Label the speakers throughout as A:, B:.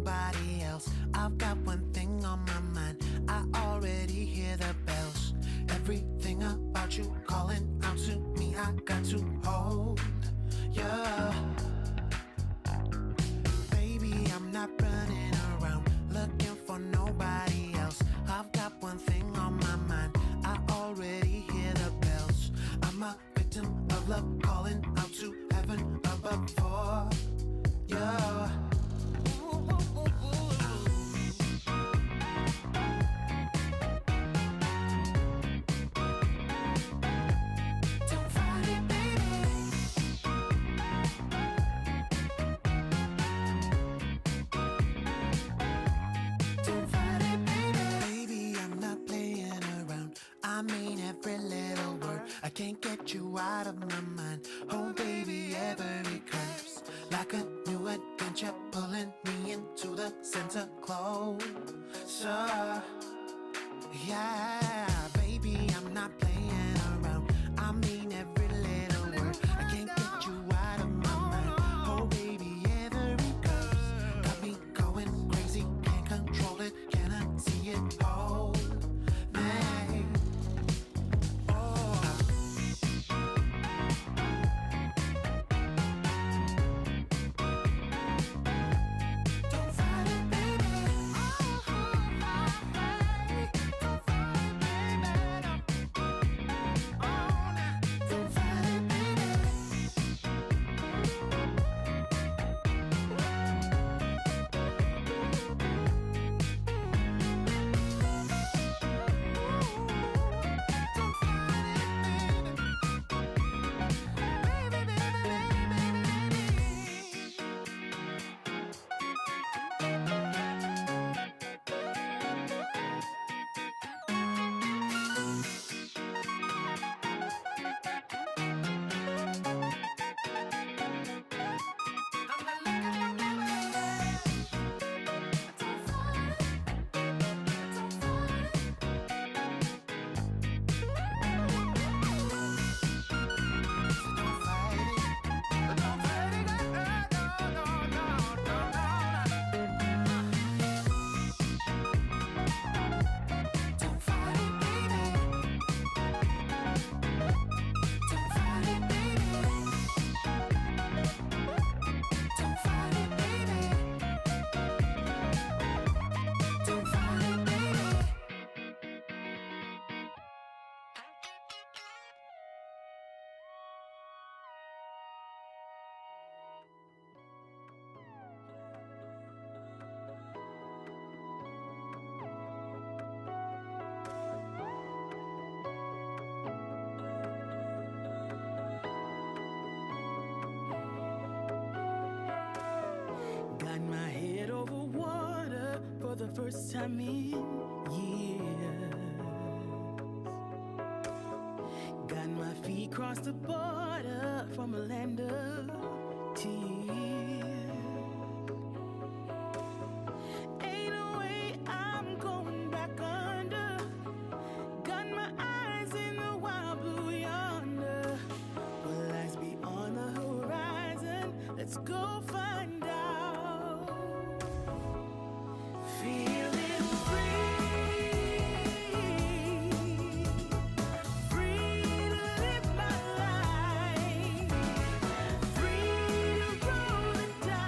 A: nobody else. I've got one thing on my mind. I already hear the bells. Everything about you calling out to me. I got to hold ya. Baby, I'm not running around looking for nobody else. I've got one thing on my mind. I already hear the bells. I'm a victim of love calling out to heaven above for ya. I mean every little word. I can't get you out of my mind. Oh baby, every curve's like a new adventure, pulling me into the center closer. Yeah, baby, I'm not playing around. I mean every little word. I can't get you out of my mind. Oh baby, every curve's got me going crazy. Can't control it, can I see it all?
B: The first time in years, got my feet across the border from a land of tears. Ain't no way I'm going back under. Got my eyes in the wild blue yonder. What lies beyond the horizon? Let's go find out. Feeling free to live my life, free to roll the dice.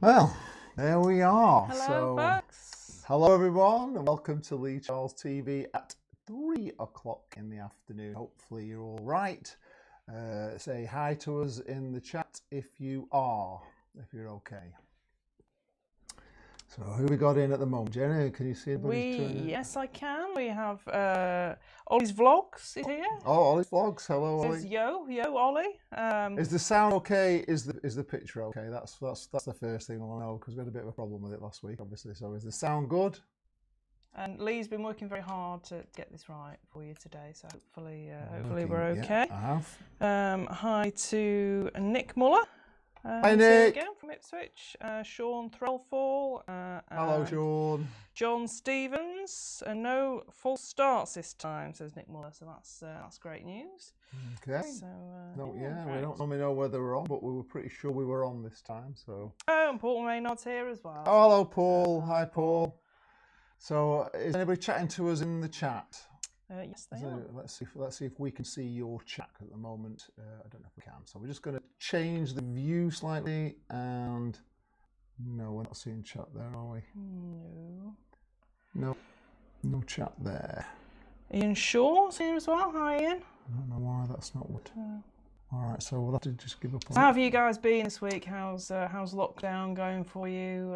C: Well, there we are.
D: Hello, folks.
C: Hello everyone, and welcome to Lee Charles TV at 3 o'clock in the afternoon. Hopefully you're all right. Say hi to us in the chat if you are, if you're okay. So who we got in at the moment? Jenny, can you see anybody?
D: Yes, I can. We have Ollie's Vlogs is here.
C: Oh, Ollie's Vlogs. Hello,
D: Says
C: Ollie.
D: yo, Ollie.
C: Is the sound okay? Is the picture okay? That's the first thing I want to know, because we had a bit of a problem with it last week, obviously. So is the sound good?
D: And Lee's been working very hard to get this right for you today, so hopefully we're okay.
C: Yeah, I have.
D: Hi to Nick Muller.
C: Hi, Nick.
D: Again from Ipswich. Sean Threlfall.
C: Hello, Sean.
D: John Stevens. No false starts this time, says Nick Muller. So that's great news.
C: Okay.
D: So
C: we don't normally know whether we're on, but we were pretty sure we were on this time. So.
D: Oh, and Paul Maynard's here as well.
C: Oh, hello, Paul. Hi, Paul. So, is anybody chatting to us in the chat?
D: Yes, they are.
C: Let's see if we can see your chat at the moment. I don't know if we can. So we're just going to change the view slightly, and no, we're not seeing chat there, are we? No chat there.
D: Ian Shaw's here as well. Hi, Ian.
C: I don't know why that's not what. All right, so we'll have to just give up.
D: So how have you guys been this week? How's lockdown going for you?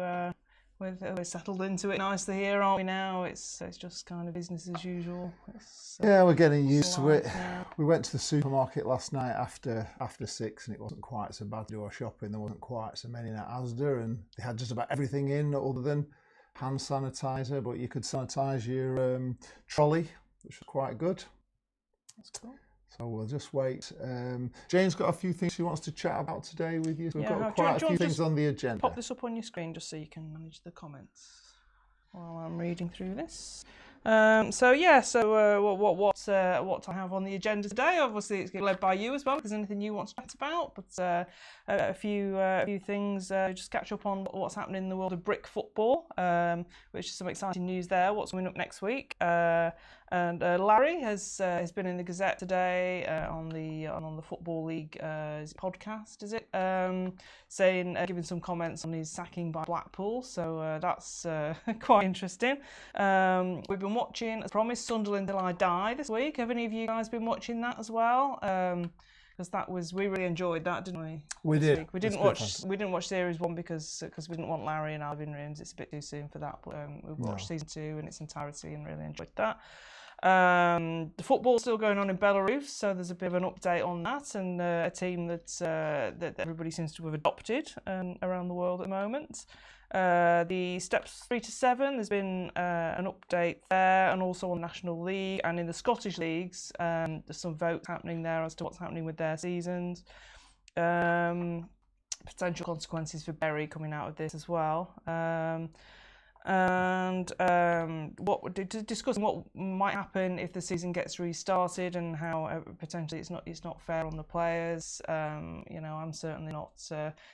D: We're settled into it nicely here, aren't we now? It's just kind of business as usual.
C: Yeah, we're getting used to it.
D: Now.
C: We went to the supermarket last night after 6, and it wasn't quite so bad to do our shopping. There wasn't quite so many in at Asda, and they had just about everything in other than hand sanitizer, but you could sanitize your trolley, which was quite good.
D: That's cool.
C: So we'll just wait. Jane's got a few things she wants to chat about today with you. So we've got quite a few things on the agenda.
D: Pop this up on your screen just so you can manage the comments while I'm reading through this. What I have on the agenda today? Obviously, it's led by you as well. If there's anything you want to chat about, but a few things. Just catch up on what's happening in the world of brick football, which is some exciting news there. What's coming up next week? And Larry has been in the Gazette today on the Football League podcast, is it? Saying giving some comments on his sacking by Blackpool. So that's quite interesting. We've been watching, as promised, Sunderland Till I Die this week. Have any of you guys been watching that as well? Because we really enjoyed that, didn't we?
C: We did.
D: We didn't watch series 1 because we didn't want Larry and Alvin Rooms. It's a bit too soon for that. But we watched season 2 in its entirety and really enjoyed that. The football's still going on in Belarus, so there's a bit of an update on that, and a team that everybody seems to have adopted around the world at the moment. The steps 3 to 7, there's been an update there, and also on the National League and in the Scottish leagues. There's some votes happening there as to what's happening with their seasons. Potential consequences for Bury coming out of this as well. Discussing what might happen if the season gets restarted, and how potentially it's not fair on the players. I'm certainly not.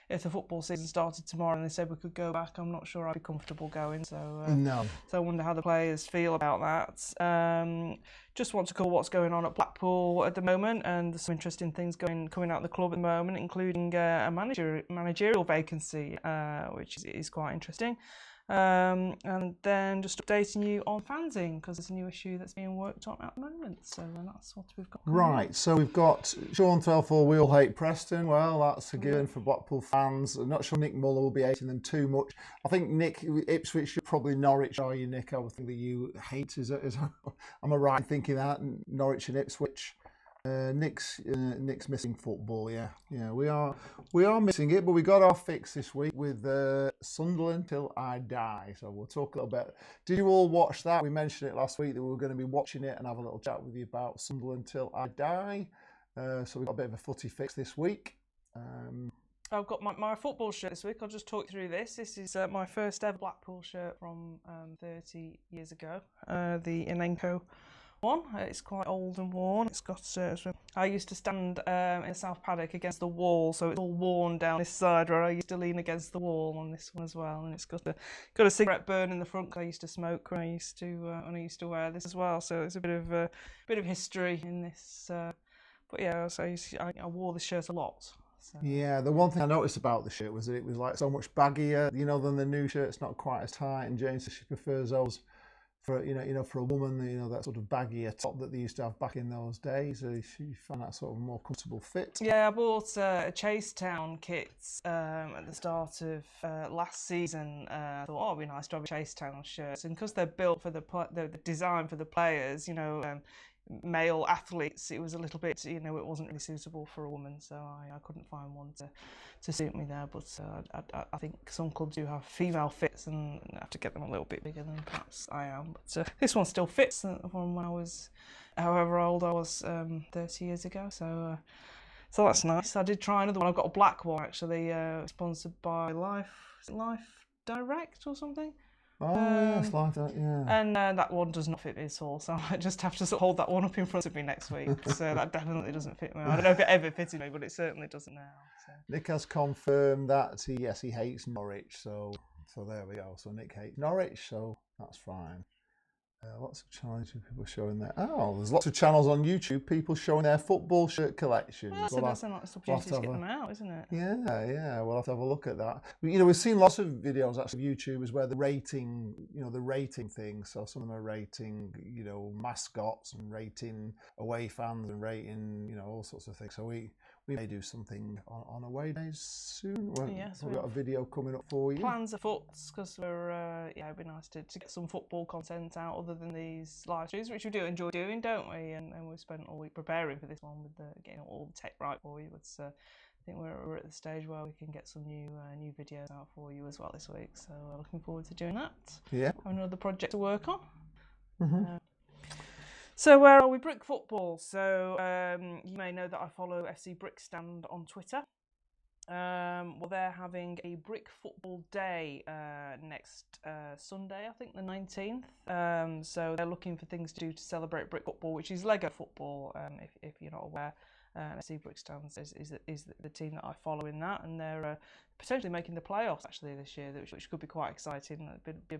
D: If the football season started tomorrow and they said we could go back, I'm not sure I'd be comfortable going. So
C: no.
D: So I wonder how the players feel about that. Just want to cover what's going on at Blackpool at the moment, and there's some interesting things coming out of the club at the moment, including a managerial vacancy, which is quite interesting. And then just updating you on fanzine, because there's a new issue that's being worked on at the moment. So that's what we've got.
C: Right, so we've got Sean Threlfall, we all hate Preston. Well, that's a given for Blackpool fans. I'm not sure Nick Muller will be hating them too much. I think Nick, Ipswich, you're probably Norwich, are you, Nick? I would think that you hate, am I right in thinking that? Norwich and Ipswich. Nick's missing football. Yeah, we are missing it, but we got our fix this week with Sunderland Till I Die. So we'll talk a little bit. Did you all watch that? We mentioned it last week that we were going to be watching it and have a little chat with you about Sunderland Till I Die. So we've got a bit of a footy fix this week.
D: I've got my football shirt this week. I'll just talk through this. This is my first ever Blackpool shirt from 30 years ago. The Inenco one. It's quite old and worn. It's got I used to stand in the South Paddock against the wall, so it's all worn down this side where I used to lean against the wall on this one as well. And it's got a cigarette burn in the front, because I used to smoke when I used to wear this as well. So it's a bit of history in this. But yeah, so I wore this shirt a lot. So.
C: Yeah, the one thing I noticed about the shirt was that it was like so much baggier, than the new shirt. It's not quite as tight. And Jane says she prefers those for for a woman, that sort of baggier top that they used to have back in those days. She found that sort of more comfortable fit.
D: Yeah, I bought a Chasetown kit at the start of last season. I thought, it'd be nice to have a Chasetown shirt, and because they're built for the design for the players, male athletes, it was a little bit, it wasn't really suitable for a woman, so I couldn't find one to suit me there. But I think some clubs do have female fits, and I have to get them a little bit bigger than perhaps I am. But this one still fits from when I was, however old I was, 30 years ago. So that's nice. I did try another one. I've got a black one actually, sponsored by Life Direct or something.
C: Oh, yes, like that, yeah.
D: And that one does not fit me at all, so I might just have to sort of hold that one up in front of me next week. So that definitely doesn't fit me. I don't know if it ever fitted me, but it certainly doesn't now. So.
C: Nick has confirmed that he hates Norwich, so there we go. So Nick hates Norwich, so that's fine. Lots of channels people showing their. Oh, there's lots of channels on YouTube. People showing their football shirt collections.
D: Well, that's a nice opportunity to get them out, isn't it?
C: Yeah. We'll have to have a look at that. We've seen lots of videos actually of YouTubers where the rating, the rating thing. So some of them are rating, mascots and rating away fans and rating, all sorts of things. So we may do something on away days soon.
D: Yes,
C: we've got a video coming up for you.
D: Plans afoot, because it'd be nice to get some football content out other than these live streams, which we do enjoy doing, don't we? And we've spent all week preparing for this one with getting all the tech right for you. But I think we're at the stage where we can get some new videos out for you as well this week. So looking forward to doing that.
C: Yeah.
D: Have another project to work on.
C: Mm-hmm.
D: So where are we? Brick football. So you may know that I follow FC Brickstand on Twitter. Well, they're having a Brick Football Day next Sunday, I think the 19th. So they're looking for things to do to celebrate brick football, which is Lego football, if you're not aware. FC Brickstand is the team that I follow in that, and they're potentially making the playoffs actually this year, which could be quite exciting. It'd be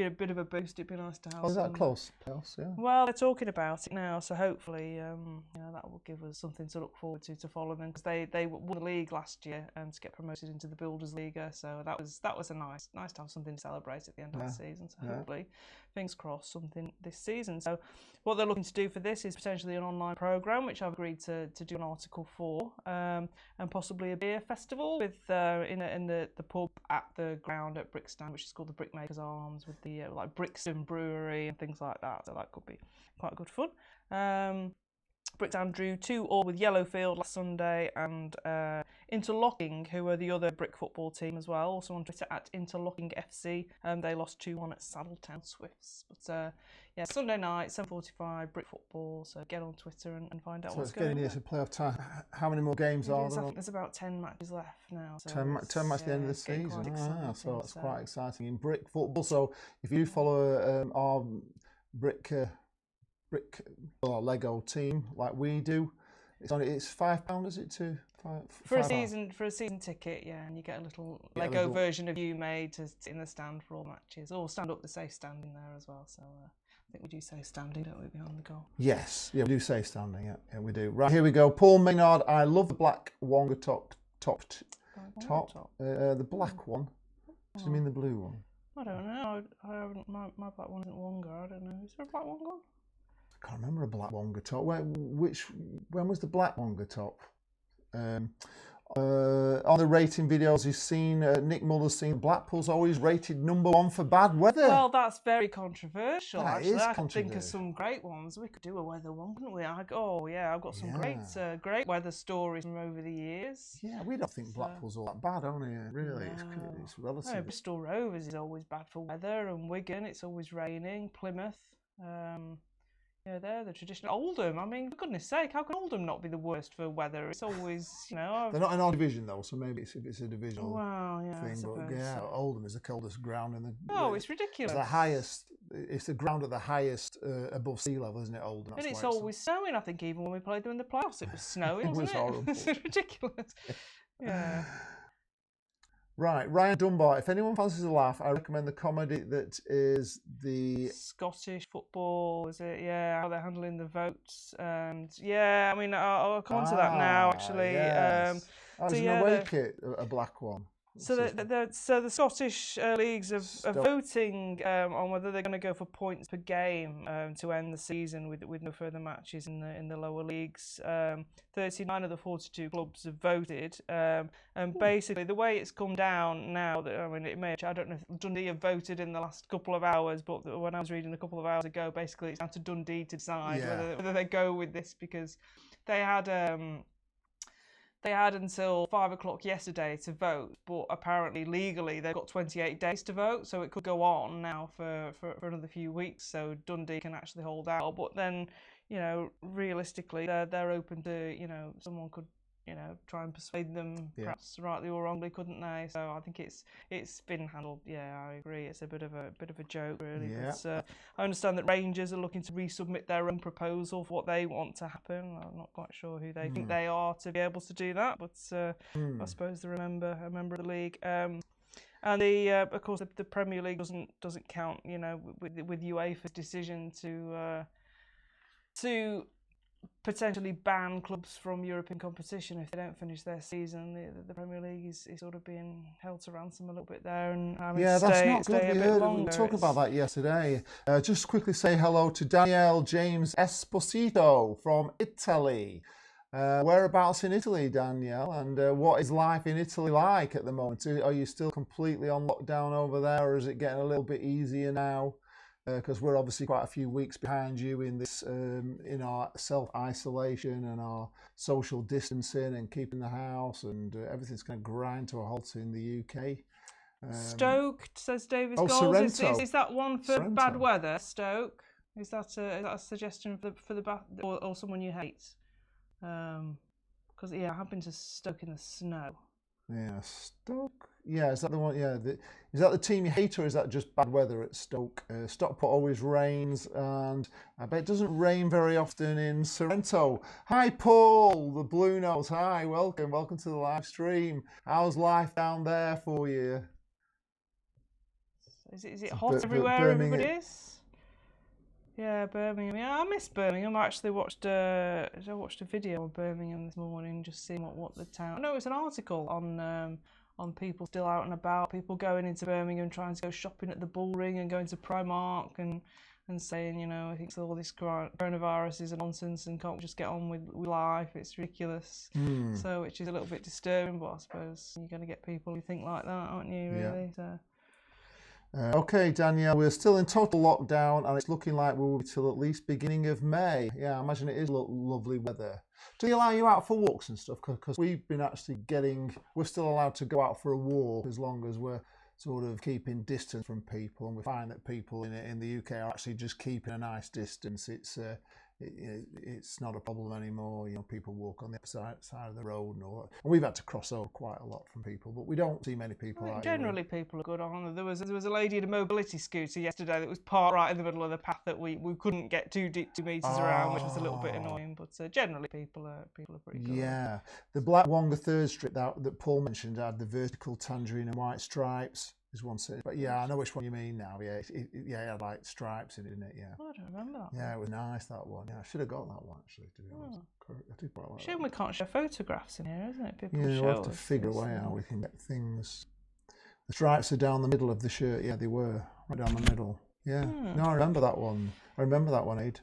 D: a bit of a boost. It'd be nice to have.
C: Oh, is that close? Playoffs, yeah.
D: Well, they're talking about it now, so hopefully, that will give us something to look forward to follow them, because they won the league last year to get promoted into the Builders League. So that was a nice to have something to celebrate at the end of the season. So hopefully, fingers crossed, something this season. So what they're looking to do for this is potentially an online program, which I've agreed to do an article for, and possibly a beer festival with in the pub at the ground at Brickstand, which is called the Brickmakers Arms, with the like Brixton Brewery and things like that. So that could be quite good fun. Bricktown drew 2-2 with Yellowfield last Sunday, and Interlocking, who are the other brick football team as well, also on Twitter at Interlocking FC. They lost 2-1 at Saddletown Swifts. But Sunday night, 7:45, brick football. So get on Twitter and find out what's going on.
C: So it's getting near to playoff time. How many more games are there?
D: There's about 10 matches left now. So
C: 10 matches at the end of the season. So it's quite exciting in brick football. So if you follow our brick Lego team like we do, it's £5, is it, for
D: a season ticket, yeah, and you get a little Lego version of you made to sit in the stand for all matches, or stand up to say standing there as well. So I think we do say standing, don't we, behind the goal?
C: Yes, yeah, we do say standing. Yeah, we do. Right, here we go. Paul Maynard, I love the black Wonga top. The black one. Does it mean the blue one?
D: I don't know. I haven't. My black one isn't Wonga. I don't know. Is there a black Wonga one?
C: I can't remember a black Wonga top. When was the black Wonga top? On the rating videos you've seen, Nick Muller's seen Blackpool's always rated #1 for bad weather.
D: Well, that's very controversial.
C: That
D: actually,
C: is
D: I can think of some great ones. We could do a weather one, couldn't we? I've got some great weather stories from over the years.
C: Yeah, we don't think Blackpool's all that bad, only really. No. It's relative.
D: No, Bristol Rovers is always bad for weather, and Wigan, it's always raining. Plymouth. They're the traditional. Oldham, I mean, for goodness sake, how can Oldham not be the worst for weather? It's always, They're
C: not in our division though, so maybe it's a divisional thing.
D: But
C: Oldham is the coldest ground in the.
D: Oh, it's ridiculous.
C: It's the highest. It's the ground at the highest above sea level, isn't it, Oldham?
D: And it's always snowing. I think even when we played them in the playoffs, it was snowing.
C: It was horrible.
D: It's ridiculous. Yeah.
C: Right, Ryan Dunbar. If anyone fancies a laugh, I recommend the comedy that is the
D: Scottish football, is it? Yeah, how they're handling the votes. And yeah, I mean, I'll come on to that now, actually.
C: Yes.
D: So
C: it's an
D: yeah,
C: awake it, a black one.
D: So the Scottish leagues are voting on whether they're going to go for points per game to end the season with no further matches in the lower leagues. 39 of the 42 clubs have voted, and basically the way it's come down now, that I mean, I don't know if Dundee have voted in the last couple of hours, but when I was reading a couple of hours ago, basically it's down to Dundee to decide whether they go with this, because they had. They had until 5 o'clock yesterday to vote, but apparently legally they've got 28 days to vote, so it could go on now for another few weeks, so Dundee can actually hold out. But then, realistically, they're open to, someone could, try and persuade them, perhaps rightly or wrongly, couldn't they? So I think it's been handled. Yeah, I agree. It's a bit of a joke, really.
C: Yeah.
D: But I understand that Rangers are looking to resubmit their own proposal for what they want to happen. I'm not quite sure who they think they are to be able to do that, but I suppose they're a member of the league. And of course, the Premier League doesn't count. With UEFA's decision to potentially ban clubs from European competition if they don't finish their season. The Premier League is sort of being held to ransom a little bit there, and
C: that's not good. We were talking about that yesterday. Just quickly say hello to Danielle James Esposito from Italy. Whereabouts in Italy, Danielle, and what is life in Italy like at the moment? Are you still completely on lockdown over there, or is it getting a little bit easier now? Because we're obviously quite a few weeks behind you in this, in our self-isolation and our social distancing and keeping the house, and everything's going to grind to a halt in the UK.
D: Stoke, says David Goals.
C: Sorrento.
D: Is that one for
C: Sorrento.
D: bad weather, Stoke? Is that a suggestion for the bad, or someone you hate? Because I have been to Stoke in the snow.
C: Yeah, Stoke. Yeah, is that the one? Yeah, is that the team you hate, or is that just bad weather at Stoke? Stockport always rains, and I bet it doesn't rain very often in Sorrento. Hi, Paul, the Blue Nose. Hi, welcome to the live stream. How's life down there for you?
D: Is it hot everywhere? Everybody is. Yeah, Birmingham. Yeah, I miss Birmingham. I actually watched a video of Birmingham this morning, just seeing what the town. No, it's an article on people still out and about, people going into Birmingham, trying to go shopping at the Bullring and going to Primark and saying, I think all this coronavirus is a nonsense and can't just get on with life. It's ridiculous. So, which is a little bit disturbing, but I suppose you're going to get people who think like that, aren't you? Really. Yeah. So.
C: Okay, Danielle, we're still in total lockdown, and it's looking like we will be till at least beginning of May. Yeah, I imagine it is lovely weather. Do they allow you out for walks and stuff? Because we've been actually we're still allowed to go out for a walk as long as we're sort of keeping distance from people, and we find that people in the UK are actually just keeping a nice distance. It's not a problem anymore. People walk on the opposite side of the road and all that. And we've had to cross over quite a lot from people, but we don't see many people.
D: Generally, people are good on. There was a lady in a mobility scooter yesterday that was parked right in the middle of the path that we couldn't get 2 metres around, which was a little bit annoying. But generally, people are pretty good.
C: Yeah, the Black Wonga third strip that Paul mentioned had the vertical tangerine and white stripes. Is one set, but yeah, I know which one you mean now. Yeah, it had like stripes in it, didn't it? Yeah.
D: Oh, I don't remember that.
C: Yeah, it was nice, that one. Yeah, I should have got that one actually. To be honest, I did quite like
D: Shame we can't show photographs in here, isn't it? People
C: we'll have to figure a way how we can get things. The stripes are down the middle of the shirt. Yeah, they were right down the middle. Yeah. No, I remember that one. Aid.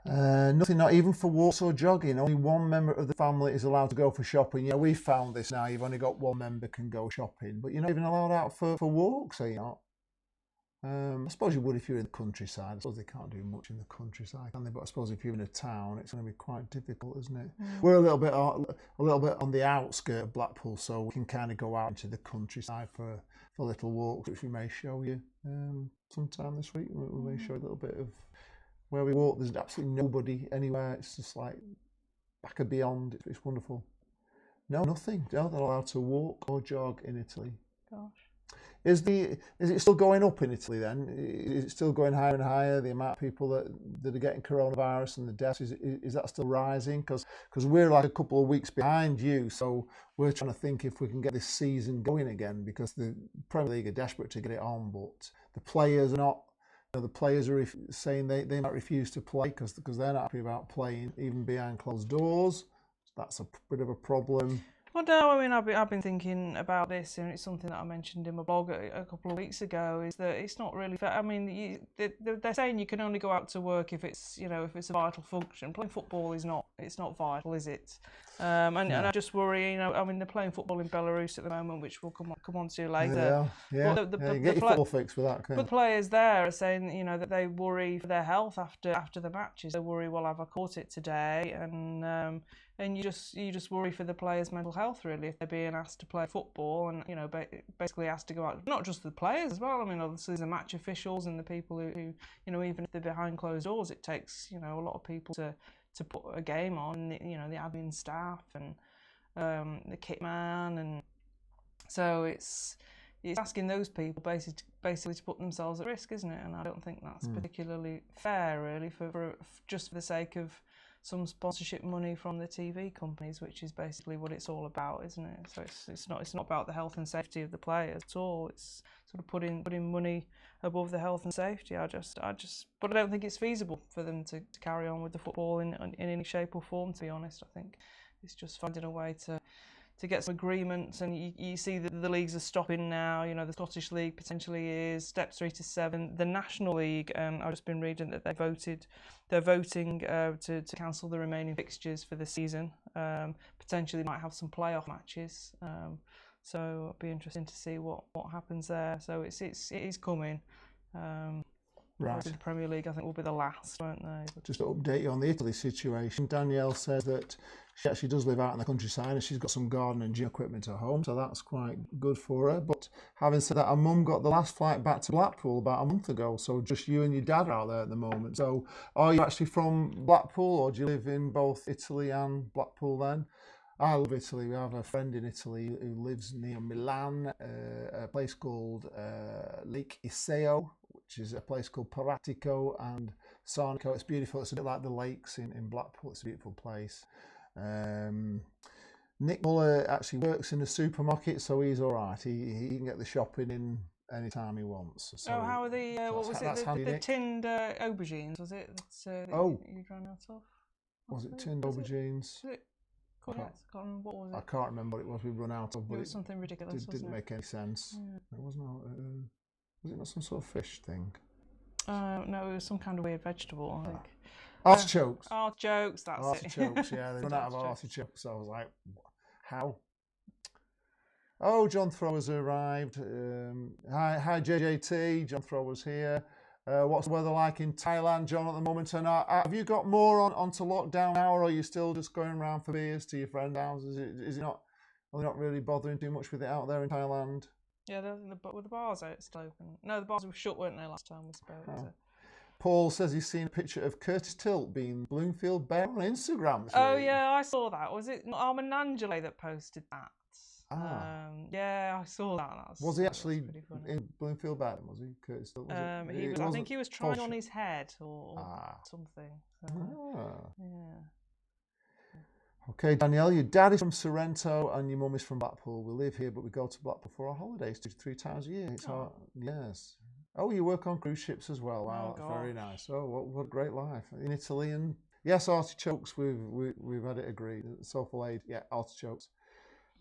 C: Nothing, not even for walks or jogging. Only one member of the family is allowed to go for shopping. Yeah, we found this now. You've only got one member can go shopping, but you're not even allowed out for walks, are you not? I suppose you would if you're in the countryside. I suppose they can't do much in the countryside, can they? But I suppose if you're in a town, it's going to be quite difficult, isn't it? We're a little bit on the outskirts of Blackpool, so we can kind of go out into the countryside for little walks, which we may show you sometime this week. We may show you a little bit of where we walk. There's absolutely nobody anywhere. It's just like back and beyond. It's wonderful. No, nothing. No, they're allowed to walk or jog in Italy.
D: Gosh.
C: Is it still going up in Italy then? Is it still going higher and higher? The amount of people that are getting coronavirus and the deaths, is that still rising? Because we're like a couple of weeks behind you, so we're trying to think if we can get this season going again, because the Premier League are desperate to get it on, but the players are not. The players are saying they might refuse to play because they're not happy about playing even behind closed doors. That's a bit of a problem.
D: Well, no, I mean, I've been thinking about this, and it's something that I mentioned in my blog a couple of weeks ago. Is that it's not really fair. I mean, they're saying you can only go out to work if it's if it's a vital function. Playing football is not. It's not vital, is it? And I just worry. I mean, they're playing football in Belarus at the moment, which we'll come on to later.
C: Yeah.
D: But
C: You get your football fix with that.
D: But the players there are saying, that they worry for their health after the matches. They worry, well, have I caught it today? And you just worry for the players' mental health, really, if they're being asked to play football and basically asked to go out. Not just the players as well. I mean, obviously the match officials and the people who even if they're behind closed doors, it takes a lot of people to put a game on. The admin staff and the kit man, and so it's asking those people basically to put themselves at risk, isn't it? And I don't think that's particularly fair, really, for just for the sake of some sponsorship money from the TV companies, which is basically what it's all about, isn't it? So it's not about the health and safety of the players at all. It's sort of putting money above the health and safety. But I don't think it's feasible for them to carry on with the football in any shape or form. To be honest, I think it's just finding a way to get some agreements, and you see that the leagues are stopping now. The Scottish League potentially is steps 3 to 7. The National League, I've just been reading that they're voting to cancel the remaining fixtures for the season. Potentially might have some playoff matches. So it'll be interesting to see what happens there. So it is coming.
C: Right.
D: The Premier League, I think, will be the last, won't they?
C: Just to update you on the Italy situation, Danielle says that she actually does live out in the countryside and she's got some garden and gym equipment at home, so that's quite good for her. But having said that, her mum got the last flight back to Blackpool about a month ago, so just you and your dad are out there at the moment. So are you actually from Blackpool, or do you live in both Italy and Blackpool then? I love Italy. We have a friend in Italy who lives near Milan, a place called Lake Iseo, which is a place called Paratico and Sarnico. It's beautiful. It's a bit like the lakes in Blackpool. It's a beautiful place. Nick Muller actually works in a supermarket, so he's all right. He can get the shopping in any time he wants. So
D: how are the what was it? The tinned aubergines, was it? That you ran out of?
C: Was it tinned aubergines?
D: What was it?
C: I can't remember what it was we run out of, but
D: it was something ridiculous.
C: It didn't make any sense. Yeah. It wasn't. Was it not some sort of fish thing?
D: No, it was some kind of weird vegetable, I think.
C: Artichokes.
D: Artichokes, that's
C: Artichokes, yeah. They run out of artichokes. So I was like, how? Oh, John Thrower's arrived. Hi, JJT. John Thrower's here. What's the weather like in Thailand, John, at the moment? And have you got more onto lockdown now, or are you still just going around for beers to your friend's houses? Is it not? Are they not really bothering too much with it out there in Thailand?
D: Yeah, were the bars out still open? No, the bars were shut, weren't they, last time we spoke?
C: Oh.
D: So.
C: Paul says he's seen a picture of Curtis Tilt being Bloomfield Bear on Instagram.
D: Yeah, I saw that. Was it Armand Angele that posted that? Yeah, I saw that.
C: Was he actually in Bloomfield Bear? Was he, Curtis Tilt?
D: I think he was trying on his head or something. Yeah.
C: Okay, Danielle, your dad is from Sorrento and your mum is from Blackpool. We live here, but we go to Blackpool for our holidays 2 to 3 times a year. It's hard. Yes. Oh, you work on cruise ships as well. Wow, that's very nice. Oh, what a great life in Italy. And yes, artichokes. We've had it agreed. Soulful Aid, yeah, artichokes.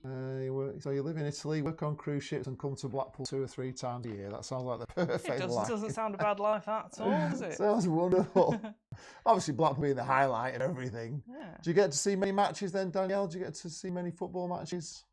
C: So you live in Italy, work on cruise ships, and come to Blackpool 2 or 3 times a year. That sounds like the perfect life.
D: It doesn't sound a bad life at all, does it?
C: Sounds wonderful. Obviously, Blackpool being the highlight and everything.
D: Yeah.
C: Do you get to see many matches then, Danielle? Do you get to see many football matches?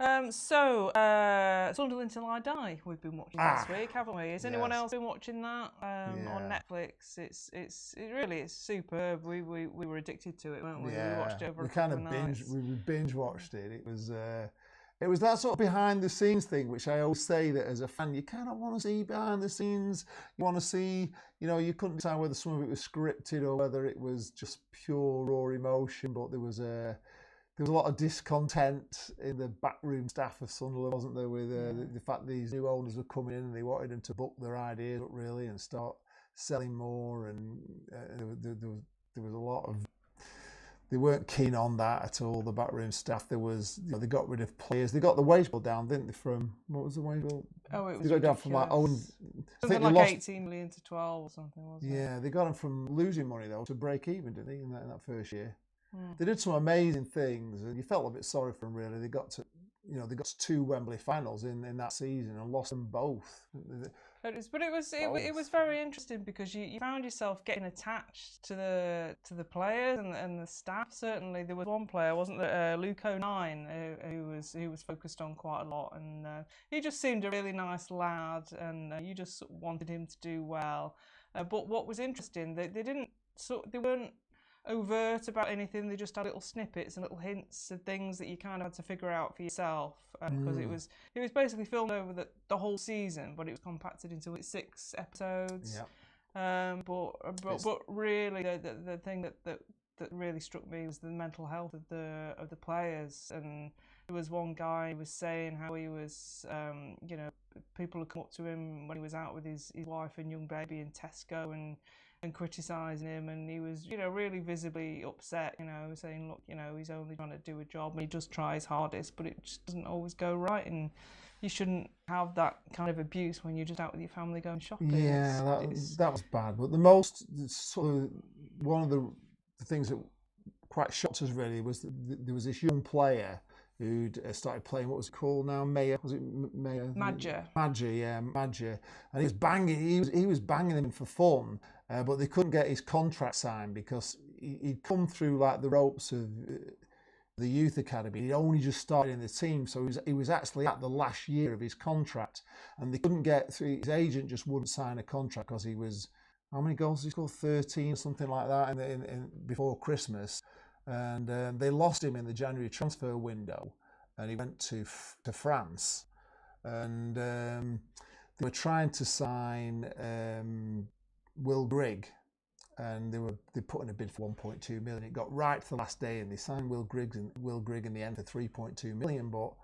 D: Sunderland Till I Die, we've been watching this week, haven't we? Has anyone else been watching that on Netflix? It's superb. We were addicted to it, weren't we?
C: Yeah.
D: We watched it over a couple of nights.
C: We binge watched it. It was that sort of behind the scenes thing, which I always say that as a fan, you kind of want to see behind the scenes. You want to see, you couldn't decide whether some of it was scripted or whether it was just pure raw emotion, but there was there was a lot of discontent in the backroom staff of Sunderland, wasn't there, with the fact these new owners were coming in and they wanted them to book their ideas up really and start selling more, and there was a lot of. They weren't keen on that at all. The backroom staff. There was, they got rid of players. They got the wage bill down, didn't they? From what was the wage bill?
D: Oh, it was
C: they got it down from like
D: something like 18 million to 12 or something, wasn't it?
C: Yeah, they got them from losing money though to break even, didn't they? In that first year, they did some amazing things, and you felt a bit sorry for them. Really, they got to, they got to 2 Wembley finals in that season and lost them both.
D: But it was very interesting because you found yourself getting attached to the players and the staff. Certainly, there was one player, wasn't there, Luke O'Nien, who was focused on quite a lot, and he just seemed a really nice lad, and you just wanted him to do well. But what was interesting, they weren't overt about anything. They just had little snippets and little hints of things that you kind of had to figure out for yourself, because it was basically filmed over the whole season, but it was compacted into 6 episodes.
C: Yeah.
D: But really the thing that really struck me was the mental health of the players. And there was one guy who was saying how he was, people would come up to him when he was out with his wife and young baby in Tesco and criticising him, and he was, really visibly upset, saying, look, he's only trying to do a job and he does try his hardest, but it just doesn't always go right, and you shouldn't have that kind of abuse when you're just out with your family going shopping.
C: Yeah, that was bad. But the most sort of one of the things that quite shocked us really was that there was this young player who'd started playing, what was it called now? Mayer, was it Mayer?
D: Madger,
C: yeah, Madger. And he was banging, he was banging him for fun, but they couldn't get his contract signed because he'd come through like the ropes of the youth academy. He'd only just started in the team, so he was actually at the last year of his contract, and they couldn't get through. His agent just wouldn't sign a contract because he was, how many goals did he score? 13 or something like that in before Christmas. And they lost him in the January transfer window, and he went to France, and they were trying to sign Will Grigg, and they put in a bid for 1.2 million. It got right to the last day, and they signed Will Grigg in the end for 3.2 million, but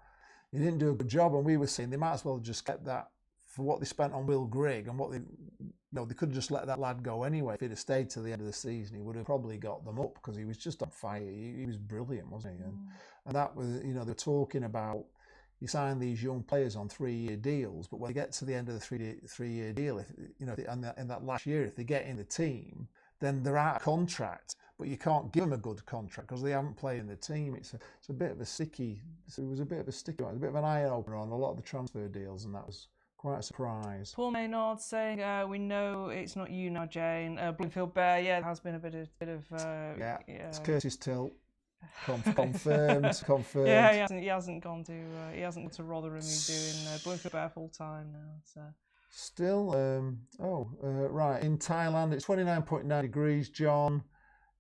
C: he didn't do a good job. And we were saying they might as well just get that for what they spent on Will Grigg, and what they could have just let that lad go anyway. If he'd have stayed till the end of the season, he would have probably got them up, because he was just on fire. He was brilliant, wasn't he? And that was, they were talking about, you sign these young players on 3-year deals, but when they get to the end of the three-year deal, if in that last year, if they get in the team, then they're out of contract. But you can't give them a good contract because they haven't played in the team. It's a bit of a sticky. It was a bit of a sticky one. It was a bit of an eye opener on a lot of the transfer deals, and that was quite a surprise.
D: Paul Maynard saying, "We know it's not you now, Jane." Bloomfield Bear, there has been a bit of.
C: It's Curtis Tilt. Confirmed.
D: Yeah, he hasn't gone to Rotherham. He's doing Bloomfield Bear full time now. So.
C: Still, right, in Thailand it's 29.9 degrees, John.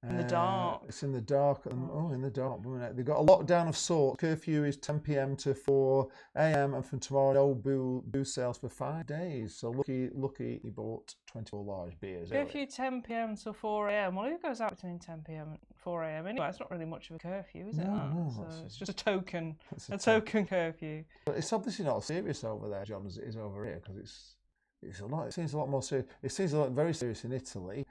D: In the dark.
C: It's in the dark. In the dark. They've got a lockdown of sorts. Curfew is 10 p.m. to 4 a.m. and from tomorrow, no booze sales for 5 days. So lucky he bought 24 large beers.
D: Curfew 10 p.m. to 4 a.m. Well, who goes out between 10 p.m. and 4 a.m. anyway? It's not really much of a curfew, is it?
C: No,
D: so it's just a token curfew.
C: But it's obviously not as serious over there, John, as it is over here, because it's a lot. It seems a lot more serious. It seems very serious in Italy.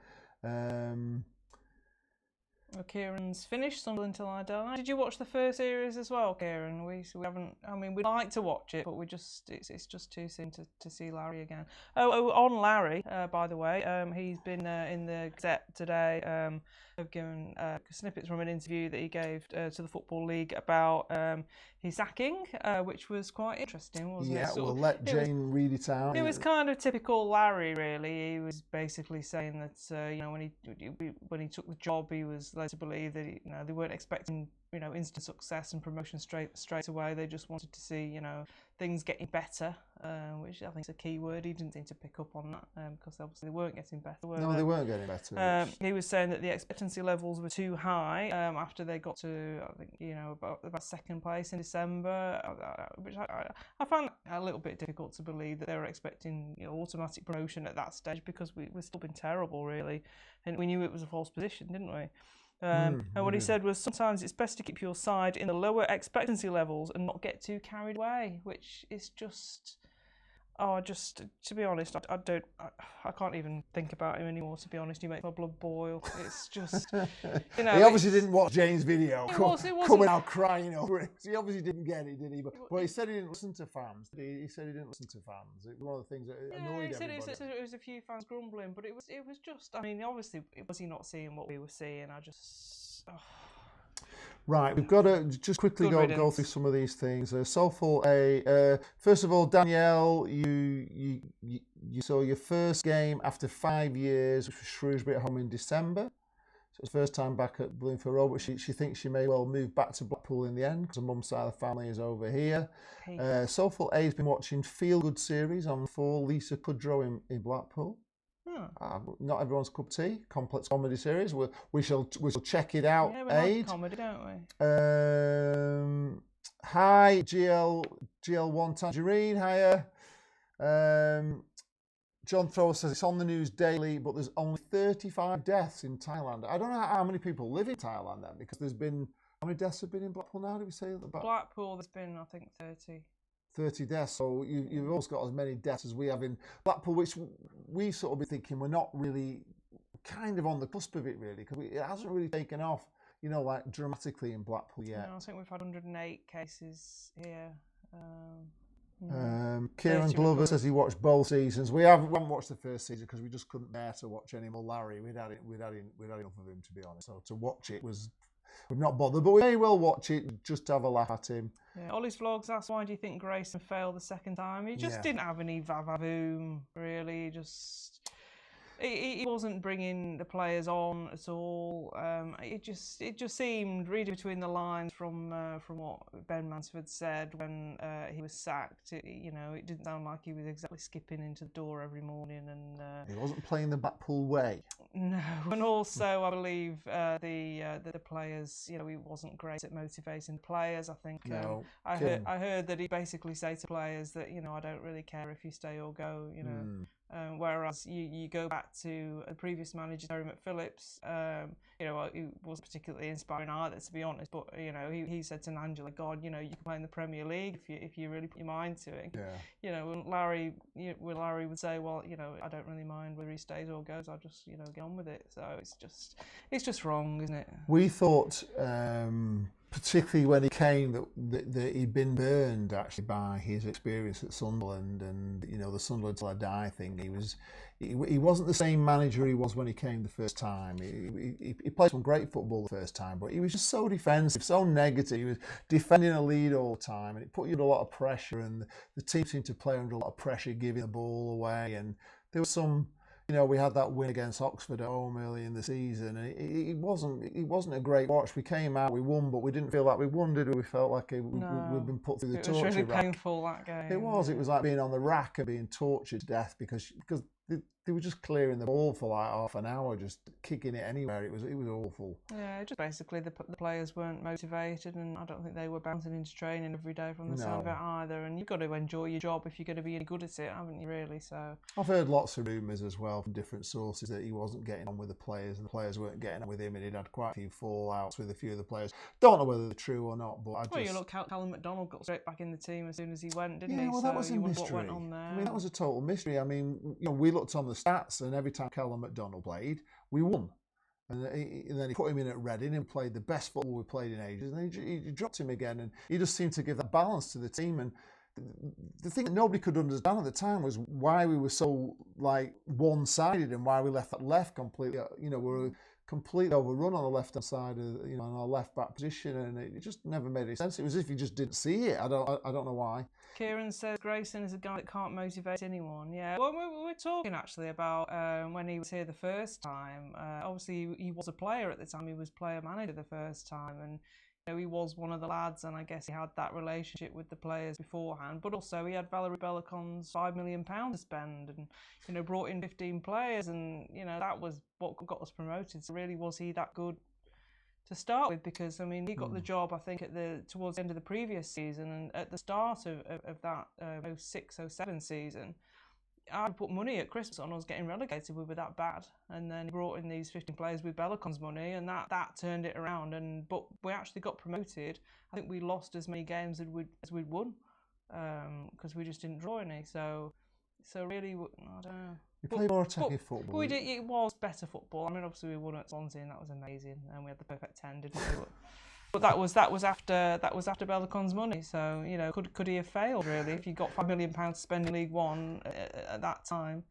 D: Well, Kieran's finished Sunderland Till I Die. Did you watch the first series as well, Kieran? We haven't. I mean, we'd like to watch it, but it's just too soon to see Larry again. On Larry, by the way, he's been in the Gazette today. I've given snippets from an interview that he gave to the Football League about his sacking, which was quite interesting, wasn't it?
C: Yeah, we'll let Jane read it out.
D: It was kind of typical Larry, really. He was basically saying that when he took the job, he was led to believe that they weren't expecting instant success and promotion straight away. They just wanted to see things getting better, which I think is a key word. He didn't seem to pick up on that because obviously they weren't getting better.
C: They weren't getting better.
D: He was saying that the expectancy levels were too high after they got to, I think, about second place in December, which I found a little bit difficult to believe that they were expecting automatic promotion at that stage, because we've still been terrible, really, and we knew it was a false position, didn't we? And what he said was sometimes it's best to keep your side in the lower expectancy levels and not get too carried away, which is just. Oh, just to be honest, I can't even think about him anymore. To be honest, he makes my blood boil. It's just,
C: He obviously didn't watch Jane's video,
D: wasn't-
C: coming out crying over it. He obviously didn't get it, did he? But well, he said he didn't listen to fans. He said he didn't listen to fans. It was one of the things that annoyed everybody.
D: It was a few fans grumbling, but it was just. I mean, obviously, was he not seeing what we were seeing? I just. Oh.
C: Right, we've got to just quickly go through some of these things. Soulful A. First of all, Danielle, you saw your first game after 5 years, which was Shrewsbury at home in December. So it's first time back at Bloomfield Road, but she thinks she may well move back to Blackpool in the end because her mum's side of the family is over here. Hey. Soulful A has been watching Feel Good series on 4, Lisa Kudrow in Blackpool. Not everyone's cup of tea. Complex comedy series. We shall check it out.
D: Yeah, we like comedy, don't
C: we? Hi, GL1 Tangerine. Hiya. John Thrower says it's on the news daily, but there's only 35 deaths in Thailand. I don't know how many people live in Thailand then, because there's been how many deaths have been in Blackpool now? Did we say about
D: Blackpool? There's been I think 30.
C: 30 deaths, so you've also got as many deaths as we have in Blackpool, which we sort of be thinking we're not really kind of on the cusp of it really, because it hasn't really taken off, like dramatically in Blackpool yet.
D: No, I think we've had 108 cases here.
C: Kieran Glover says he watched both seasons. We haven't watched the first season because we just couldn't bear to watch any more Larry. We'd had enough of him, to be honest. So to watch it we've not bothered, but we may well watch it just to have a laugh at him.
D: Yeah. Ollie's Vlogs asked, why do you think Grayson failed the second time? He just didn't have any vavavoom, really. He wasn't bringing the players on at all. It just seemed, reading between the lines from what Ben Mansfield said when he was sacked. It didn't sound like he was exactly skipping into the door every morning, and
C: he wasn't playing the Blackpool way.
D: No, and also I believe the players, he wasn't great at motivating players. I think I heard that he basically say to players that I don't really care if you stay or go. Whereas you go back to a previous manager, Terry McPhillips, he wasn't particularly inspiring either, to be honest. But he said to Angela, "God, you can play in the Premier League if you really put your mind to it." Yeah. And Larry would say, "Well, I don't really mind whether he stays or goes. I just get on with it." So it's just wrong, isn't it?
C: We thought. Particularly when he came, that he'd been burned actually by his experience at Sunderland and the Sunderland till I die thing. He wasn't the same manager he was when he came the first time. He played some great football the first time, but he was just so defensive, so negative. He was defending a lead all the time, and it put you under a lot of pressure. And the team seemed to play under a lot of pressure, giving the ball away. And there was some. We had that win against Oxford at home early in the season, and it wasn't a great watch. We came out, we won, but we didn't feel like we won, did we? We felt like we'd been put through the torture rack.
D: It was really painful, that game.
C: It was. It was like being on the rack and being tortured to death because they were just clearing the ball for like half an hour, just kicking it anywhere. It was awful.
D: Yeah, just basically the players weren't motivated, and I don't think they were bouncing into training every day from the sound of it either. And you've got to enjoy your job if you're going to be any good at it, haven't you? Really. So
C: I've heard lots of rumours as well from different sources that he wasn't getting on with the players, and the players weren't getting on with him, and he'd had quite a few fallouts with a few of the players. Don't know whether they're true or not, but
D: Callum McDonald got straight back in the team as soon as he went, didn't he?
C: Yeah, well, that was a mystery. What went on there? I mean, that was a total mystery. I mean, we looked on the stats, and every time Callum McDonald played, we won. And then he put him in at Reading and played the best football we played in ages. And then he dropped him again, and he just seemed to give that balance to the team. And the thing that nobody could understand at the time was why we were so one-sided and why we left that left completely. We were completely overrun on the left-hand side of on our left-back position, and it just never made any sense. It was as if he just didn't see it. I don't know why.
D: Kieran says Grayson is a guy that can't motivate anyone. Yeah, well, we were talking actually about when he was here the first time. Obviously, he was a player at the time. He was player manager the first time, and he was one of the lads, and I guess he had that relationship with the players beforehand. But also, he had Valerie Bellicon's £5 million to spend, and brought in 15 players, and that was what got us promoted. So really, was he that good to start with? Because I mean, he got the job, I think, towards the end of the previous season, and at the start of that 06-07 season, I put money at Christmas on us getting relegated. We were that bad, and then he brought in these 15 players with Bellecon's money, and that turned it around. But we actually got promoted. I think we lost as many games as we'd won, because we just didn't draw any. So really, I don't know.
C: You play more attacking football.
D: We did. It was better football. I mean, obviously we won at Swansea, and that was amazing, and we had the perfect 10, didn't we? But that was after Bellecon's money. So you know, could he have failed really? If you got £5 million to spend in League One at that time,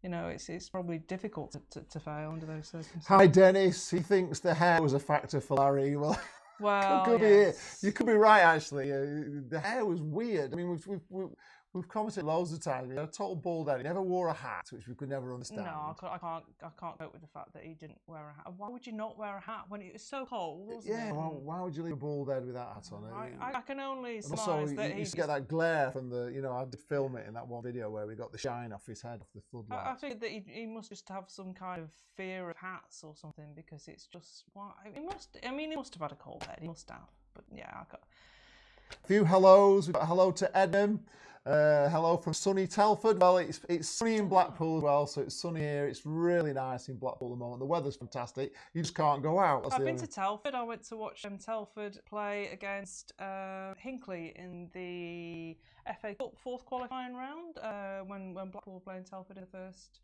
D: you know, it's probably difficult to fail under those circumstances.
C: Hi Dennis, he thinks the hair was a factor for Larry. Well, could
D: yes.
C: be. You could be right actually. The hair was weird. I mean, we've commented loads of times. He had a total bald head. He never wore a hat, which we could never understand.
D: No, I can't cope with the fact that he didn't wear a hat. Why would you not wear a hat when it was so cold, wasn't it?
C: Yeah, well, why would you leave a bald head with that hat on?
D: I can only surmise
C: also,
D: that
C: you used to get that glare from the, you know, I had to film it in that one video where we got the shine off his head, off the floodlights.
D: I think that he must just have some kind of fear of hats or something, because it's just, he must have had a cold head. He must have. But yeah,
C: A few hellos. We've got a hello to Ednam. Hello from sunny Telford. Well, it's sunny in Blackpool as well, so it's sunny here. It's really nice in Blackpool at the moment. The weather's fantastic. You just can't go out.
D: I've been to Telford. I went to watch Telford play against Hinckley in the FA Cup fourth qualifying round when Blackpool were playing Telford in the first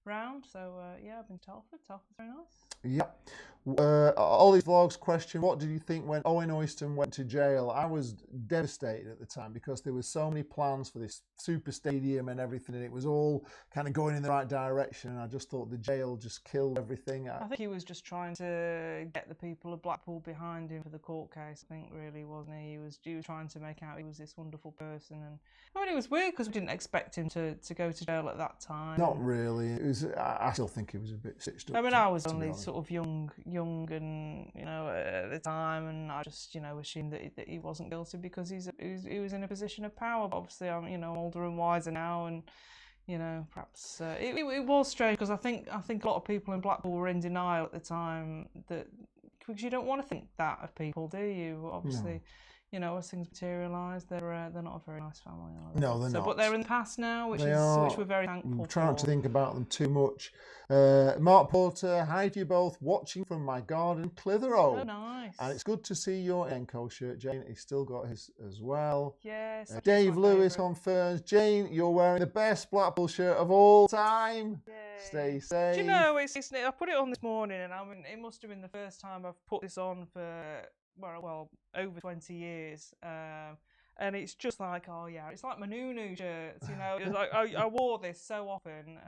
D: round. So yeah, I've been to Telford. Telford's very nice.
C: Yep. Ollie's Vlogs question, what did you think when Owen Oyston went to jail? I was devastated at the time because there were so many plans for this super stadium and everything, and it was all kind of going in the right direction, and I just thought the jail just killed everything.
D: I think he was just trying to get the people of Blackpool behind him for the court case, I think, really, wasn't he? He was trying to make out he was this wonderful person, and I mean, it was weird because we didn't expect him to go to jail at that time.
C: Not really. It was. I still think he was a bit stitched up.
D: I mean, I was only sort of young and, you know, at the time, and I just, you know, assumed that he wasn't guilty because he was in a position of power. But obviously, I'm, you know, older and wiser now, and, you know, perhaps it was strange because I think a lot of people in Blackpool were in denial at the time, that because you don't want to think that of people, do you? Obviously. No. You know, as things materialise, they're not a very nice family, are they?
C: No, they're not.
D: But they're in the past now, which we're very thankful for.
C: Trying to think about them too much. Mark Porter, hi to you both, watching from my garden, Clitheroe.
D: Oh, nice.
C: And it's good to see your Enco shirt, Jane. He's still got his as well.
D: Yes.
C: Dave Lewis confirms, Jane, you're wearing the best Blackpool shirt of all time.
D: Yay.
C: Stay safe.
D: Do you know, I put it on this morning, and I mean, it must have been the first time I've put this on for, well, over 20 years. And it's just like, oh yeah, it's like my Nunu shirts, you know. It's like I wore this so often,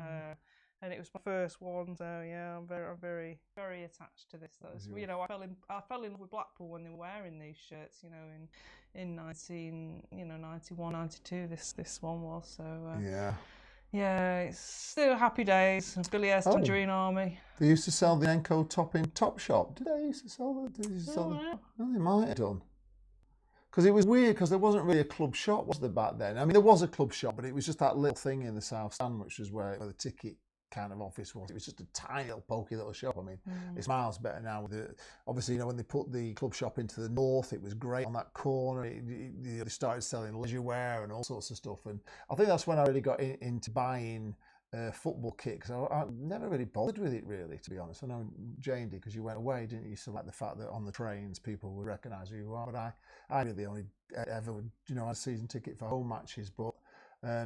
D: and it was my first one. So yeah, I'm very, very attached to this. You know, I fell in love with Blackpool when they were wearing these shirts. You know, in 91, 92. This one was. So
C: yeah.
D: Yeah, it's still happy days. Billy Ayres, Tangerine Army.
C: They used to sell the Enco top in Topshop. Did they used to sell that? Did they sell them? Well, they might have done. Because it was weird, because there wasn't really a club shop, was there, back then? I mean, there was a club shop, but it was just that little thing in the South Stand, which was where the ticket kind of office was. It was just a tiny little pokey little shop. I mean, it's miles better now. Obviously, you know, when they put the club shop into the north, it was great on that corner. They started selling leisure wear and all sorts of stuff. And I think that's when I really got into buying football kit, because I never really bothered with it, really, to be honest. I know Jane did, because you went away, didn't you? You still like the fact that on the trains people would recognise who you are. But I really only ever, you know, had a season ticket for home matches. But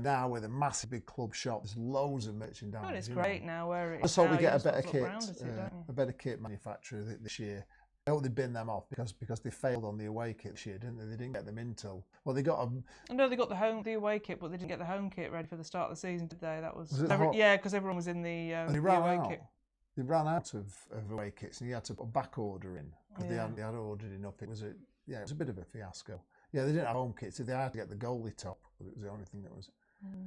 C: now with a massive big club shop, there's loads of merchandise.
D: Oh, it's great now where it's.
C: I just hope we get a better kit manufacturer this year. I hope they bin them off because they failed on the away kit this year, didn't they? They didn't get them in till, well, they got them.
D: No, they got the away kit, but they didn't get the home kit ready for the start of the season, did they? That was
C: yeah,
D: because everyone was in the
C: away kit. They ran out of away kits, and you had to put a back order in because they had ordered enough. It was a bit of a fiasco. Yeah, they didn't have home kits, so they had to get the goalie top. It was the only thing that was.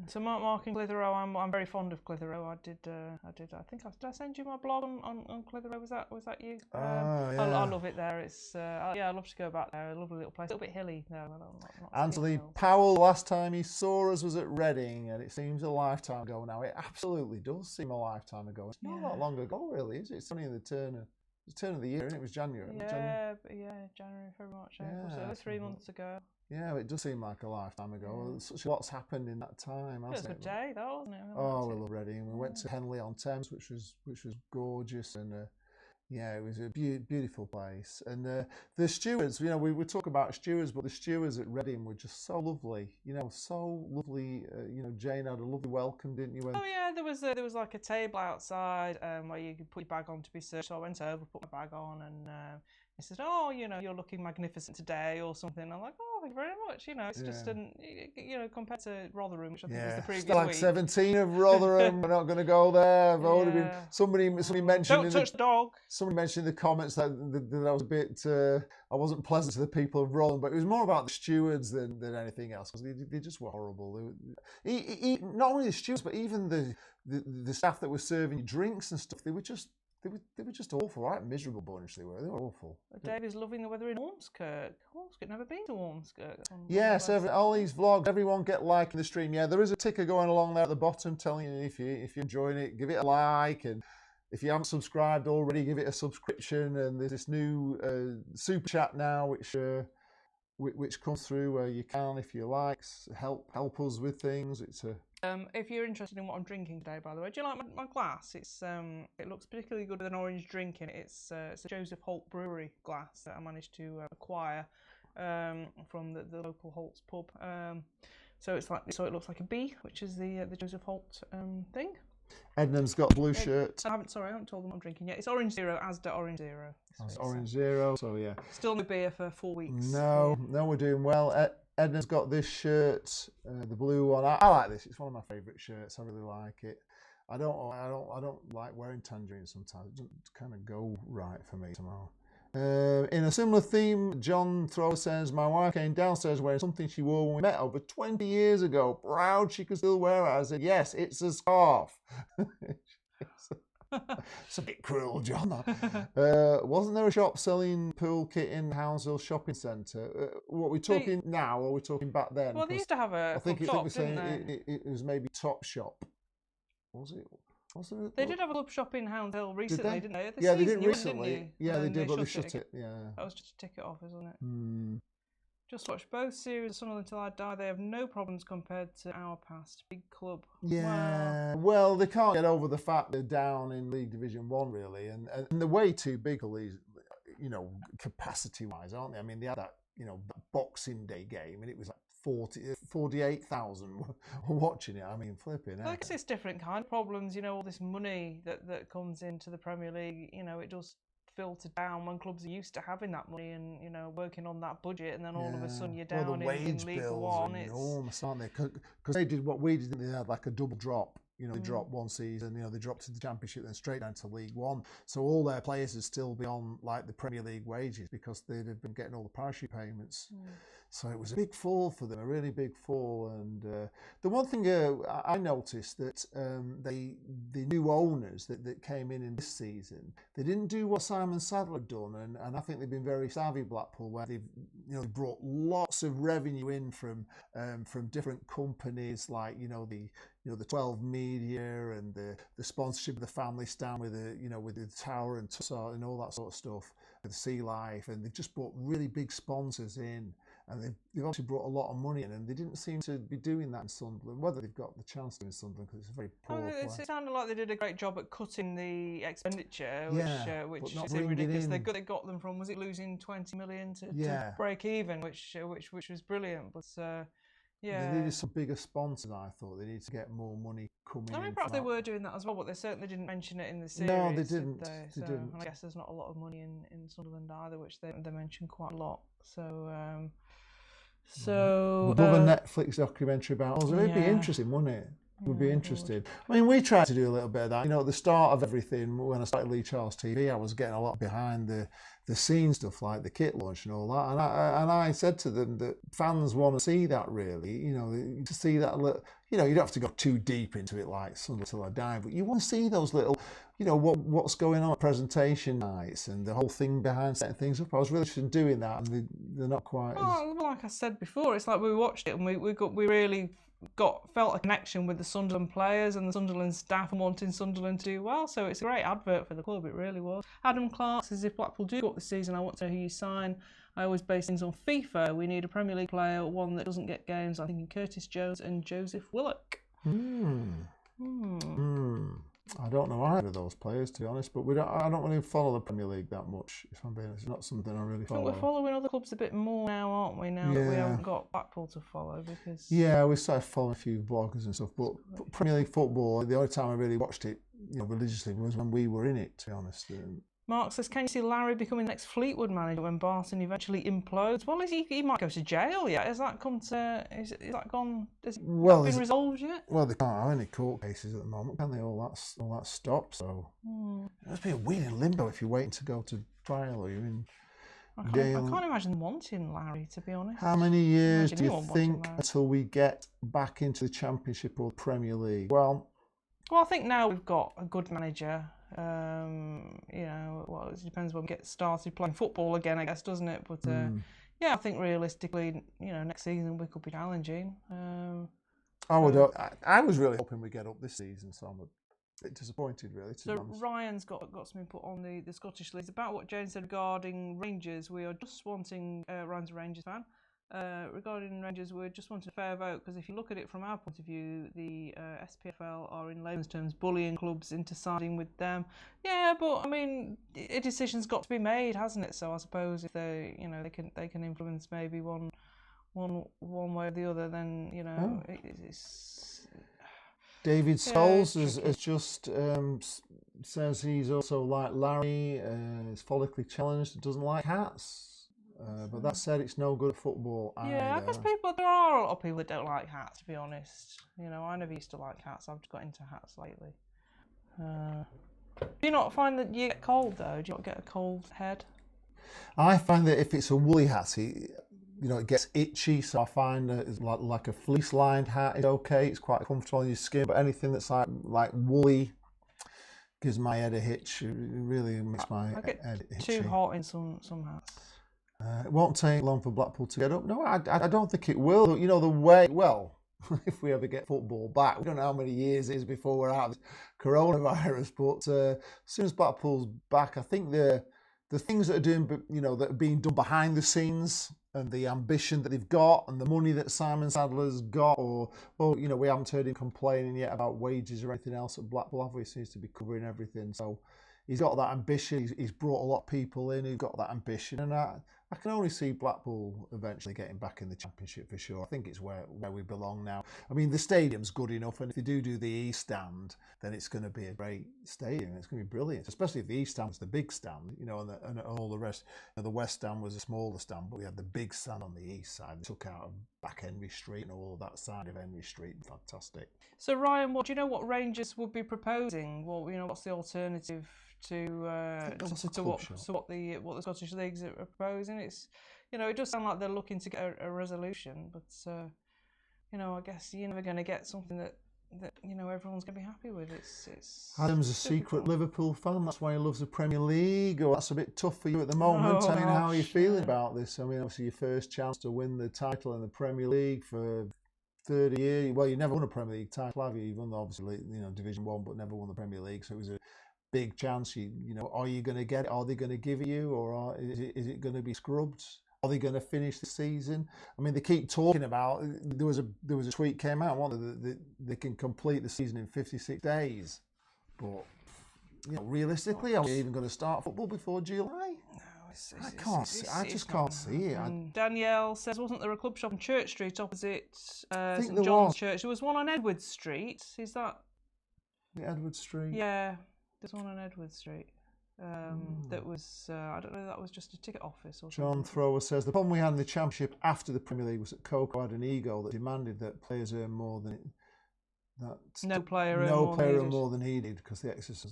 D: So Mark in Clitheroe, I'm very fond of Clitheroe. I think did I send you my blog on Clitheroe? Was that you?
C: Yeah.
D: I love it there. It's I love to go back there. A lovely little place. A little bit hilly though. Not
C: Anthony Powell, last time he saw us was at Reading, and it seems a lifetime ago now. It absolutely does seem a lifetime ago. It's not that long ago, really, is it? It's only in the turn of the year, and it was January.
D: January, February, March, April. So it was 3 months ago.
C: Yeah, it does seem like a lifetime ago. Such a lot's happened in that time,
D: It was
C: hasn't
D: a good
C: it?
D: day, though, wasn't it?
C: Oh, we love Reading. We went to Henley on Thames, which was gorgeous, and yeah, it was a beautiful place. And the stewards, we would talk about stewards, but the stewards at Reading were just so lovely. So lovely. Jane had a lovely welcome, didn't you?
D: Oh yeah, there was like a table outside where you could put your bag on to be served. So I went over, put my bag on, and he said, "Oh, you're looking magnificent today," or something. I'm like, "Oh, thank you very much." It's just compared to Rotherham, which I think was the previous
C: Like
D: week.
C: 17 of Rotherham. We're not going to go there. I've already been. Somebody mentioned.
D: Don't touch the dog.
C: Somebody mentioned in the comments that I was a bit. I wasn't pleasant to the people of Rotherham, but it was more about the stewards than anything else, because they just were horrible. Not only the stewards, but even the staff that were serving you drinks and stuff. They were just awful, right? Miserable bunch they were. They were awful.
D: Dave is loving the weather in Ormskirk. Ormskirk, never been to Ormskirk.
C: Yes, all these vlogs, everyone get like in the stream. Yeah, there is a ticker going along there at the bottom telling you if you're enjoying it, give it a like, and if you haven't subscribed already, give it a subscription. And there's this new super chat now, which comes through where you can, if you like, help us with things. It's a
D: if you're interested in what I'm drinking today, by the way, do you like my glass? It looks particularly good with an orange drink in it. It's a Joseph Holt Brewery glass that I managed to acquire from the local Holt's pub. So it looks like a B, which is the Joseph Holt thing.
C: Ednam's got a blue shirt.
D: I haven't told them what I'm drinking yet. It's Orange Zero, Asda Orange Zero.
C: It's Orange Zero, so yeah.
D: Still no beer for 4 weeks.
C: No, we're doing well. Edna's got this shirt, the blue one. I like this. It's one of my favourite shirts. I really like it. I don't like wearing tangerines sometimes. It doesn't kind of go right for me somehow. In a similar theme, John Thrower says, my wife came downstairs wearing something she wore when we met over 20 years ago. Proud she could still wear it. I said, yes, it's a scarf. It's a bit cruel, John. Wasn't there a shop selling pool kit in Hounsville Shopping Centre? What are we talking now, or are we talking back then?
D: Well, they used to have a club shop, didn't they?
C: It was maybe Top Shop. Was it?
D: They did have a club shop in Hounsville recently, didn't they?
C: Yeah, they did recently. Yeah, they did, but they shut it. Yeah.
D: That was just a ticket off, isn't it? Just watch both series of Sunderland Till I Die. They have no problems compared to our past. Big club.
C: Yeah. Well, they can't get over the fact they're down in League Division 1, really. And they're way too big for these, capacity-wise, aren't they? I mean, they had that, Boxing Day game, and it was like 48,000 were watching it. I mean, flipping out.
D: I guess it's different kind of problems, all this money that comes into the Premier League, it does filter down when clubs are used to having that money and working on that budget, and then all of a sudden you're down in League One.
C: It's enormous, aren't they? Because they did what we did. They had like a double drop. They dropped one season. They dropped to the Championship, then straight down to League One. So all their players would still be on like the Premier League wages because they'd have been getting all the parachute payments. So it was a big fall for them, a really big fall. And the one thing I noticed that the new owners that came in this season, they didn't do what Simon Sadler had done, and I think they've been very savvy, Blackpool, where they've brought lots of revenue in from different companies, like the 12 Media and the sponsorship of the family stand with the Tower and Tussauds and all that sort of stuff, with Sea Life, and they've just brought really big sponsors in. And they've obviously brought a lot of money in, and they didn't seem to be doing that in Sunderland. Whether they've got the chance to in Sunderland, because it's a very poor place.
D: It sounded like they did a great job at cutting the expenditure, which is
C: bringing
D: ridiculous. They got them from, was it losing 20 million to break even, which was brilliant. But
C: they needed some bigger sponsors. I thought they needed to get more money coming.
D: I mean, perhaps they were doing that as well, but they certainly didn't mention it in the series.
C: No, they didn't.
D: They didn't. I guess there's not a lot of money in Sunderland either, which they mention quite a lot. So
C: we'd love a Netflix documentary about us. It'd be interesting, wouldn't it? We'd be interested. I mean, we tried to do a little bit of that. At the start of everything, when I started Lee Charles TV, I was getting a lot behind the scene stuff, like the kit launch and all that. And I said to them that fans want to see that, really. To see that little. You don't have to go too deep into it like Sunday Till I Die, but you want to see those little, what's going on at presentation nights and the whole thing behind setting things up. I was really interested in doing that, and they're not quite.
D: Like I said before, it's like we watched it and we really felt a connection with the Sunderland players and the Sunderland staff and wanting Sunderland to do well. So it's a great advert for the club. It really was. Adam Clark says, if Blackpool do go up this season, I want to know who you sign. I always base things on FIFA. We need a Premier League player, one that doesn't get games. I'm thinking Curtis Jones and Joseph Willock.
C: I don't know either of those players, to be honest, but I don't really follow the Premier League that much, if I'm being honest. It's not something I really
D: I
C: follow.
D: think we're following other clubs a bit more now, aren't we, now that we haven't got Blackpool to follow? Because
C: Yeah, we started following a few bloggers and stuff, but Premier League football, the only time I really watched it religiously was when we were in it, to be honest.
D: Mark says, can you see Larry becoming the next Fleetwood manager when Barton eventually implodes? Well, he might go to jail yet. Has that come to? Is that gone? Has it been resolved yet?
C: Well, they can't have any court cases at the moment, can they? All that stopped. So it must be a weird limbo if you're waiting to go to trial or you're in jail.
D: I can't imagine wanting Larry, to be honest.
C: How many years do you think until we get back into the Championship or Premier League? Well,
D: I think now we've got a good manager. It depends when we get started playing football again, I guess, doesn't it? But I think realistically, next season we could be challenging.
C: I was really hoping we get up this season, so I'm a bit disappointed, really.
D: So Ryan's got some input on the Scottish League. About what Jane said regarding Rangers, we are just wanting, Ryan's a Rangers fan, regarding Rangers, we're just wanting a fair vote, because if you look at it from our point of view, the SPFL are in layman's terms bullying clubs into siding with them. Yeah, but I mean, a decision's got to be made, hasn't it? So I suppose if they, they can influence maybe one way or the other, then it's.
C: David Scholes has just says he's also like Larry, is follically challenged, doesn't like hats. But that said, it's no good at football either.
D: Yeah, I guess there are a lot of people that don't like hats, to be honest. I never used to like hats. I've just got into hats lately. Do you not find that you get cold, though? Do you not get a cold head?
C: I find that if it's a woolly hat, it gets itchy, so I find that it's like a fleece-lined hat is okay. It's quite comfortable on your skin, but anything that's like woolly gives my head a hitch. It really makes my head itchy.
D: Too hot in some hats.
C: It won't take long for Blackpool to get up. No, I don't think it will. The way, if we ever get football back, we don't know how many years it is before we're out of this coronavirus, but as soon as Blackpool's back, I think the things that are being done behind the scenes, and the ambition that they've got, and the money that Simon Sadler's got, we haven't heard him complaining yet about wages or anything else at Blackpool, have we? He seems to be covering everything. So he's got that ambition. He's brought a lot of people in who've got that ambition, and I can only see Blackpool eventually getting back in the Championship for sure. I think it's where we belong now. I mean, the stadium's good enough, and if they do the East Stand, then it's going to be a great stadium. It's going to be brilliant, especially if the East Stand was the big stand, and all the rest. The West Stand was a smaller stand, but we had the big stand on the east side. They took out back Henry Street and all of that side of Henry Street. Fantastic.
D: So Ryan, do you know what Rangers would be proposing? What's the alternative to what the Scottish leagues are proposing? It's it does sound like they're looking to get a resolution, but I guess you're never going to get something that everyone's going to be happy with. It's
C: Adam's a secret Liverpool fan. That's why he loves the Premier League. Or that's a bit tough for you at the moment. How are you feeling about this? I mean, obviously your first chance to win the title in the Premier League for 30 years. Well, you never won a Premier League title, have you? You've won obviously Division 1, but never won the Premier League. So it was a big chance. Are you going to get it? Are they going to give it you, or is it going to be scrubbed? Are they going to finish the season? I mean, they keep talking about. There was a tweet came out. They can complete the season in 56 days, but realistically, are we even going to start football before July? I just can't see it.
D: Danielle says, wasn't there a club shop on Church Street opposite St John's Church? There was one on Edward Street. Is that
C: Edward Street?
D: Yeah, there's one on Edward Street. That was, I don't know, that was just a ticket office or
C: John
D: something.
C: Thrower says, the problem we had in the Championship after the Premier League was that Coco had an ego that demanded that players earn more than
D: no player earned more than he did, because the Exodus,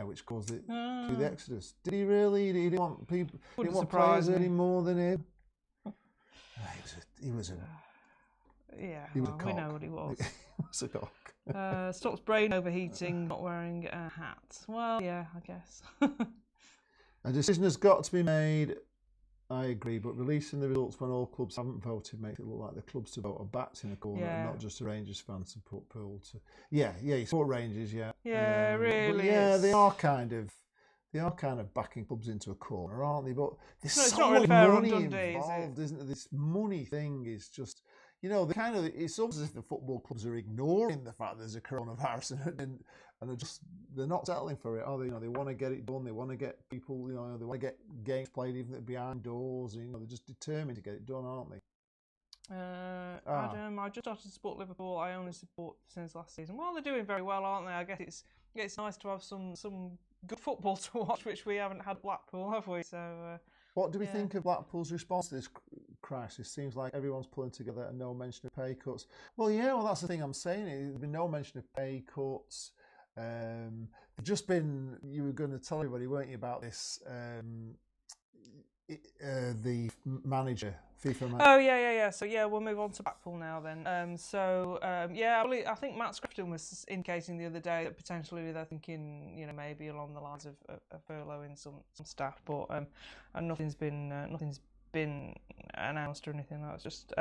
D: which caused it to the Exodus. Did he really? He didn't want people, didn't want players earning more than him? He was a cock. We know what he was.
C: He was a cock.
D: Stops brain overheating, not wearing a hat. Well, yeah, I guess.
C: A decision has got to be made. I agree, but releasing the results when all clubs haven't voted makes it look like the clubs to vote are backed in a corner, and not just the Rangers fans to put Poole to. Yeah, you support Rangers, yeah.
D: Yeah, really.
C: They are kind of they are kind of backing clubs into a corner, aren't they? But there's
D: it's
C: so
D: not really
C: much
D: fair on
C: money
D: Dundee, is it?
C: involved, isn't there? This money thing is just, you know, it's almost as if the football clubs are ignoring the fact there's a coronavirus and they're not settling for it, are they? You know, they want to get it done. They want to get people, you know, they want to get games played even if they're behind doors. You know, they're just determined to get it done, aren't they?
D: Adam, I just started to support Liverpool. I only support since last season. Well, they're doing very well, aren't they? I guess it's nice to have some good football to watch, which we haven't had Blackpool, have we? So.
C: What do we think of Blackpool's response to this crisis? Seems like everyone's pulling together and no mention of pay cuts. Well, yeah, that's the thing I'm saying. There's been no mention of pay cuts. They've just been, you were going to tell everybody, weren't you, about this, the manager, FIFA manager.
D: Oh, yeah. So, yeah, we'll move on to Blackpool now then. I think Matt Scrifton was indicating the other day that potentially they're thinking, you know, maybe along the lines of furloughing some staff, but and nothing's been announced or anything. That's just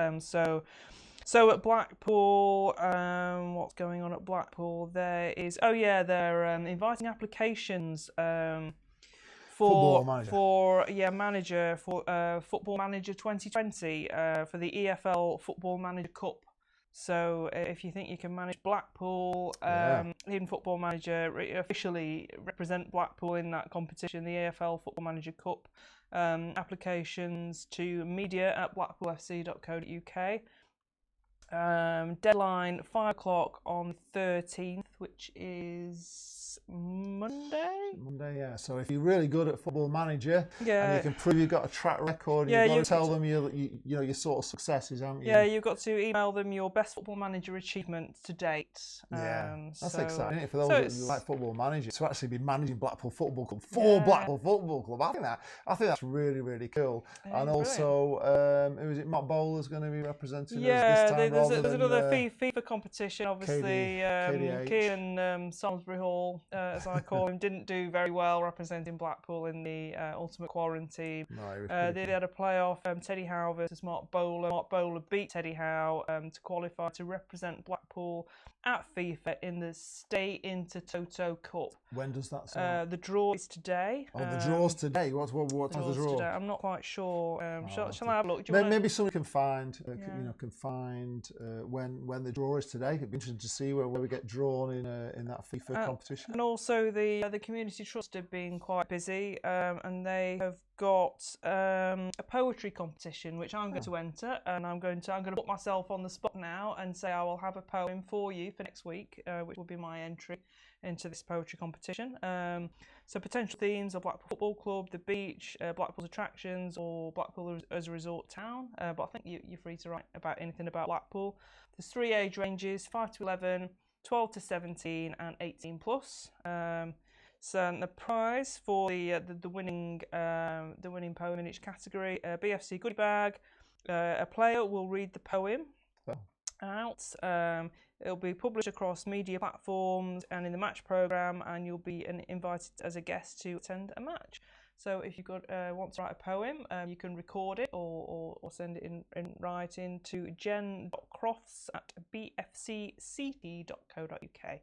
D: So at Blackpool, what's going on at Blackpool? There is they're inviting applications Football Manager 2020 for the EFL Football Manager Cup. So if you think you can manage Blackpool in Football Manager, officially represent Blackpool in that competition, the EFL Football Manager Cup, applications to media@blackpoolfc.co.uk. Deadline 5 o'clock on 13th, which is Monday.
C: Yeah. So if you're really good at Football Manager, and you can prove you've got a track record, you've got to tell them your sort of successes, haven't you?
D: Yeah, you've got to email them your best Football Manager achievement to date.
C: That's exciting, isn't it? For those that like Football Manager, to actually be managing Blackpool Football Club for Blackpool Football Club. I think that's really, really cool. Yeah, and also, who is it? Matt Bowler's going to be representing us this time.
D: There's another FIFA competition, obviously. Kean Salisbury Hall, as I call him, didn't do very well representing Blackpool in the Ultimate Quarantine.
C: No,
D: they had a playoff, Teddy Howe versus Mark Bowler. Mark Bowler beat Teddy Howe to qualify to represent Blackpool at FIFA in the Stay Into Toto Cup.
C: When does that start?
D: The draw is today.
C: Oh, the draw's today. What time's the draw?
D: Today. I'm not quite sure. Shall I have a look?
C: Maybe someone can find when the draw is today. It'd be interesting to see where we get drawn in that FIFA competition.
D: And also the Community Trust have been quite busy, and they have got a poetry competition which I'm going to enter, and I'm going to put myself on the spot now and say I will have a poem for you for next week, which will be my entry into this poetry competition. So potential themes are Blackpool Football Club, the beach, Blackpool's attractions, or Blackpool as a resort town. But I think you're free to write about anything about Blackpool. There's 3 age ranges: 5 to 11, 12 to 17, and 18 plus. So the prize for the winning poem in each category: BFC goodie bag. A player will read the poem out. It'll be published across media platforms and in the match programme, and you'll be invited as a guest to attend a match. So if you want to write a poem, you can record it or send it in writing to jen.crofts@bfccity.co.uk.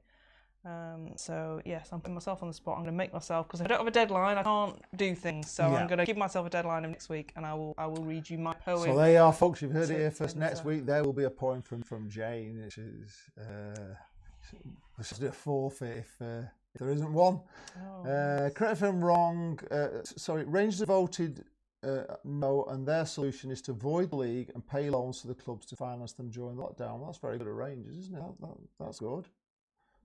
D: So yes, I'm putting myself on the spot. I'm going to make myself, because if I don't have a deadline, I can't do things. So I'm going to give myself a deadline of next week, and I will read you my poem.
C: So there you are, folks. You've heard it here first. Next week there will be a poem from Jane, which is let's just do a forfeit if there isn't one. Correct if I'm wrong. Rangers have voted no, and their solution is to void the league and pay loans to the clubs to finance them during lockdown. Well, that's very good at Rangers, isn't it? That's good.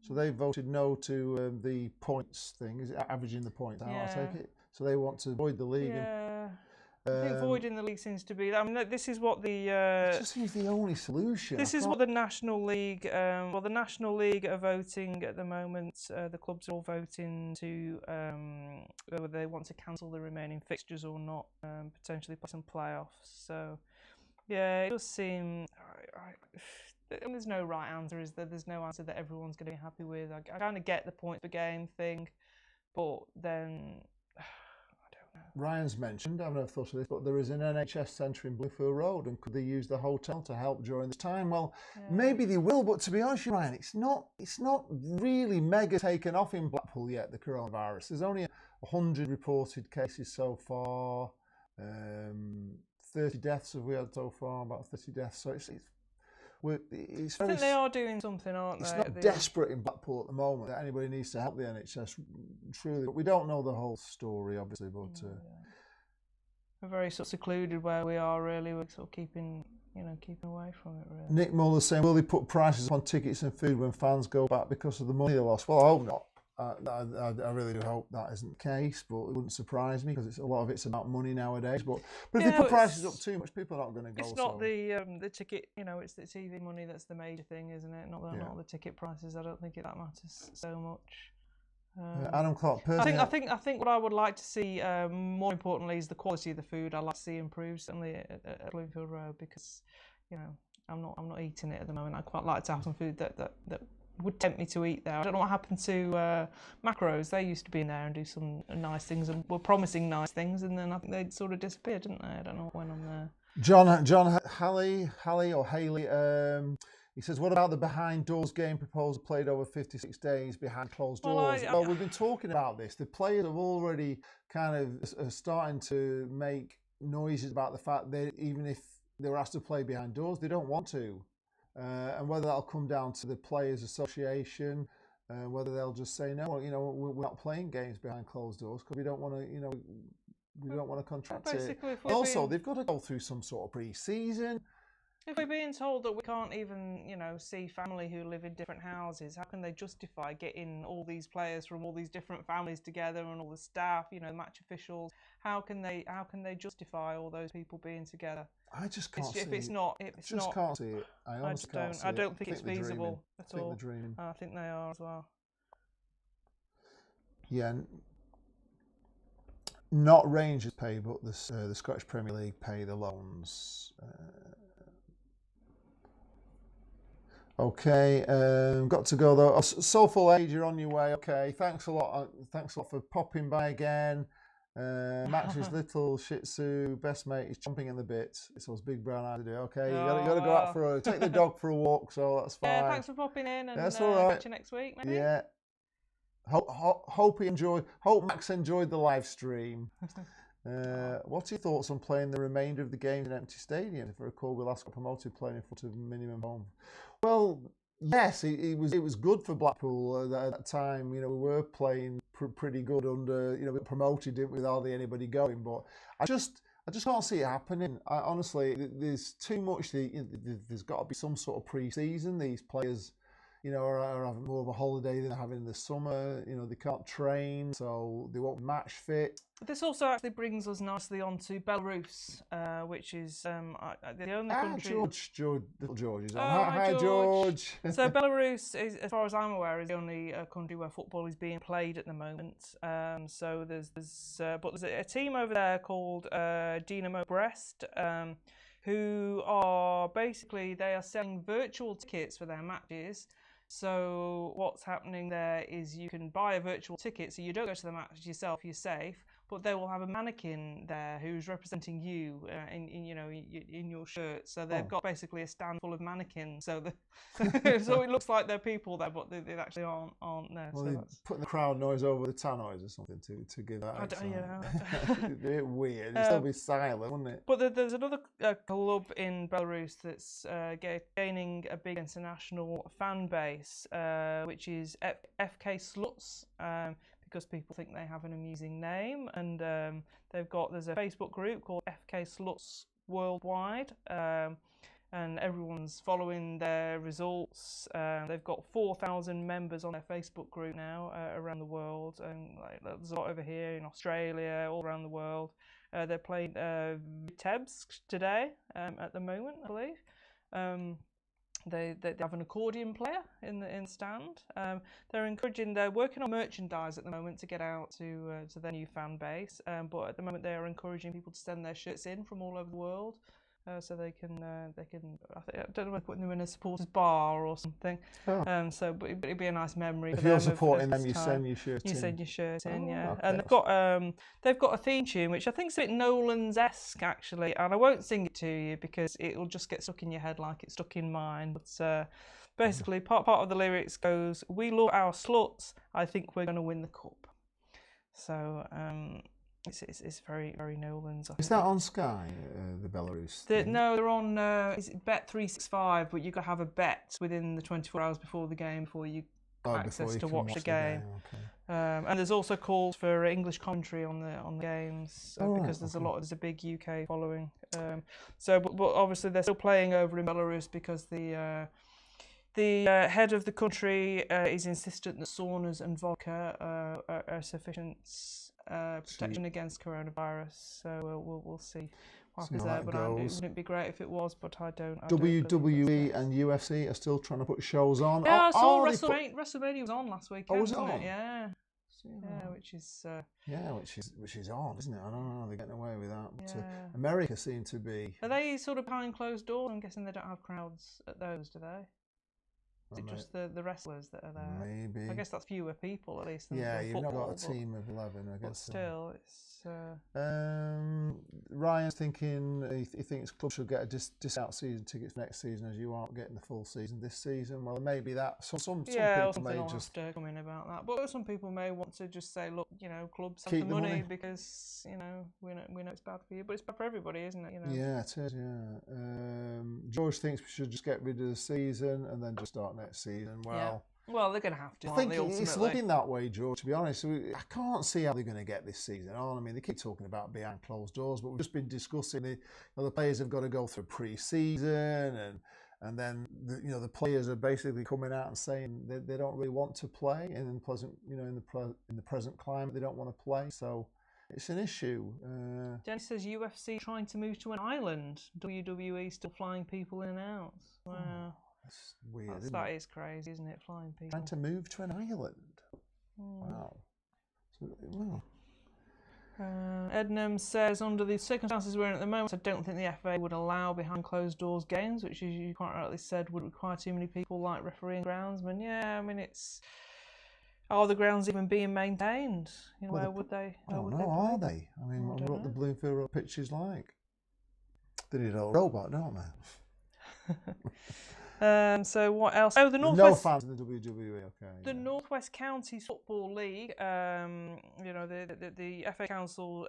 C: So they voted no to the points thing. Is it averaging the points? I take it. So they want to void the league.
D: Yeah. I think voiding the league seems to be. I mean, this is what the.
C: It just seems the only solution.
D: This is what the National League. The National League are voting at the moment. The clubs are all voting to whether they want to cancel the remaining fixtures or not. Potentially play some playoffs. So, yeah, it does seem. There's no right answer, is there? There's no answer that everyone's going to be happy with. I kind of get the point per game thing, but then I don't know.
C: Ryan's mentioned, I've never thought of this, but there is an NHS centre in Bluefield Road, and could they use the hotel to help during this time? Well, maybe they will, but to be honest with you, Ryan, it's not really mega taken off in Blackpool yet, the coronavirus. There's only 100 reported cases so far. 30 deaths have we had so far, about 30 deaths. So it's
D: I think they are doing something, aren't they?
C: It's not desperate in Blackpool at the moment that anybody needs to help the NHS, truly. But we don't know the whole story, obviously. But
D: we're very sort of secluded where we are, really. We're sort of keeping away from it, really.
C: Nick Muller's saying, will they put prices on tickets and food when fans go back because of the money they lost? Well, I hope not. I really do hope that isn't the case, but it wouldn't surprise me because a lot of it's about money nowadays. But if they put prices up too much, people are not going to go.
D: It's not the ticket, it's the TV money that's the major thing, isn't it? Not the ticket prices. I don't think that matters so much.
C: Adam Clark,
D: I think what I would like to see, more importantly, is the quality of the food. I'd like to see improved, certainly at Bloomfield Road, because I'm not eating it at the moment. I'd quite like to have some food that would tempt me to eat there. I don't know what happened to Macros. They used to be in there and do some nice things and were promising nice things, and then I think they'd sort of disappeared, didn't they? I don't know what went on there.
C: John Haley, he says, what about the behind doors game proposal played over 56 days behind closed doors? Well, we've been talking about this. The players have already kind of starting to make noises about the fact that even if they were asked to play behind doors, they don't want to. And whether that'll come down to the Players Association, whether they'll just say, no, we're not playing games behind closed doors because we don't want to, we don't want to contract it. Also, they've got to go through some sort of pre-season.
D: If we're being told that we can't even, see family who live in different houses, how can they justify getting all these players from all these different families together and all the staff, match officials? How can they justify all those people being together?
C: I just can't see it.
D: Can't
C: see it. I honestly can't see it.
D: I don't think it's feasible at all.
C: I think they're dreaming.
D: I think they are as well.
C: Yeah. Not Rangers pay, but the Scottish Premier League pay the loans. Okay, got to go though. Soulful Age, you're on your way. Okay, thanks a lot. Thanks a lot for popping by again. Max's little Shih Tzu best mate is chomping in the bits. It's those big brown eyes to do. Okay, you got to go out take the dog for a walk, so that's fine.
D: Yeah, thanks for popping in, and
C: that's all right.
D: Catch you next week, maybe.
C: Yeah. Hope Max enjoyed the live stream. What's your thoughts on playing the remainder of the games in empty stadiums? If I recall, we last got promoted playing in front of minimum home. Well, yes, it was good for Blackpool at that time. We were playing pretty good under, we got promoted, didn't we, with hardly anybody going. But I just can't see it happening. Honestly, there's too much. There's got to be some sort of pre-season. These players, are having more of a holiday than they're having in the summer. They can't train, so they won't match fit.
D: This also actually brings us nicely on to Belarus, which is the only country...
C: Little George is on.
D: Oh,
C: hi, George.
D: So Belarus, is, as far as I'm aware, is the only country where football is being played at the moment. So there's a team over there called Dynamo Brest, who are basically, they are selling virtual tickets for their matches. So what's happening there is you can buy a virtual ticket, so you don't go to the match yourself, you're safe, but they will have a mannequin there who's representing you in your shirt. So they've got basically a stand full of mannequins. So so it looks like they're people there, but they actually aren't there.
C: Well,
D: so
C: they're putting the crowd noise over the tannoys or something to give that. It's a bit weird. It'd still be silent, wouldn't it?
D: But there's another club in Belarus that's gaining a big international fan base, which is FK Sluts. Because people think they have an amusing name, and there's a Facebook group called FK Sluts Worldwide, and everyone's following their results. They've got 4,000 members on their Facebook group now around the world, and there's a lot over here in Australia, all around the world. They're playing Vitebsk today at the moment, I believe. They have an accordion player in the stand. They're working on merchandise at the moment to get out to their new fan base. But at the moment they are encouraging people to send their shirts in from all over the world, so they can. I don't know if putting them in a supporters bar or something. But it'd be a nice memory.
C: If you're supporting them, you send your shirt in.
D: You send your shirt in, yeah.
C: Okay.
D: And they've got a theme tune which I think is a bit Nolan's-esque actually, and I won't sing it to you because it will just get stuck in your head like it's stuck in mine. But basically, part of the lyrics goes, "We love our sluts. I think we're going to win the cup." So it's very, very Nolans.
C: Is that on Sky, the Belarus?
D: No, they're on is it Bet365, but you've got to have a bet within the 24 hours before the game before you access to watch the game.
C: Okay.
D: And there's also calls for English commentary on the games because there's a big UK following. But obviously they're still playing over in Belarus because the head of the country is insistent that saunas and vodka are sufficient protection against coronavirus. So we'll see what happens there. But it wouldn't be great if it was, but I don't.
C: WWE and UFC are still trying to put shows on.
D: Yeah, I saw WrestleMania was on last week.
C: Oh, was it
D: wasn't
C: on?
D: Yeah. Yeah, which
C: is on, isn't it? I don't know. They're getting away with that. But
D: Yeah.
C: America seem to be.
D: Are they sort of behind closed doors? I'm guessing they don't have crowds at those, do they? Is it just the wrestlers that are there?
C: Maybe.
D: I guess that's fewer people at least. Than
C: Yeah,
D: than
C: you've
D: football,
C: not got a team of 11, I guess.
D: But still, it's.
C: Ryan's thinking he thinks clubs should get a discount season tickets next season as you aren't getting the full season this season. Well, maybe that. Some people may just
D: come in about that. But some people may want to just say, look, clubs have
C: Keep
D: the
C: the
D: money
C: money.
D: because we know it's bad for you, but it's bad for everybody, isn't it?
C: Yeah, it is. Yeah. George thinks we should just get rid of the season and then just start next season. Well.
D: Well, they're going to have to.
C: I think it's looking that way, George, to be honest. I can't see how they're going to get this season on. I mean, they keep talking about behind closed doors, but we've just been discussing the players have got to go through pre-season and then the players are basically coming out and saying they don't really want to play in the present climate they don't want to play. So it's an issue.
D: Jenny says UFC trying to move to an island. WWE still flying people in and out. Wow.
C: That's weird.
D: That is crazy, isn't it? Flying people.
C: Trying to move to an island. Wow.
D: Ednam says, under the circumstances we're in at the moment, I don't think the FA would allow behind closed doors games, which, as you quite rightly said, would require too many people like refereeing groundsmen. Yeah, I mean, are the grounds even being maintained? Where would they?
C: I don't know, are they? I mean, what the Bloomfield Road pitch is like. They need a robot, don't they?
D: So what else? Oh, the North
C: no
D: West.
C: fans in the WWE. Okay.
D: The North West Counties Football League. The FA Council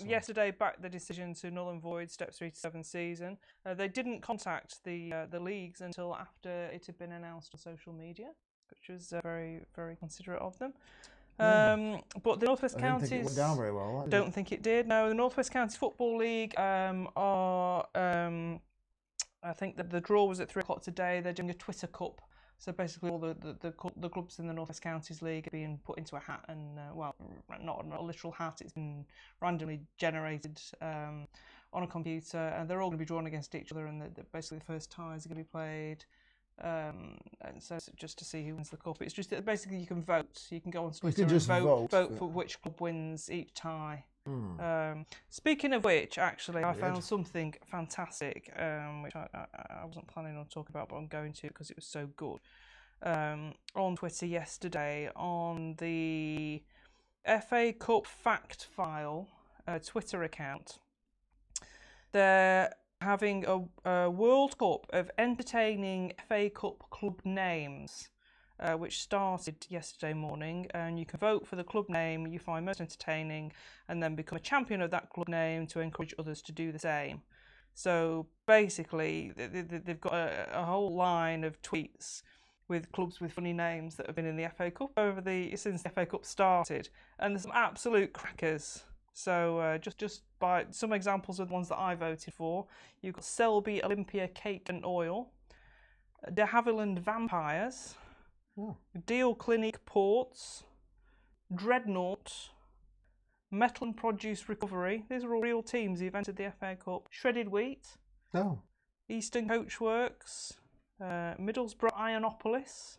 D: yesterday backed the decision to null and void Step 3 to 7 season. They didn't contact the leagues until after it had been announced on social media, which was very, very considerate of them. But the North West Counties.
C: Think it went down very well.
D: Don't think it did. No, the North West Counties Football League are. I think that the draw was at 3 o'clock today. They're doing a Twitter Cup. So basically all the clubs in the North West Counties League are being put into a hat and, not a literal hat, it's been randomly generated on a computer and they're all going to be drawn against each other and basically the first ties are going to be played. And so just to see who wins the cup. It's just that basically you can vote. You can go on Twitter and vote for which club wins each tie. Speaking of which, actually, I found something fantastic, which I wasn't planning on talking about, but I'm going to because it was so good. On Twitter yesterday, on the FA Cup Fact File Twitter account, they're having a World Cup of entertaining FA Cup club names. Which started yesterday morning, and you can vote for the club name you find most entertaining and then become a champion of that club name to encourage others to do the same. So basically, they've got a whole line of tweets with clubs with funny names that have been in the FA Cup since the FA Cup started, and there's some absolute crackers. So just by some examples of the ones that I voted for, you've got Selby Olympia Cake and Oil, De Havilland Vampires, Deal Clinic Ports, Dreadnought, Metal and Produce Recovery. These are all real teams who've entered the FA Cup. Shredded Wheat, Eastern Coachworks, Middlesbrough Ironopolis,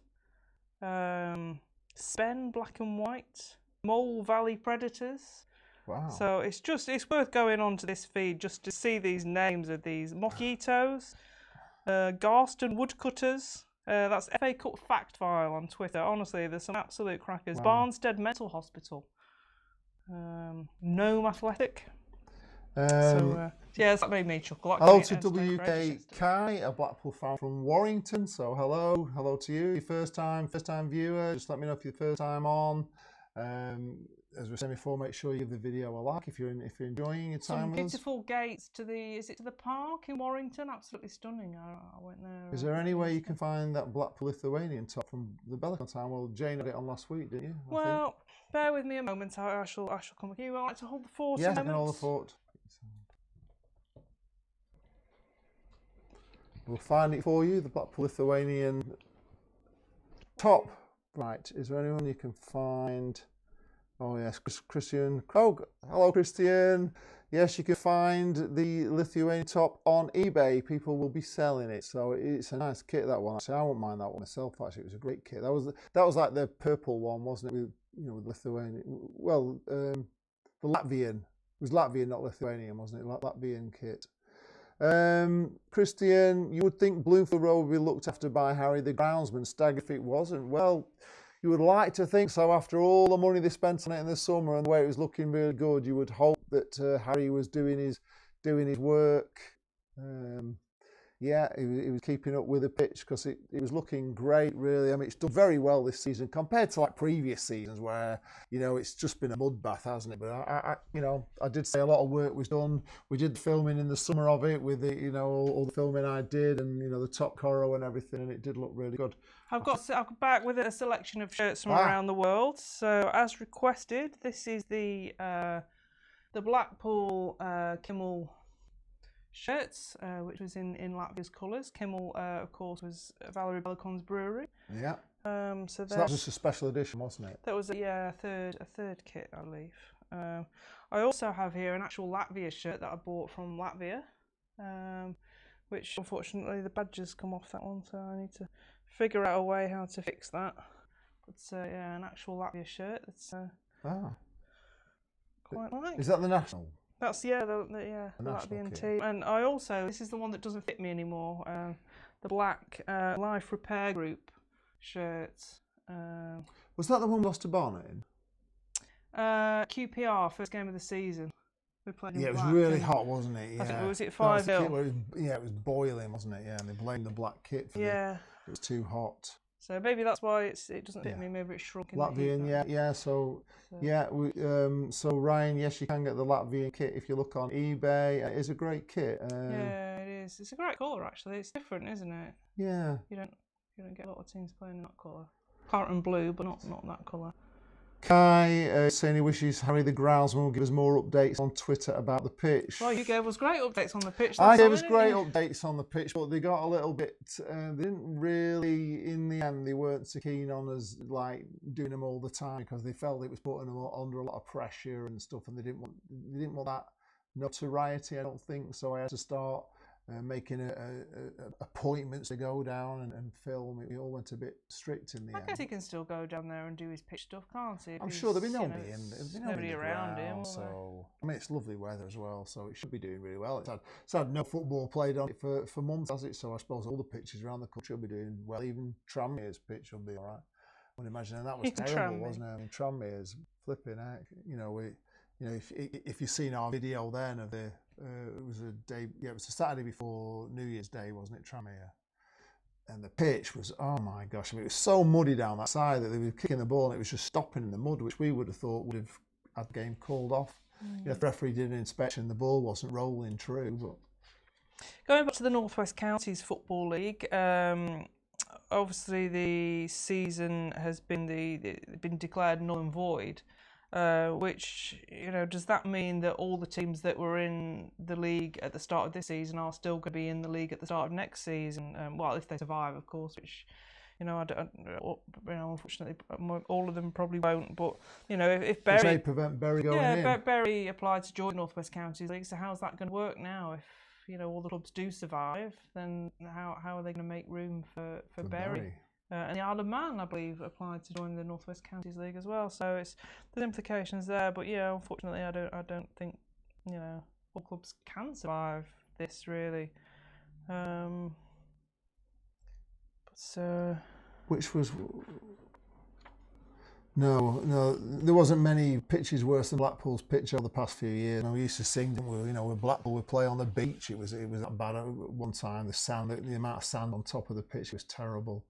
D: Spen Black and White, Mole Valley Predators.
C: Wow.
D: So it's worth going onto this feed just to see these names of these Mojitos, Garston Woodcutters. That's FA Cup Fact File on Twitter. Honestly, there's some absolute crackers. Wow. Barnstead Mental Hospital. Nome Athletic. That made me chuckle.
C: Hello to WK Kai, a Blackpool fan from Warrington. So hello to you. Your first time viewer. Just let me know if you're first time on. As we said before, make sure you give the video a like if you're enjoying your time
D: Some
C: with us.
D: beautiful gates to the park in Warrington? Absolutely stunning. I went there.
C: Is there any way you can find that Blackpool Lithuanian top from the Bellicon time? Well, Jane had it on last week, didn't you? I think.
D: Well, bear with me a moment. I shall come with you. I'd like to hold the fort.
C: Yes,
D: a
C: I can hold the
D: moment.
C: fort. We'll find it for you, the Blackpool Lithuanian top. Right, is there anyone you can find? Oh yes, Christian. Oh, hello Christian. Yes, you can find the Lithuanian top on eBay. People will be selling it, so it's a nice kit, that one. Actually, I won't mind that one myself. Actually, it was a great kit. That was like the purple one, wasn't it? With with Lithuanian. Well, the Latvian. It was Latvian, not Lithuanian, wasn't it? Latvian kit. Christian, you would think Bloomfield Road would be looked after by Harry the groundsman. Stag if it wasn't. Well, you would like to think so. After all the money they spent on it in the summer and the way it was looking really good, you would hope that Harry was doing his work. Yeah, he was keeping up with the pitch because it was looking great, really. I mean, it's done very well this season compared to like previous seasons where, it's just been a mud bath, hasn't it? But I did say a lot of work was done. We did filming in the summer of it with the, all the filming I did and, the top choreo and everything, and it did look really good.
D: I've got back with a selection of shirts from around the world. So, as requested, this is the Blackpool Kimmel shirts, which was in Latvia's colours. Kimmel, of course, was Valerie Bellicon's brewery.
C: Yeah.
D: So
C: that was just a special edition, wasn't it?
D: That was a third kit, I believe. I also have here an actual Latvia shirt that I bought from Latvia, which unfortunately the badges come off that one, so I need to figure out a way how to fix that. But an actual Latvia shirt. That's quite nice.
C: Is that the national?
D: That's the Latvian team. And I also, this is the one that doesn't fit me anymore, the black Life Repair Group shirts.
C: Was that the one we lost to Barnet in?
D: QPR, first game of the season. We played in
C: it was
D: black,
C: really hot, wasn't it? Yeah.
D: I think, was it 5-0?
C: It was boiling, wasn't it? Yeah, and they blamed the black kit for it was too hot.
D: So maybe that's why it doesn't fit me. Maybe it's shrunk in
C: Latvian,
D: the heat,
C: So Ryan, yes, you can get the Latvian kit if you look on eBay. It is a great kit.
D: Yeah, it is. It's a great colour actually. It's different, isn't it?
C: Yeah.
D: You don't get a lot of teams playing in that colour. Claret and blue, but not that colour.
C: Kai saying he wishes Harry the groundsman will give us more updates on Twitter about the pitch.
D: Well, you gave us great updates on the pitch.
C: I gave us great updates on the pitch, but they got a little bit. They didn't really, in the end, they weren't so keen on us like doing them all the time because they felt it was putting them under a lot of pressure and stuff, and they didn't want that notoriety. I don't think so. I had to start making appointments to go down and film. It all went a bit strict in the end.
D: I guess he can still go down there and do his pitch stuff, can't he?
C: I'm sure there'll be
D: nobody around him.
C: So I mean, it's lovely weather as well, so it should be doing really well. It's had no football played on it for months, has it? So I suppose all the pitches around the country will be doing well. Even Tranmere's pitch will be all right. I would imagine, and that was terrible, wasn't it? I mean, Tranmere's flipping heck. If you've seen our video then of the. It was a day. Yeah, it was a Saturday before New Year's Day, wasn't it, Tranmere? And the pitch was, oh my gosh! I mean, it was so muddy down that side that they were kicking the ball and it was just stopping in the mud, which we would have thought would have had the game called off. If the referee did an inspection, the ball wasn't rolling true. But
D: going back to the North West Counties Football League, obviously the season has been declared null and void. Which, does that mean that all the teams that were in the league at the start of this season are still going to be in the league at the start of next season? Well, if they survive, of course, which, unfortunately, all of them probably won't. But, if Bury...
C: Which may prevent Bury going in.
D: Yeah, Bury applied to join North West Counties League, so how's that going to work now? If, all the clubs do survive, then how are they going to make room for Bury? And the Isle of Man, I believe, applied to join the North West Counties League as well. So there's implications there. But yeah, unfortunately, I don't think all clubs can survive this really.
C: Which was no, there wasn't many pitches worse than Blackpool's pitch over the past few years. We used to sing, didn't we? With Blackpool, we play on the beach. It was that bad at one time. The sand, the amount of sand on top of the pitch was terrible.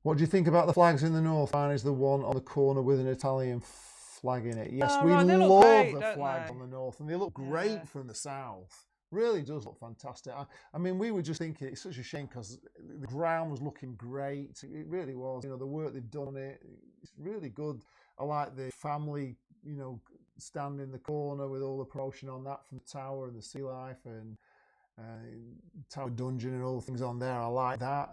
C: What do you think about the flags in the north? Mine is the one on the corner with an Italian flag in it. Yes,
D: Oh,
C: we
D: right, they look
C: love
D: great,
C: the
D: don't
C: flags
D: they?
C: on the north, and they look great
D: Yeah.
C: from the south. Really does look fantastic. I mean, we were just thinking it's such a shame because the ground was looking great. It really was. You know, the work they've done on it, it's really good. I like the family, you know, stand in the corner with all the promotion on that from the tower and the Sea Life and Tower Dungeon and all the things on there. I like that.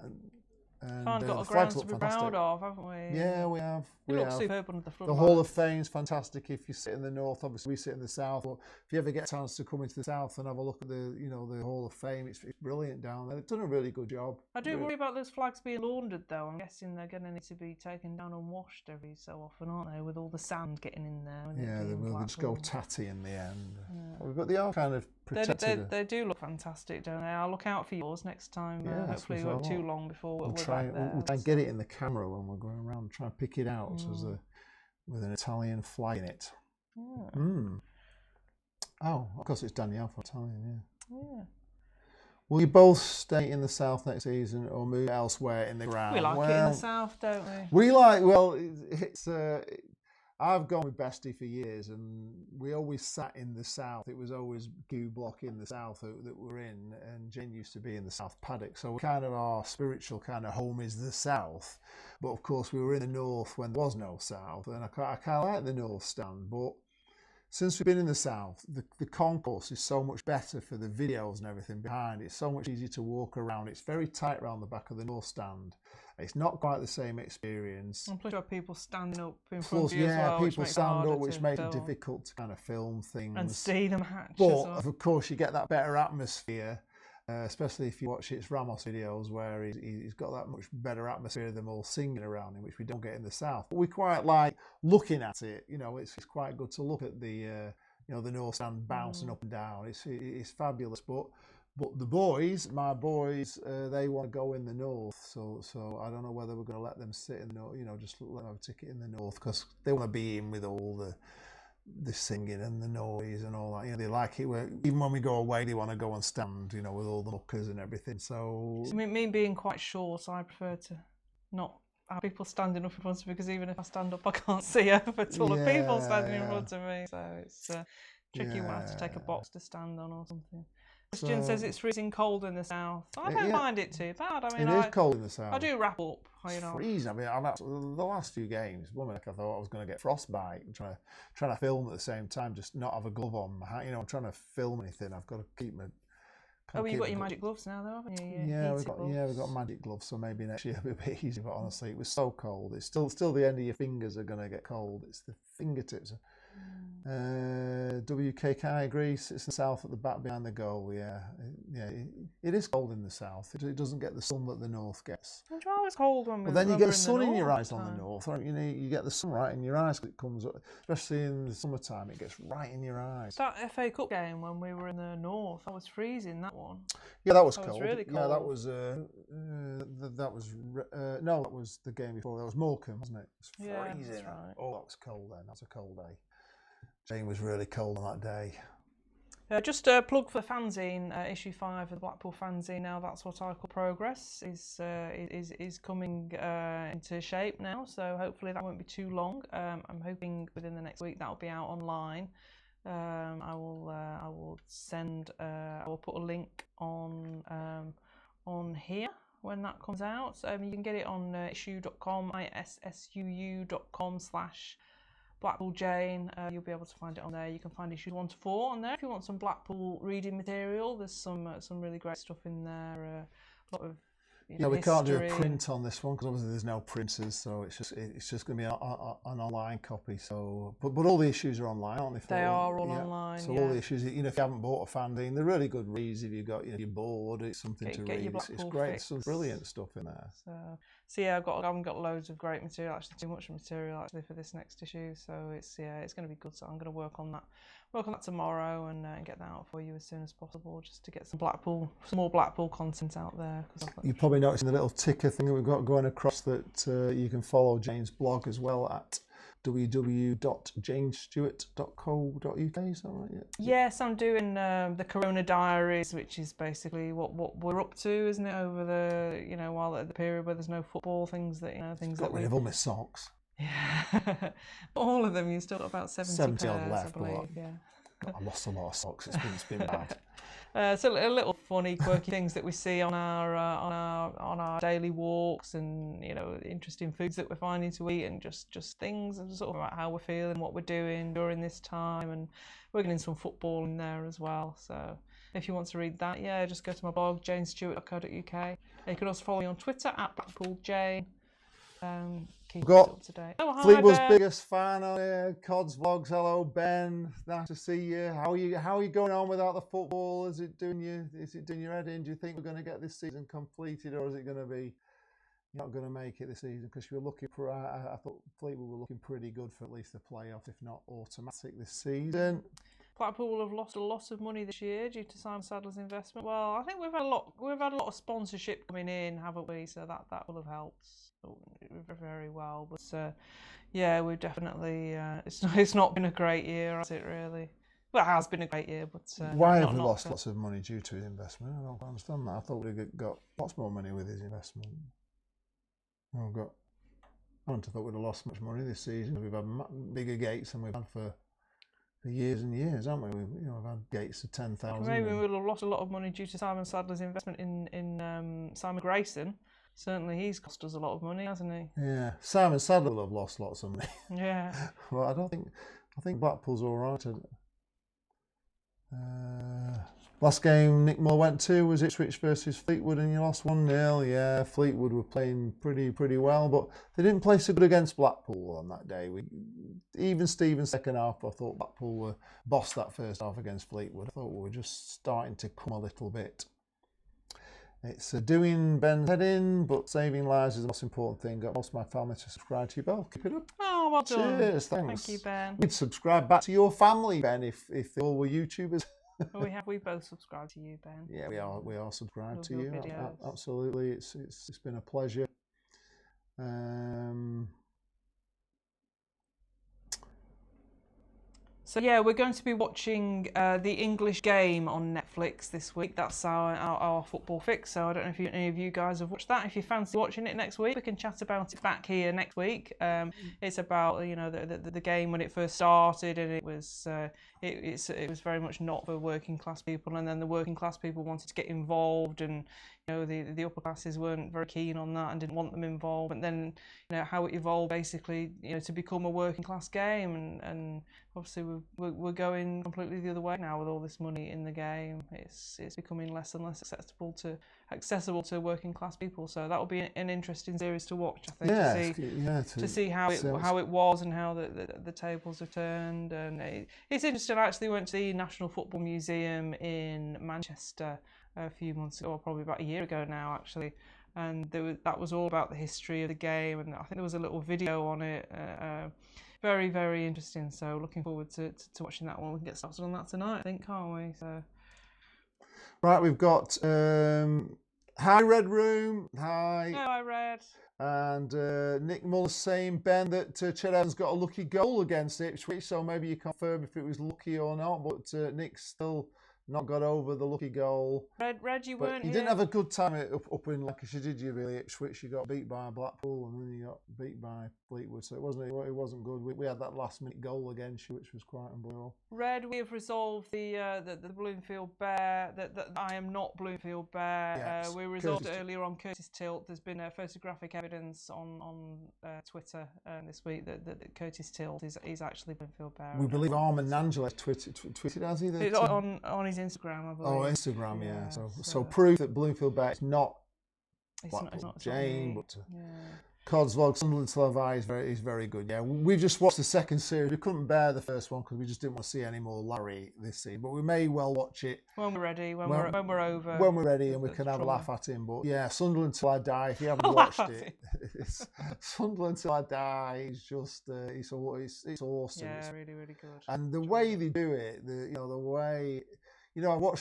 C: And
D: Kind of got
C: the
D: a
C: flags
D: ground to
C: look
D: be
C: fantastic.
D: proud of, haven't we?
C: Yeah, we have.
D: It
C: We
D: looks
C: have.
D: superb under the
C: The
D: floodlights.
C: Hall of Fame's fantastic if you sit in the north. Obviously, we sit in the south. But if you ever get a chance to come into the south and have a look at the, you know, the Hall of Fame, it's brilliant down there. They've done a really good job.
D: I do worry about those flags being laundered, though. I'm guessing they're going to need to be taken down and washed every so often, aren't they? With all the sand getting in there. and it
C: Yeah,
D: being
C: we'll
D: black
C: just go
D: and-
C: tatty in the end. But they are kind of protected.
D: They do look fantastic, don't they? I'll look out for yours next time.
C: Yeah,
D: Hopefully, it
C: so
D: won't
C: I
D: too
C: will.
D: long before
C: We'll
D: we're
C: try
D: back there.
C: and get it in the camera when we're going around. Try and pick it out as with an Italian flag in it. Oh, of course it's Danielle for Italian.
D: Yeah.
C: Will you both stay in the south next season or move elsewhere in the ground?
D: We like it in the south, don't we?
C: We like, well, it's I've gone with Bestie for years and we always sat in the south. It was always Q Block in the south that we're in, and Jen used to be in the south paddock. So kind of our spiritual kind of home is the south. But of course we were in the north when there was no south, and I kind of like the north stand. But since we've been in the south, the concourse is so much better for the videos and everything behind. It's so much easier to walk around. It's very tight around the back of the north stand. It's not quite the same experience.
D: And plus, you have people standing up in front
C: Plus,
D: of you as well,
C: people
D: which
C: stand up,
D: makes
C: which
D: it
C: makes
D: harder
C: it
D: to
C: difficult to kind of film things.
D: and see the match. as
C: But
D: well.
C: of course, you get that better atmosphere, especially if you watch his Ramos videos where he's got that much better atmosphere of them all singing around him, which we don't get in the south. But we quite like looking at it. You know, it's quite good to look at the you know, the north stand bouncing up and down. It's fabulous. But the boys, my boys, they want to go in the north. So I don't know whether we're going to let them sit in the north, you know, just let them have a ticket in the north because they want to be in with all the singing and the noise and all that. You know, they like it. Even when we go away, they want to go and stand, you know, with all the muckers and everything. So
D: I mean, me being quite short, I prefer to not have people standing up in front of me because even if I stand up, I can't see over taller people standing in front of me. So it's tricky. We'll have to take a box to stand on or something. Christian says it's freezing cold in the south. I don't mind it too bad. I mean,
C: it is cold in the south.
D: I do wrap up. You know.
C: Freezing. I mean, the last few games, one minute I thought I was going to get frostbite. I'm trying to film at the same time, just not have a glove on. You know, I'm trying to film anything. I've got to keep my.
D: Oh, you've got your magic gloves now, though, haven't you?
C: Yeah, we've got magic gloves, so maybe next year it'll be a bit easier. But honestly, it was so cold. It's still the end of your fingers are going to get cold. It's the fingertips. WKK agrees. It's the south at the back behind the goal. Yeah, it is cold in the south. It doesn't get the sun that the north gets.
D: It's always cold when
C: But then you get the sun in your
D: north
C: eyes on the north. You know, you get the sun right in your eyes. It comes up, especially in the summertime. It gets right in your eyes.
D: That FA Cup game when we were in the north, I was freezing. That one.
C: Yeah, that was
D: That
C: cold.
D: was really
C: Yeah, that
D: cold.
C: was no, that was the game before. That was Morecambe, wasn't it? It was
D: Yeah,
C: freezing.
D: that's right.
C: Oh, that was cold then. That was a cold day. Jane was really cold on that day.
D: Just a plug for the fanzine, issue 5 of the Blackpool fanzine. Now that's what I call progress is coming into shape now. So hopefully that won't be too long. I'm hoping within the next week that'll be out online. I will put a link on here when that comes out. You can get it on issuu.com, issuu.com/Blackpool Jane. You'll be able to find it on there. You can find issues 1 to 4 on there if you want some Blackpool reading material. There's some really great stuff in there. A lot of
C: We can't do a
D: history.
C: print on this one because obviously there's no printers, so it's just going to be an online copy. So, but all the issues are online, aren't they?
D: They are all online.
C: So
D: yeah.
C: all the issues, you know, if you haven't bought a fanzine, they're really good reads. If you've got, you know, you're bored, it's something to
D: Get
C: read.
D: your
C: It's
D: Blackpool
C: great.
D: fix.
C: Some brilliant stuff in there.
D: So yeah, I haven't got loads of great material. Actually, too much material actually for this next issue. So it's going to be good. So I'm going to work on that tomorrow and get that out for you as soon as possible, just to get some more Blackpool content out there.
C: You're probably noticing the little ticker thing that we've got going across that you can follow Jane's blog as well at www.janestewart.co.uk. Is that right? Yeah.
D: Yes, I'm doing the Corona Diaries, which is basically what we're up to, isn't it? Over the while at the period where there's no football, things that things
C: Got
D: that
C: rid of all my socks.
D: Yeah, all of them. You still got about 70
C: odd
D: pairs,
C: left.
D: I believe.
C: But
D: Yeah.
C: I lost a lot of socks. It's been bad.
D: So a little funny, quirky things that we see on our daily walks, and interesting foods that we're finding to eat, and just things and sort of about how we're feeling, what we're doing during this time, and we're getting some football in there as well. So if you want to read that, yeah, just go to my blog janestewart.co.uk. You can also follow me on Twitter at BlackpoolJane. Keep
C: Got
D: up to date. Oh, hi,
C: Fleetwood's
D: Ben.
C: biggest fan on here. Cod's Vlogs. Hello, Ben. Nice to see you. How are you going on without the football? Is it doing your head in? Do you think we're going to get this season completed, or is it going to be not going to make it this season? Because you were looking for, I thought Fleetwood were looking pretty good for at least the playoffs, if not automatic this season.
D: Blackpool will have lost a lot of money this year due to Simon Sadler's investment. Well, I think we've had a lot of sponsorship coming in, haven't we? So that will have helped very well. But yeah, we've definitely it's not been a great year, has it really? Well, it has been a great year, but
C: why have we lost lots of money due to his investment? I don't understand that. I thought we'd got lots more money with his investment. I wouldn't have thought we'd have lost much money this season. We've had bigger gates than we've had for years and years, haven't we? We've had gates of 10,000.
D: Maybe we would have lost a lot of money due to Simon Sadler's investment in Simon Grayson. Certainly, he's cost us a lot of money, hasn't he?
C: Yeah, Simon Sadler will have lost lots of money.
D: Yeah.
C: Well, I think Blackpool's all right. Last game Nick Muller went to was Ipswich versus Fleetwood, and you lost 1-0. Yeah, Fleetwood were playing pretty well, but they didn't play so good against Blackpool on that day. Even Stephen's second half, I thought Blackpool were bossed that first half against Fleetwood. I thought we were just starting to come a little bit. It's doing Ben's head in, but saving lives is the most important thing. Got most of my family to subscribe to you, Belle. Keep it up.
D: Oh, well done.
C: Cheers, thanks.
D: Thank you, Ben.
C: We'd subscribe back to your family, Ben, if they all were YouTubers.
D: We both subscribe to you, Ben.
C: Yeah, we are subscribed
D: Love
C: to
D: your
C: you.
D: videos.
C: Absolutely, it's been a pleasure.
D: So yeah, we're going to be watching the English Game on Netflix this week. That's our football fix. So I don't know if any of you guys have watched that. If you fancy watching it next week, we can chat about it back here next week. It's about the game when it first started, and it was very much not for working class people, and then the working class people wanted to get involved, and the upper classes weren't very keen on that and didn't want them involved. And then how it evolved basically to become a working class game, and obviously we're going completely the other way now with all this money in the game. It's becoming less and less accessible to working class people. So that will be an interesting series to watch, I think. To see how it was and how the tables have turned. And it's interesting. I actually went to the National Football Museum in Manchester a few months ago, or probably about a year ago now, actually. And that was all about the history of the game, and I think there was a little video on it. Very, very interesting. So looking forward to watching that one. We can get started on that tonight, I think, can't we? So.
C: Right, we've got hi Red Room. Hi.
D: Hi Red.
C: And Nick Muller's saying, Ben, that Ched Evans got a lucky goal against Ipswich, so maybe you confirm if it was lucky or not. But Nick's still not got over the lucky goal.
D: Red, you weren't
C: You
D: here.
C: didn't have a good time up in Lancashire, did you? Really, Ipswich. You got beat by Blackpool, and then you got beat by Fleetwood. So it wasn't good. We had that last minute goal against you, which was quite unbelievable.
D: Red, we have resolved the Bloomfield Bear. That I am not Bloomfield Bear.
C: Yes,
D: We resolved
C: Curtis
D: it earlier on Curtis Tilt. There's been photographic evidence on Twitter this week that Curtis Tilt is actually Bloomfield Bear.
C: We believe Armand Nangela tweeted, has he?
D: It's on his Instagram, I believe.
C: Oh, Instagram, yeah. So proof that Bloomfield Bear is not
D: it's
C: Blackpool
D: not
C: Jane,
D: me.
C: but
D: Yeah.
C: Cod's Vlog, Sunderland Slavai is very good. Yeah, we've just watched the second series. We couldn't bear the first one because we just didn't want to see any more Larry this season. But we may well watch it
D: when we're ready, when we're over.
C: When we're ready, and we can have a laugh at him. But yeah, Sunderland Till I Die. If you haven't watched it, it's Sunderland Till I Die is just it's awesome.
D: Yeah, really, really good.
C: And the way they do it, the way. You know, I was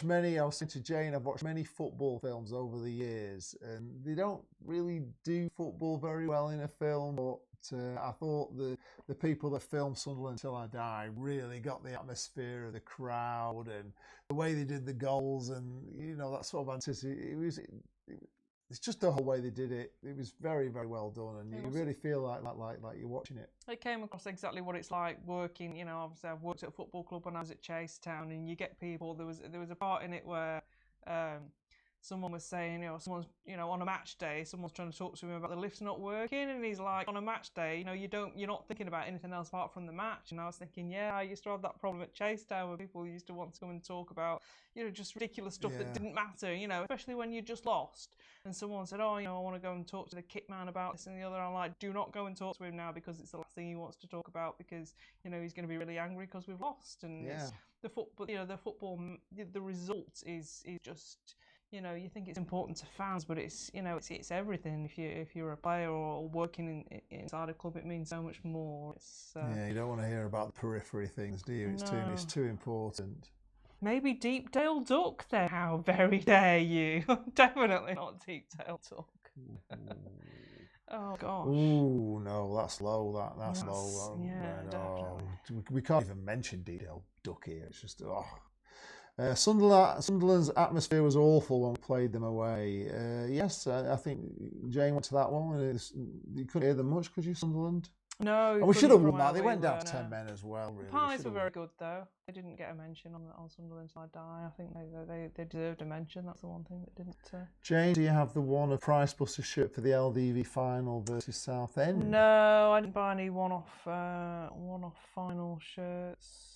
C: saying to Jane, I've watched many football films over the years, and they don't really do football very well in a film, but I thought the people that filmed Sunderland Till I Die really got the atmosphere of the crowd and the way they did the goals and, you know, that sort of anticipation. It's just the whole way they did it. It was very, very well done, and you really feel like you're watching it.
D: It came across exactly what it's like working. You know, obviously I've worked at a football club when I was at Chasetown, and you get people. There was a part in it where someone was saying, someone's, on a match day, someone's trying to talk to him about the lift's not working, and he's like, on a match day, you're not thinking about anything else apart from the match. And I was thinking, yeah, I used to have that problem at Chasetown where people used to want to come and talk about, just ridiculous stuff that didn't matter, especially when you just lost. And someone said, I want to go and talk to the kit man about this and the other. I'm like, do not go and talk to him now, because it's the last thing he wants to talk about, because, he's going to be really angry because we've lost. And it's the football, the result is just, you think it's important to fans, but it's everything. If you're a player or working inside a club, it means so much more.
C: You don't want to hear about the periphery things, do you? It's too important.
D: Maybe Deepdale Duck then. How very dare you? Definitely not Deepdale Duck. Oh gosh.
C: Ooh, no, that's low. That's low.
D: Yeah, definitely.
C: We can't even mention Deepdale Duck here. It's just Sunderland's atmosphere was awful when we played them away. Yes, I think Jane went to that one. You couldn't hear them much, could you, Sunderland?
D: No.
C: And we should have won that. They went down to 10 men as well, really.
D: The Pies were very good, though. They didn't get a mention on Sunderland Till I Die. I think they deserved a mention. That's the one thing that didn't.
C: Jane, do you have the one of Pricebuster shirt for the LDV final versus Southend?
D: No, I didn't buy any one-off final shirts.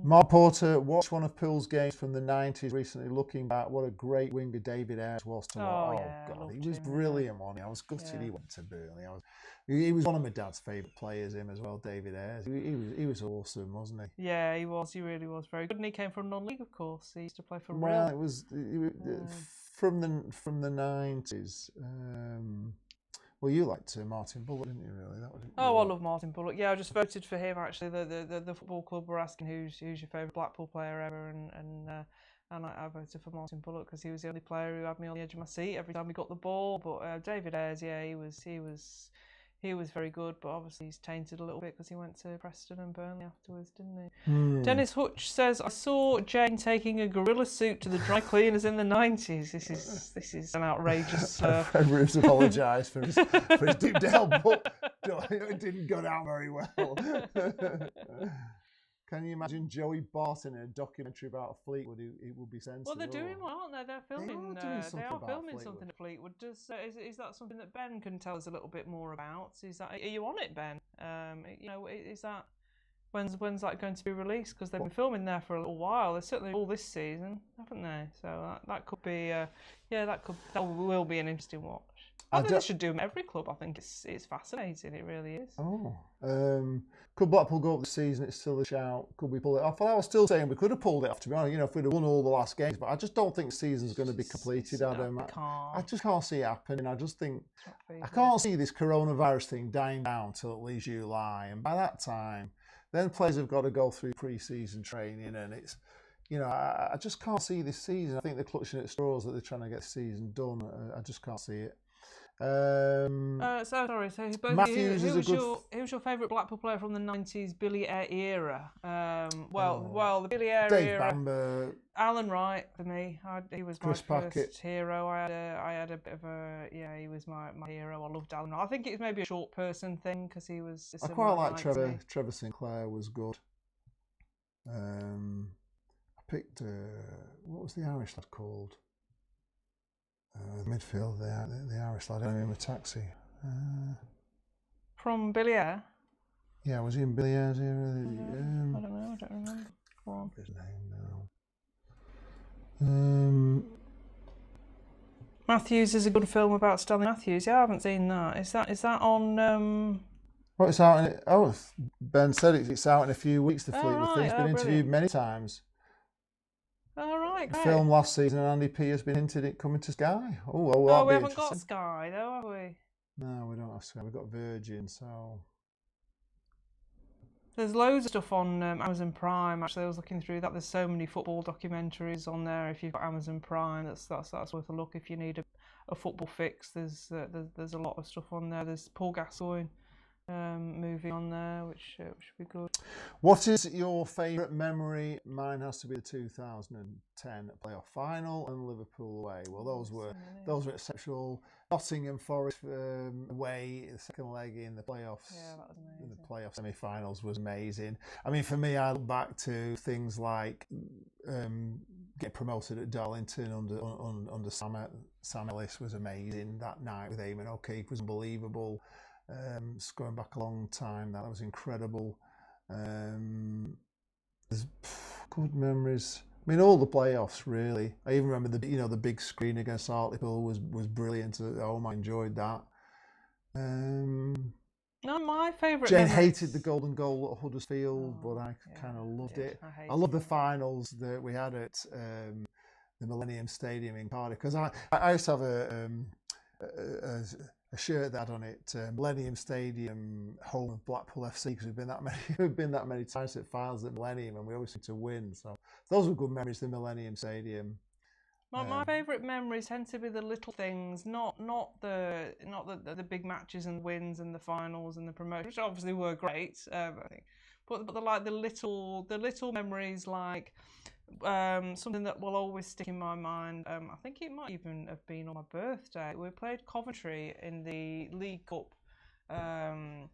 C: Mark Porter watched one of Pill's games from the 90s recently. Looking back, what a great winger David Ayres was to watch. God, he was brilliant, wasn't he? I was gutted he went to Burnley. He was one of my dad's favourite players, him as well, David Ayres. He was awesome, wasn't he?
D: Yeah, he was. He really was very good. And he came from non-league, of course. He used to play for Real.
C: Well, it was from the 90s. Well, you liked Martin Bullock, didn't you? Really?
D: I love Martin Bullock. Yeah, I just voted for him. Actually, the football club were asking who's your favourite Blackpool player ever, and I voted for Martin Bullock because he was the only player who had me on the edge of my seat every time he got the ball. But David Ayres, yeah, he was very good, but obviously he's tainted a little bit because he went to Preston and Burnley afterwards, didn't he? Dennis Hutch says, I saw Jane taking a gorilla suit to the dry cleaners in the 90s. This is an outrageous...
C: Fred Roos apologised for his Deepdale, but it didn't go down very well. Can you imagine Joey Barton in a documentary about Fleetwood? It would be sensible.
D: Well, they're doing one, aren't they? They're filming. They are filming
C: Fleetwood.
D: something at Fleetwood. Is that something that Ben can tell us a little bit more about? Are you on it, Ben? Is that when's that going to be released? Because they've been filming there for a little while. They're certainly all this season, haven't they? So that could be that will be an interesting watch. I think they should do them every club. I think it's fascinating. It really is.
C: Could Blackpool go up this season? It's still a shout. Could we pull it off? Well, I was still saying we could have pulled it off, to be honest. If we'd have won all the last games, but I just don't think the season's going to be completed, Adam. I just can't see it happening. I just think I can't see this coronavirus thing dying down till at least July, and by that time, then players have got to go through pre-season training, and it's. I just can't see this season. I think they're clutching at straws that they're trying to get the season done. I just can't see it.
D: Sorry. So
C: Matthews
D: who's your favourite Blackpool player from the 90s Billy Ayre era? The Billy Ayre
C: Dave
D: era.
C: Bamber.
D: Alan Wright for me. He was my
C: Chris
D: first
C: Packett.
D: hero. I had a bit of a he was my hero. I loved Alan Wright. I think it was maybe a short person thing because he was.
C: I quite like Trevor. Trevor Sinclair was good. I picked what was the Irish lad called? Midfield, the Irish lad in a taxi.
D: From Billy Ayre?
C: Yeah, was he in Billy Ayres era?
D: I don't know, I don't remember. Go on.
C: His name now.
D: Matthews is a good film about Stanley Matthews. Yeah, I haven't seen that. Is that on...
C: Well, it's out Ben said it's out in a few weeks, the Fleetwood thing. It's been interviewed many times.
D: All right, great.
C: Film last season, and Andy P has been hinted at coming to Sky.
D: We haven't got Sky though, have we?
C: No, we don't have Sky. We've got Virgin, so
D: There's loads of stuff on Amazon Prime. Actually, I was looking through that. There's so many football documentaries on there. If you've got Amazon Prime, that's worth a look. If you need a football fix, there's a lot of stuff on there. There's Paul Gascoigne movie on there, which should be good.
C: What is your favourite memory? Mine has to be the 2010 playoff final and Liverpool away. Well, those were exceptional. Nottingham Forest away, the second leg in the playoffs.
D: Yeah, that was amazing.
C: In the playoff semi-finals was amazing. I mean, for me, I look back to things like getting promoted at Darlington under Sam Ellis was amazing. That night with Eamon O'Keefe was unbelievable. Going back a long time, that was incredible. There's good memories. I mean, all the playoffs really. I even remember the big screen against Hartlepool was brilliant at home. I enjoyed that.
D: No, my favourite.
C: Jane hated the golden goal at Huddersfield, but I kind of loved it. I love the finals that we had at the Millennium Stadium in Cardiff, because I used to have a shirt that had on it, Millennium Stadium, home of Blackpool FC, because we've been that many times at finals at Millennium, and we always seem to win. So those were good memories. The Millennium Stadium.
D: My favourite memories tend to be the little things, not the big matches and wins and the finals and the promotion, which obviously were great, I think. But the little memories, like something that will always stick in my mind. I think it might even have been on my birthday. We played Coventry in the League Cup. The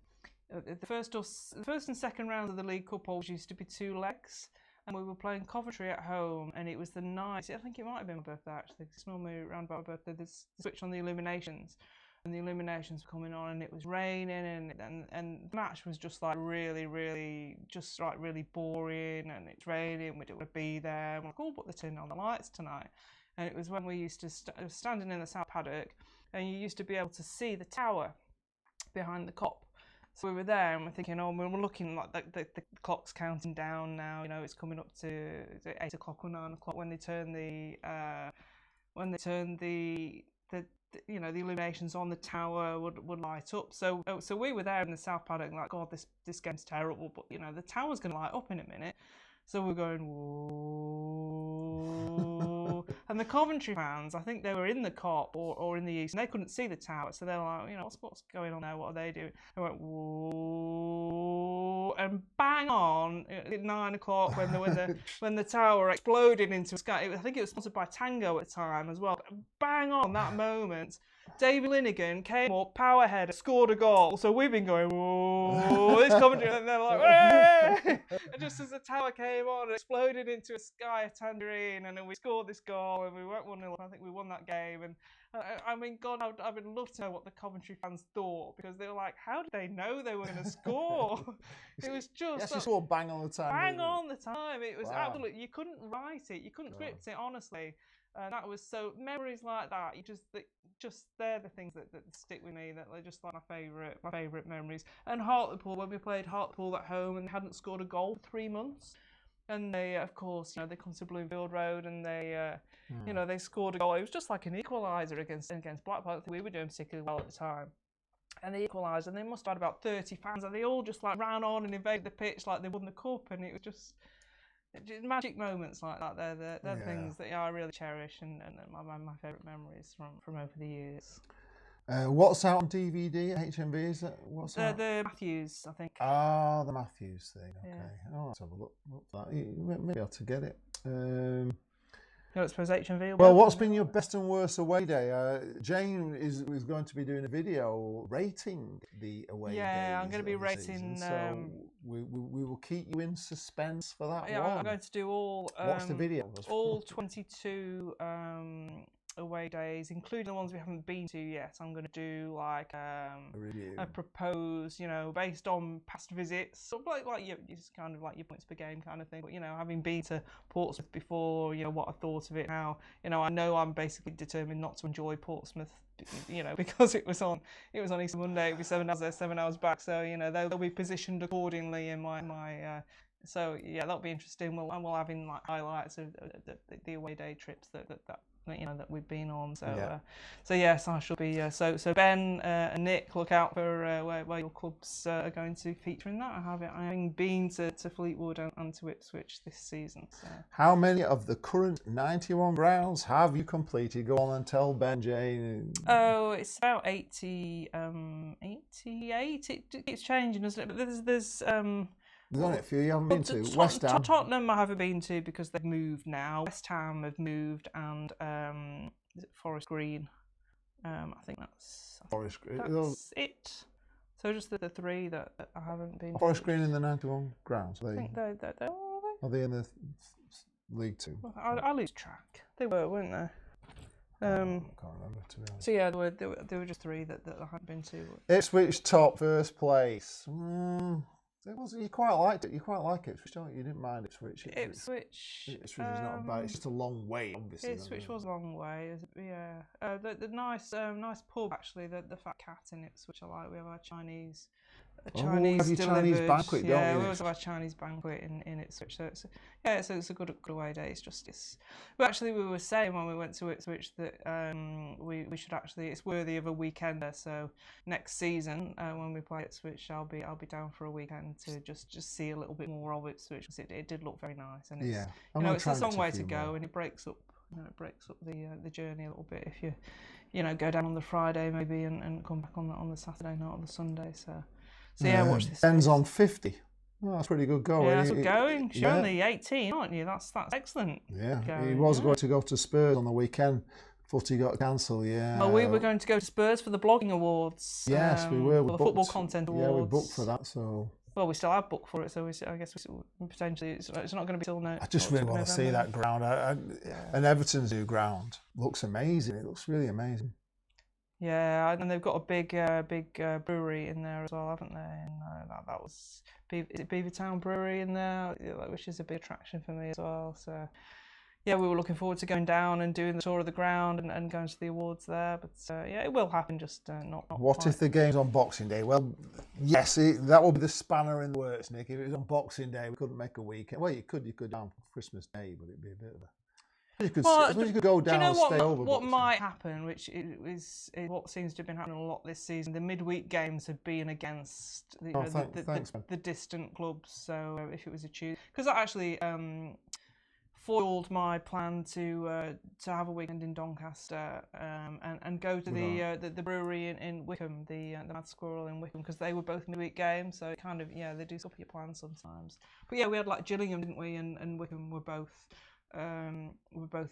D: first and second round of the League Cup always used to be 2 legs. And we were playing Coventry at home, and it was the night. I think it might have been my birthday actually. It's normally around about my birthday. There's the switch on the illuminations, and the illuminations were coming on, and it was raining, and the match was just like really boring, and it's raining. We didn't want to be there. I'm like, oh, but they're turning on the lights tonight. And it was when we used to standing in the South Paddock, and you used to be able to see the tower behind the Kop. So we were there and we're thinking, oh, we're looking like the clock's counting down now. You know, it's coming up to 8 o'clock or 9 o'clock when they turn the illuminations on the tower would light up. So we were there in the South Paddock, like, God, this game's terrible, but you know the tower's going to light up in a minute. So we're going, whoa. And the Coventry fans, I think they were in the Kop or in the East, and they couldn't see the tower. So they're like, you know, what's going on there? What are they doing? They went, whoa. And bang on at 9 o'clock when the tower exploded into the sky. I think it was sponsored by Tango at the time as well. But bang on that moment, David Linnigan came up, power header, scored a goal. So we've been going, whoa, this Coventry, and they're like, hey! And just as the tower came on, it exploded into a sky of tangerine, and then we scored this goal, and we went 1-0. I think we won that game. And I mean, God, I would love to know what the Coventry fans thought, because they were like, how did they know they were going to score? It was just...
C: Yes, you saw bang on the time.
D: Bang on the time. It was
C: Wow.
D: absolutely... You couldn't write it. You couldn't script it, honestly. That was so... Memories like that, they're the things that stick with me, that they're just like my favourite memories. And Hartlepool, when we played Hartlepool at home and hadn't scored a goal for 3 months. And they, of course, they come to Bloomfield Road and they, they scored a goal. It was just like an equaliser against Blackpool. I think we were doing particularly well at the time. And they equalised, and they must have had about 30 fans, and they all just like ran on and invaded the pitch like they won the cup, and it was just magic moments like that. They're things that I really cherish, and my favourite memories from over the years.
C: What's out on DVD at HMV? Is that what's out?
D: The Matthews, I think.
C: Ah, the Matthews thing. Okay.
D: Yeah.
C: Oh, let's have a look at that. Maybe I'll to get it.
D: I suppose HMV.
C: Well, what's been your best and worst away day? Jane is going to be doing a video rating the away days.
D: Yeah, I'm going to be rating.
C: So we will keep you in suspense for that.
D: Yeah,
C: one.
D: I'm going to do all.
C: What's the video?
D: All 22 away days, including the ones we haven't been to yet. I'm going to do like a propose, based on past visits, sort of like it's kind of like your points per game kind of thing. But having been to Portsmouth before, what I thought of it, how I know I'm basically determined not to enjoy Portsmouth, because it was on Easter Monday. It'll be 7 hours there, 7 hours back. So they'll be positioned accordingly in my. So yeah, that'll be interesting. We'll have in like highlights of the away day trips that that we've been on. So
C: Yeah.
D: so yes, I shall be. So Ben and Nick, look out for where your clubs are going to feature in that. Having been to Fleetwood and to Ipswich this season. So.
C: How many of the current 91 grounds have you completed? Go on and tell Ben, Jane.
D: Oh, it's about 88. It's changing, isn't it? But there's
C: There's only a few you haven't been to. West Ham.
D: Tottenham I haven't been to because they've moved now. West Ham have moved, and is it Forest Green? I think that's
C: Forest Green.
D: That's it. So just the three that I haven't been.
C: Forest Green in the 91 grounds.
D: I think they're
C: Are they in the League Two?
D: I lose track. They were, weren't they?
C: I can't remember, to be honest.
D: So yeah, there were just three that I hadn't been to.
C: Ipswich top, first place. You quite liked it. You quite like Ipswich, don't you? You didn't mind Ipswich.
D: Ipswich
C: Ipswich is not bad. It's just a long way, obviously.
D: Ipswich was a long way. Yeah. The nice pub actually. The Fat Cat in Ipswich I like. We have our Chinese.
C: Have your Chinese banquet, don't
D: yeah,
C: you?
D: we always have our Chinese banquet in Ipswich. So it's a good away day. Well, actually, we were saying when we went to Ipswich that we should actually. It's worthy of a weekender. So next season when we play Ipswich, I'll be down for a weekend to just see a little bit more of Ipswich. It did look very nice, and it's it's a long way to go, and it breaks up. The journey a little bit if you go down on the Friday maybe and come back on the Saturday night or the Sunday. So yeah, watch this.
C: Ben's on 50. Oh, that's pretty good going.
D: Yeah, that's good going. You're only 18, aren't you? That's excellent.
C: Yeah,
D: going,
C: he was going to go to Spurs on the weekend. Footy got cancelled, yeah.
D: Well, we were going to go to Spurs for the blogging awards.
C: Yes, we were.
D: For the football content awards.
C: Yeah, we booked for that, so...
D: Well, we still have booked for it, so I guess potentially it's not going to be till no.
C: I just really want to see that ground. And Everton's new ground looks amazing. It looks really amazing.
D: Yeah, and they've got a big brewery in there as well, haven't they? And that was is it Beavertown Brewery in there, which is a big attraction for me as well. So yeah, we were looking forward to going down and doing the tour of the ground and going to the awards there. But yeah, it will happen, just not
C: What
D: quite.
C: if the game's on Boxing Day? Well, yes, that would be the spanner in the works, Nick. If it was on Boxing Day, we couldn't make a weekend. Well, you could down for Christmas Day, but it'd be a bit of a... You could go down and stay over.
D: What might happen, which is what seems to have been happening a lot this season, the midweek games have been against the distant clubs. So if it was a Tuesday, because that actually foiled my plan to have a weekend in Doncaster and go to the brewery in Wickham, the Mad Squirrel in Wickham, because they were both midweek games. So kind of they do stop your plans sometimes. But yeah, we had like Gillingham, didn't we? And Wickham were both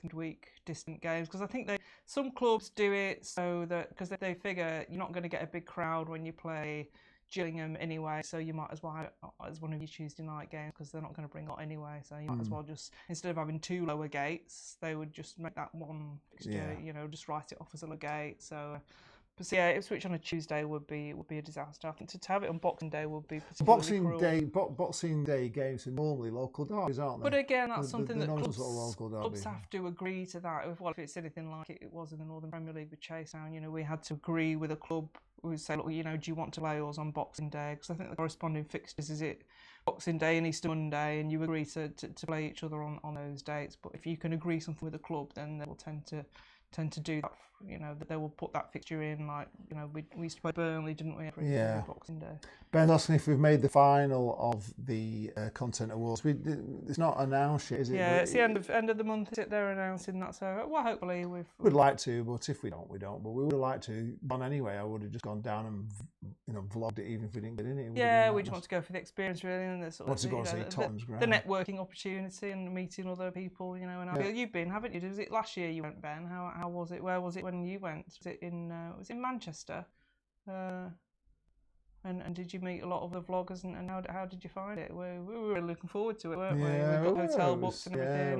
D: midweek distant games, because I think some clubs do it so that because they figure you're not going to get a big crowd when you play Gillingham anyway, so you might as well have as one of your Tuesday night games because they're not going to bring out anyway, so you might as well just, instead of having two lower gates, they would just make that one fixture, just write it off as a lower gate. So yeah, Ipswich on a Tuesday would be a disaster. I think to have it on Boxing Day would be particularly cruel.
C: Boxing Day games are normally local derbies, aren't they?
D: But again, that's something that
C: clubs
D: have to agree to that. If it's anything like it was in the Northern Premier League with Chase Down, we had to agree with a club. We would say, look, do you want to play yours on Boxing Day? Because I think the corresponding fixtures is it Boxing Day and Easter Monday, and you agree to play each other on those dates. But if you can agree something with a club, then they will tend to do that. That they will put that fixture in, like we used to play Burnley, didn't we? Every Boxing Day.
C: Ben's asking if we've made the final of the content awards. It's not announced yet, is it?
D: Yeah, it's the end of the month. They're announcing that, so well, hopefully
C: we'd like to, but if we don't, we don't. But we would have liked to. Gone anyway. I would have just gone down and vlogged it, even if we didn't get in it.
D: Yeah, we just want to go for the experience, really, and the
C: want to go and see Tottenham's ground.
D: The networking opportunity and meeting other people, and you've been, haven't you? Was it last year you went, Ben? How was it? Where was it when you went? Was it in Manchester? And did you meet a lot of the vloggers, and how did you find it? We were really looking forward to it, weren't we? We got hotel booked and everything.
C: It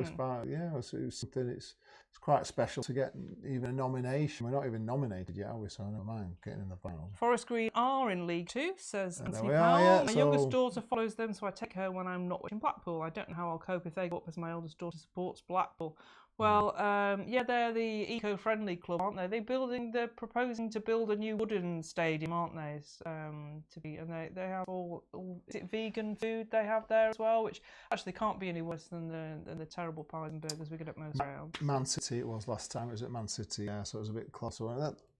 C: was something. It's quite special to get even a nomination. We're not even nominated yet, are we? So I don't mind getting in the finals.
D: Forest Green are in League Two, says Anthony Powell. My youngest daughter follows them, so I take her when I'm not watching Blackpool. I don't know how I'll cope if they go up, as my eldest daughter supports Blackpool. Well, yeah, they're the eco-friendly club, aren't they? They're proposing to build a new wooden stadium, aren't they? And they have all is it vegan food they have there as well, which actually can't be any worse than the terrible pies and burgers we get at most rounds.
C: Man City it was last time. It was at Man City, yeah, so it was a bit closer.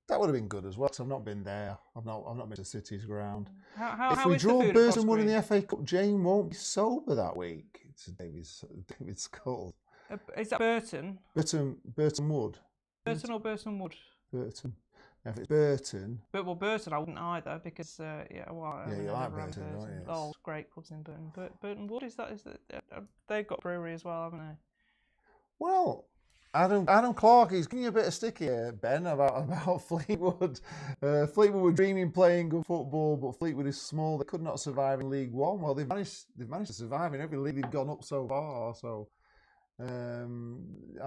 C: That would have been good as well. Because I've not been there. I've not been to City's ground.
D: How
C: If we
D: is the
C: draw
D: food at
C: Burton
D: Forest
C: won in
D: Green?
C: the FA Cup, Jane won't be sober that week. It's David Skull.
D: Is that Burton?
C: Burton Wood.
D: Burton or Burton Wood?
C: Burton. If it's Burton,
D: Burton I wouldn't either because I
C: Yeah,
D: mean,
C: you
D: I've
C: like
D: never had
C: Burton, don't you?
D: Oh, great pubs in Burton. Burton Wood is that? They've got a brewery as well, haven't they?
C: well, Adam Clark, he's giving you a bit of sticky here, Ben, about Fleetwood. Fleetwood were dreaming playing good football, but Fleetwood is small. They could not survive in League One. Well, they've managed to survive in every league they've gone up so far. So, I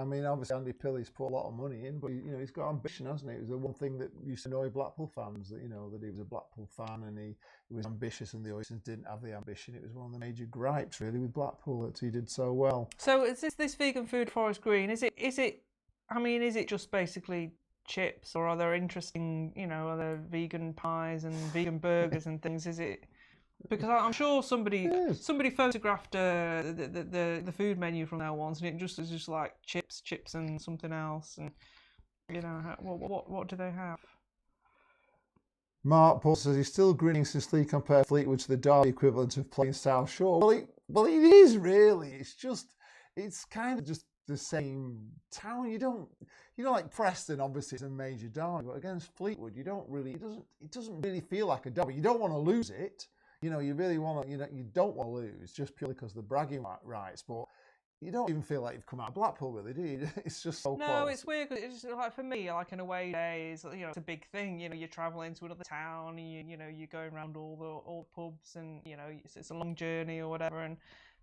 C: mean, obviously Andy Pilly's put a lot of money in, but he's got ambition, hasn't he? It was the one thing that used to annoy Blackpool fans that that he was a Blackpool fan and he was ambitious, and the Oysters didn't have the ambition. It was one of the major gripes really with Blackpool that he did so well.
D: So is this vegan food Forest Green? Is it? I mean, is it just basically chips, or are there interesting? Are there vegan pies and vegan burgers and things? Is it? Because I'm sure somebody photographed the food menu from there once, and it is just like chips and something else, and what do they have?
C: Mark Paul says he's still grinning since Lee compared Fleetwood to the Derby equivalent of playing South Shore. Well, it is really. It's kind of just the same town. You don't like Preston. Obviously, it's a major derby, but against Fleetwood, you don't really. It doesn't really feel like a derby. You don't want to lose it. You really want to. You don't want to lose just purely because of the bragging rights, but. You don't even feel like you've come out of Blackpool, really, do you? It's just so close.
D: No, it's weird. It's just like for me, like an away day is it's a big thing. You're travelling to another town, and you're going around all the pubs, and it's a long journey or whatever. And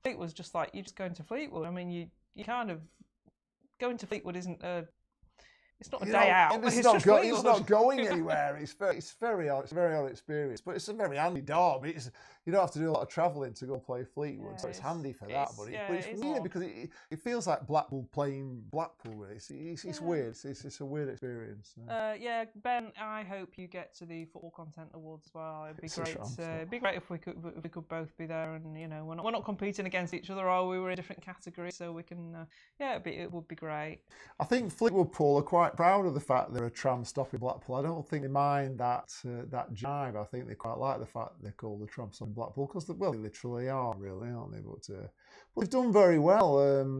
D: Fleetwood's just like you're just going to Fleetwood. I mean, you kind of going to Fleetwood isn't a. It's not a day out.
C: It's not going anywhere. It's very odd experience, but it's a very handy derby. You don't have to do a lot of travelling to go play Fleetwood, so it's handy for that. But it's weird because it feels like Blackpool playing Blackpool. Really, it's weird. It's a weird experience.
D: Yeah, Ben, I hope you get to the Football Content Awards as well. It'd be great. It'd be great if we could both be there, and we're not competing against each other, are we? We're in a different category, so we can. It would be great.
C: I think Fleetwood Paul are quite proud of the fact they're a tram stop in Blackpool. I don't think they mind that jive. I think they quite like the fact they're called the tram stop in Blackpool because they literally are, really, aren't they? But they've done very well.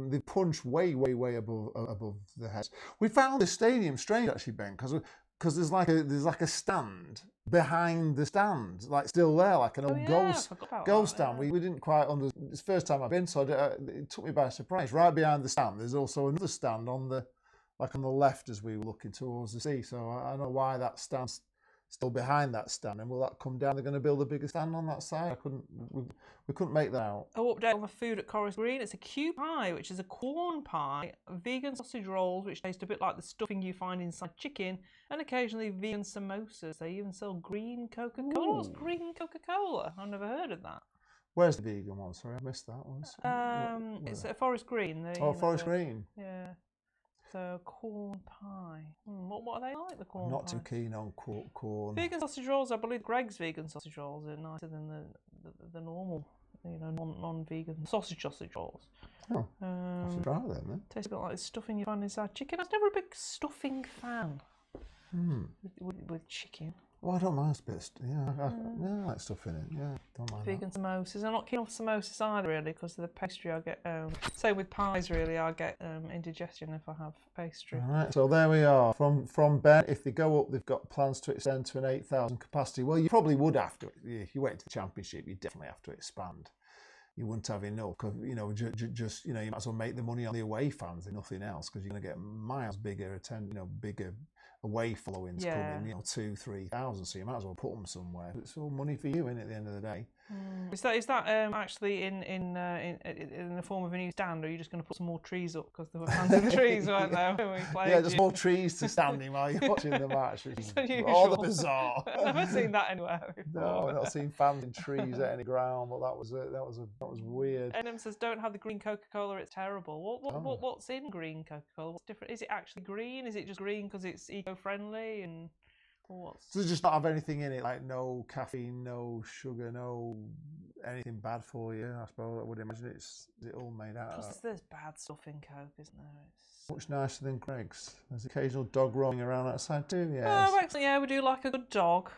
C: They punched way above the heads. We found the stadium strange actually, Ben, because there's like a stand behind the stand, like still there, like an old ghost stand. We didn't quite it's the first time I've been, so it took me by surprise. Right behind the stand, there's also another stand on the left as we were looking towards the sea. So I don't know why that stand's still behind that stand, and will that come down? They're going to build a bigger stand on that side. We couldn't make that out.
D: Update on the food at Forest Green. It's a Q pie, which is a corn pie, vegan sausage rolls, which taste a bit like the stuffing you find inside chicken, and occasionally vegan samosas. They even sell green Coca-Cola. What's green Coca-Cola? I've never heard of that.
C: Where's the vegan one? Sorry, I missed that one.
D: It's at Forest Green.
C: Forest Green.
D: Yeah. So corn pie. What are they like? The corn
C: I'm not
D: pies?
C: too keen on corn.
D: Vegan sausage rolls. I believe Greg's vegan sausage rolls are nicer than the normal, non-vegan sausage rolls.
C: Oh, I should try them.
D: Tastes a bit like stuffing you find inside chicken. I was never a big stuffing fan. With chicken.
C: Well, I don't mind a bit. I like stuff in it. Yeah, don't mind.
D: Vegan samosas. I'm not keen on samosas either, really, because of the pastry I get. Same with pies, really. I get indigestion if I have pastry.
C: All right, so there we are. From Ben, if they go up, they've got plans to extend to an 8,000 capacity. Well, you probably would have to. If you went to the Championship, you'd definitely have to expand. You wouldn't have enough because you might as well make the money on the away fans and nothing else, because you're going to get miles bigger bigger away followings coming, 2,000-3,000. So you might as well put them somewhere. It's all money for you, isn't it? At the end of the day.
D: Is that actually in the form of a new stand, or are you just going to put some more trees up because there were fans in the trees, weren't there? When we played
C: Yeah, there's
D: you?
C: more trees to stand in while you're watching the match, which is
D: It's unusual.
C: rather bizarre.
D: I've never seen that anywhere before.
C: No, I've not seen fans in trees at any ground, but that was weird.
D: Enham says, "Don't have the green Coca-Cola; it's terrible." What's in green Coca-Cola? What's different? Is it actually green? Is it just green because it's eco-friendly? And what's?
C: Does it just not have anything in it, like no caffeine, no sugar, no anything bad for you? I suppose I would imagine is it all made out of
D: Plus,
C: that?
D: there's bad stuff in Coke, isn't there?
C: Much nicer than Greg's. There's occasional dog roaming around outside too.
D: Oh,
C: Yes.
D: excellent. Yeah, we do like a good dog.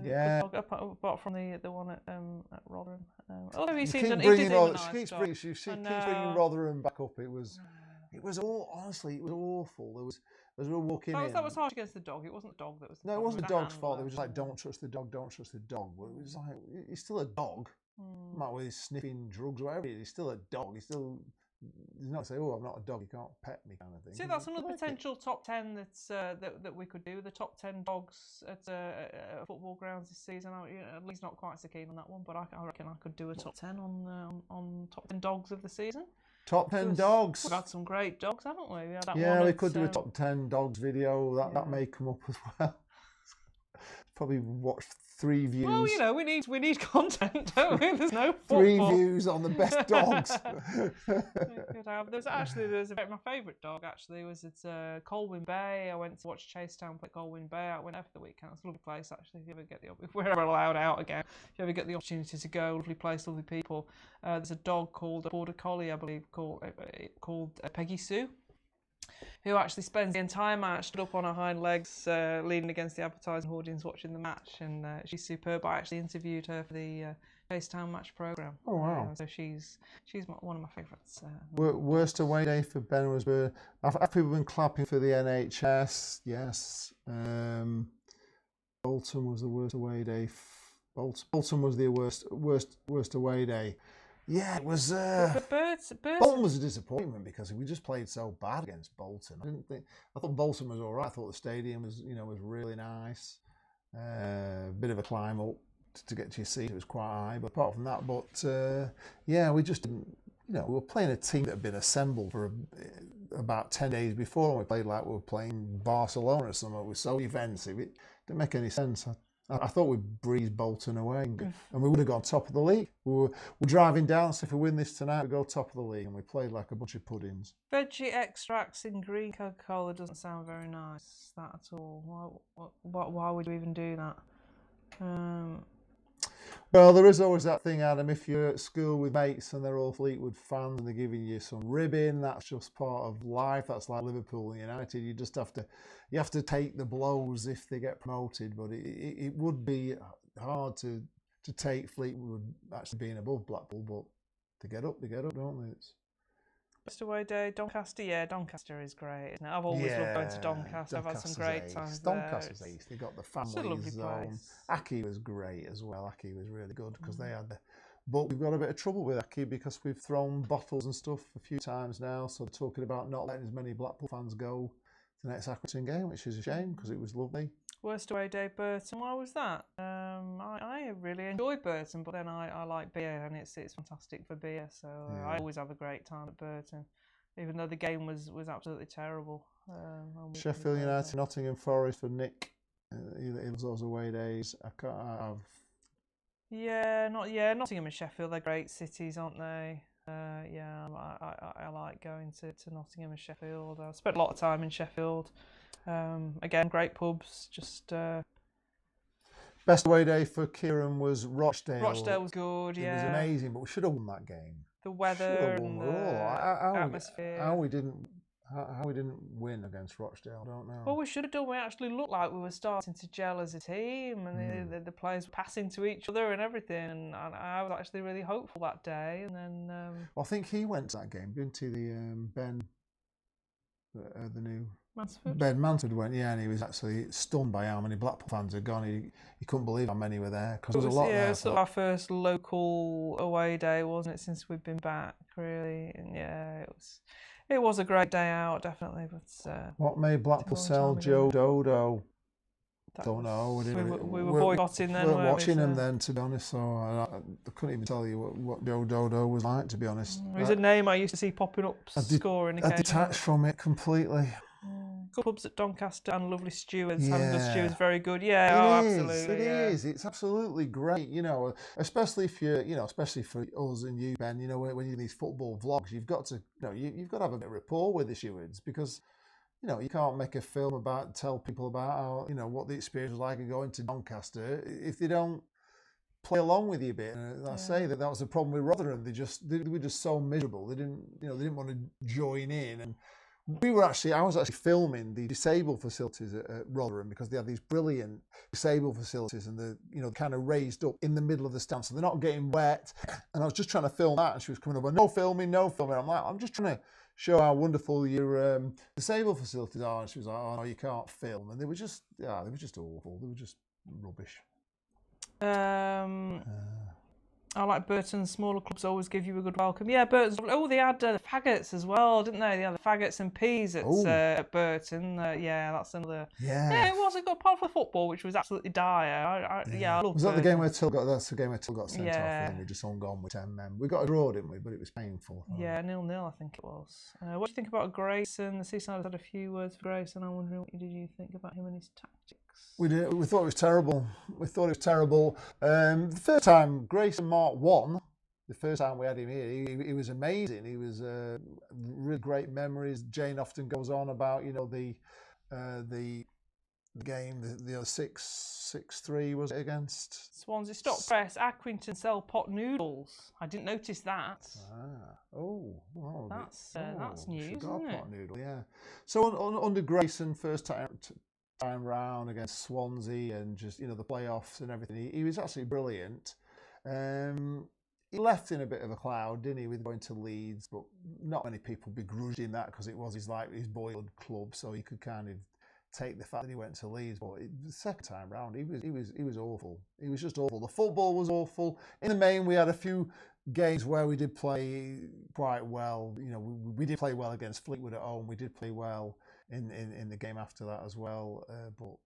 C: Yeah.
D: Good dog, apart from the one at Rotherham. Although he
C: You
D: seems
C: keep
D: he
C: bringing
D: did seem a
C: Rother-
D: nice
C: she keeps
D: dog.
C: bringing, she keeps
D: I
C: bringing
D: know.
C: Rotherham back up. It was all honestly, it was awful. There was as we were walking in.
D: That was harsh against the dog. It wasn't the dog that was the
C: No, it
D: problem,
C: wasn't the
D: was
C: dog's fault. They
D: handler.
C: were just like, don't touch the dog, don't touch the dog. But it was like, he's still a dog. Not with his sniffing drugs or whatever. He's still a dog. He's not say, oh, I'm not a dog. You can't pet me, kind of thing.
D: See, that's
C: I
D: another
C: like it.
D: potential top 10 that we could do. The top 10 dogs at football grounds this season. At least not quite so keen on that one, but I reckon I could do a top 10 on top 10 dogs of the season.
C: Top 10 dogs.
D: We've had some great dogs, haven't we? We had that
C: Yeah,
D: one
C: we
D: at,
C: could do a top 10 dogs video. That may come up as well. Probably watch 3 views.
D: Well, you know, we need content, don't we? There's no
C: 3
D: football.
C: views on the best dogs.
D: My favourite dog actually was at Colwyn Bay. I went to watch Chasetown play Colwyn Bay. I went after the weekend. It's a lovely place actually. If we're ever allowed out again, if you ever get the opportunity to go, lovely place, lovely people. There's a dog called a Border Collie, I believe, called Peggy Sue, who actually spends the entire match stood up on her hind legs, leaning against the advertising audience watching the match, and she's superb. I actually interviewed her for the Chasetown match programme.
C: Oh, wow.
D: So she's one of my favourites.
C: Worst away day for Ben was have people been clapping for the NHS? Yes. Bolton was the worst away day. Bolton was the worst away day. Yeah, it was.
D: But
C: Bolton was a disappointment because we just played so bad against Bolton. I thought Bolton was all right. I thought the stadium was really nice. Bit of a climb up to get to your seat. It was quite high, but apart from that, we just didn't. We were playing a team that had been assembled for about 10 days before, and we played like we were playing Barcelona or something. It was so defensive. It didn't make any sense. I thought we'd breeze Bolton away and we would have gone top of the league. We're driving down, so if we win this tonight, we go top of the league, and we played like a bunch of puddings.
D: veggie extracts in green Coca-Cola doesn't sound very nice, that at all. Why would you even do that?
C: Well, there is always that thing, Adam, if you're at school with mates and they're all Fleetwood fans and they're giving you some ribbing, that's just part of life. That's like Liverpool and United. You just have to take the blows if they get promoted, but it would be hard to take Fleetwood actually being above Blackpool, but they get up, don't they?
D: Just away day, Doncaster. Yeah, Doncaster is great, isn't it? I've always loved going to Doncaster. I've had some great times there.
C: Doncaster's ace. They got the family
D: lovely
C: zone.
D: place.
C: Aki was great as well. Aki was really good because they had but we've got a bit of trouble with Aki because we've thrown bottles and stuff a few times now. So talking about not letting as many Blackpool fans go to the next Accrington game, which is a shame because it was lovely.
D: Worst away day, Burton. Why was that? I really enjoy Burton, but then I like beer, and it's fantastic for beer. So I always have a great time at Burton, even though the game was absolutely terrible.
C: Sheffield United, Nottingham Forest for Nick. He loves those away days.
D: Nottingham and Sheffield, they're great cities, aren't they? I like going to Nottingham and Sheffield. I've spent a lot of time in Sheffield. Again, great pubs. Just
C: best away day for Kieran was Rochdale.
D: Rochdale was good.
C: It was amazing, but we should have won that game.
D: The weather and the atmosphere.
C: How we didn't win against Rochdale, I don't know.
D: Well, we should have done. We actually looked like we were starting to gel as a team, and the players were passing to each other and everything. And I was actually really hopeful that day. And then
C: I think he went to that game, didn't he? The the new
D: Mansfield.
C: Ben Mansfield went, and he was actually stunned by how many Blackpool fans had gone. He couldn't believe how many were there because there was a lot there.
D: It was sort of our first local away day, wasn't it, since we've been back, really? And it was a great day out, definitely. But
C: what made Blackpool sell Joe Dodo? Don't know.
D: We were boycotting then.
C: We weren't
D: weren't
C: watching
D: we?
C: them then, to be honest. So I couldn't even tell you what Joe Dodo was like, to be honest.
D: It was a name I used to see popping up, scoring
C: I
D: occasionally.
C: detached from it completely.
D: Couple pubs at Doncaster and lovely stewards.
C: Yeah.
D: Hampton Stewards, very good. Yeah,
C: It is,
D: absolutely.
C: it is. It's absolutely great, especially if especially for us and you, Ben, when you do these football vlogs, you've got to, you've got to have a bit of rapport with the stewards because, you can't make a film tell people about how, what the experience was like of going to Doncaster if they don't play along with you a bit. And I say that was the problem with Rotherham. They were just so miserable. They didn't want to join in. And I was actually filming the disabled facilities at Rotherham because they have these brilliant disabled facilities and they're kind of raised up in the middle of the stand so they're not getting wet. And I was just trying to film that and she was coming over, no filming. I'm like, I'm just trying to show how wonderful your disabled facilities are. And she was like, oh no, you can't film. And they were just awful. They were just rubbish.
D: I like Burton. Smaller clubs always give you a good welcome. Yeah, Burton's. Oh, they had faggots as well, didn't they? They had the faggots and peas at Burton. Yeah, that's another. Yeah, it was a good part for football, which was absolutely dire. I love.
C: Was that the game where Till got? That's the game where Till got sent off,
D: Yeah.
C: and we just hung on with 10 men. We got a draw, didn't we? But it was painful.
D: Yeah, 0-0, I think it was. What do you think about Grayson? The Seaside had a few words for Grayson. I'm wondering what did you think about him and his tactics?
C: We thought it was terrible. The first time Grayson Mark won, the first time we had him here, he was amazing. He was really great memories. Jane often goes on about the game, the 6-3 was it against
D: Swansea. Stop press. Accrington sell pot noodles. I didn't notice that. That's news, isn't it?
C: Pot noodle, yeah. So under Grayson, first time round against Swansea and just the playoffs and everything, he was absolutely brilliant. He left in a bit of a cloud, didn't he, with going to Leeds, but not many people begrudged him that because it was his boyhood club, so he could kind of take the fact that he went to Leeds. But the second time round, he was awful. He was just awful. The football was awful. In the main, we had a few games where we did play quite well. We did play well against Fleetwood at home. We did play well in the game after that as well. But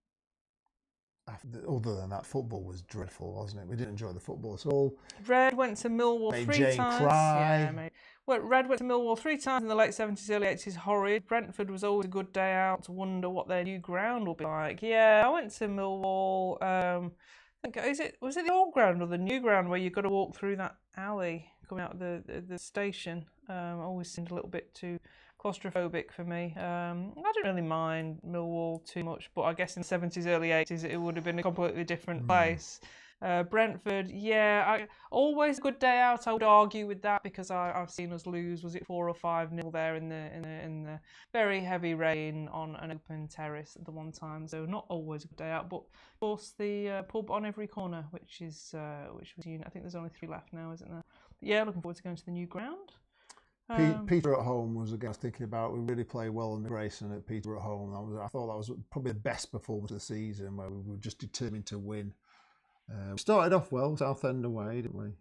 C: other than that, football was dreadful, wasn't it? We didn't enjoy the football at all.
D: Red went to Millwall
C: Made
D: 3
C: Jane
D: times.
C: cry.
D: Yeah, Red went to Millwall 3 times in the late 70s, early 80s. Horrid. Brentford was always a good day out to wonder what their new ground will be like. Yeah, I went to Millwall. Was it the old ground or the new ground where you've got to walk through that alley coming out of the station? Always seemed a little bit too claustrophobic for me. I didn't really mind Millwall too much, but I guess in the 70s, early 80s, it would have been a completely different place. Brentford, always a good day out. I would argue with that because I've seen us lose. Was it 4 or 5-0 there in the very heavy rain on an open terrace at the one time? So not always a good day out. But of course, the pub on every corner, which was I think there's only 3 left now, isn't there? But yeah, looking forward to going to the new ground.
C: Peter at home was, again, I was thinking about, we really played well under Grayson at Peter at home. I thought that was probably the best performance of the season, where we were just determined to win. We started off well, Southend away, didn't we?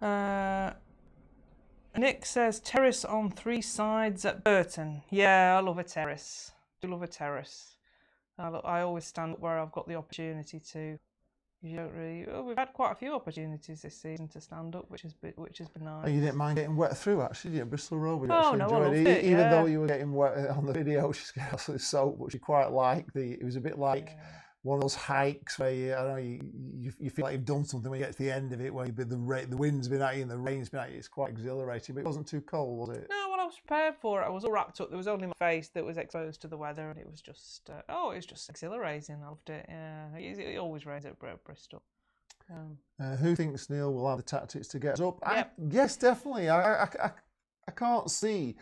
D: Yeah. Nick says terrace on 3 sides at Burton. Yeah, I love a terrace. I do love a terrace. I always stand up where I've got the opportunity to. You don't really. We've had quite a few opportunities this season to stand up, which has been nice.
C: Oh, you didn't mind getting wet through, actually, did you? Bristol Road, we
D: I loved it.
C: Even though you were getting wet on the video, she's getting absolutely soaked, but she quite liked it was a bit like one of those hikes where you feel like you've done something when you get to the end of it, where the wind's been at you and the rain's been at you. It's quite exhilarating, but it wasn't too cold, was it?
D: No, well, I was prepared for it. I was all wrapped up. There was only my face that was exposed to the weather, and it was just it was just exhilarating. I loved it. Yeah, it always rains at Bristol.
C: Who thinks Neil will have the tactics to get us up?
D: Yep.
C: Yes, definitely. I can't see,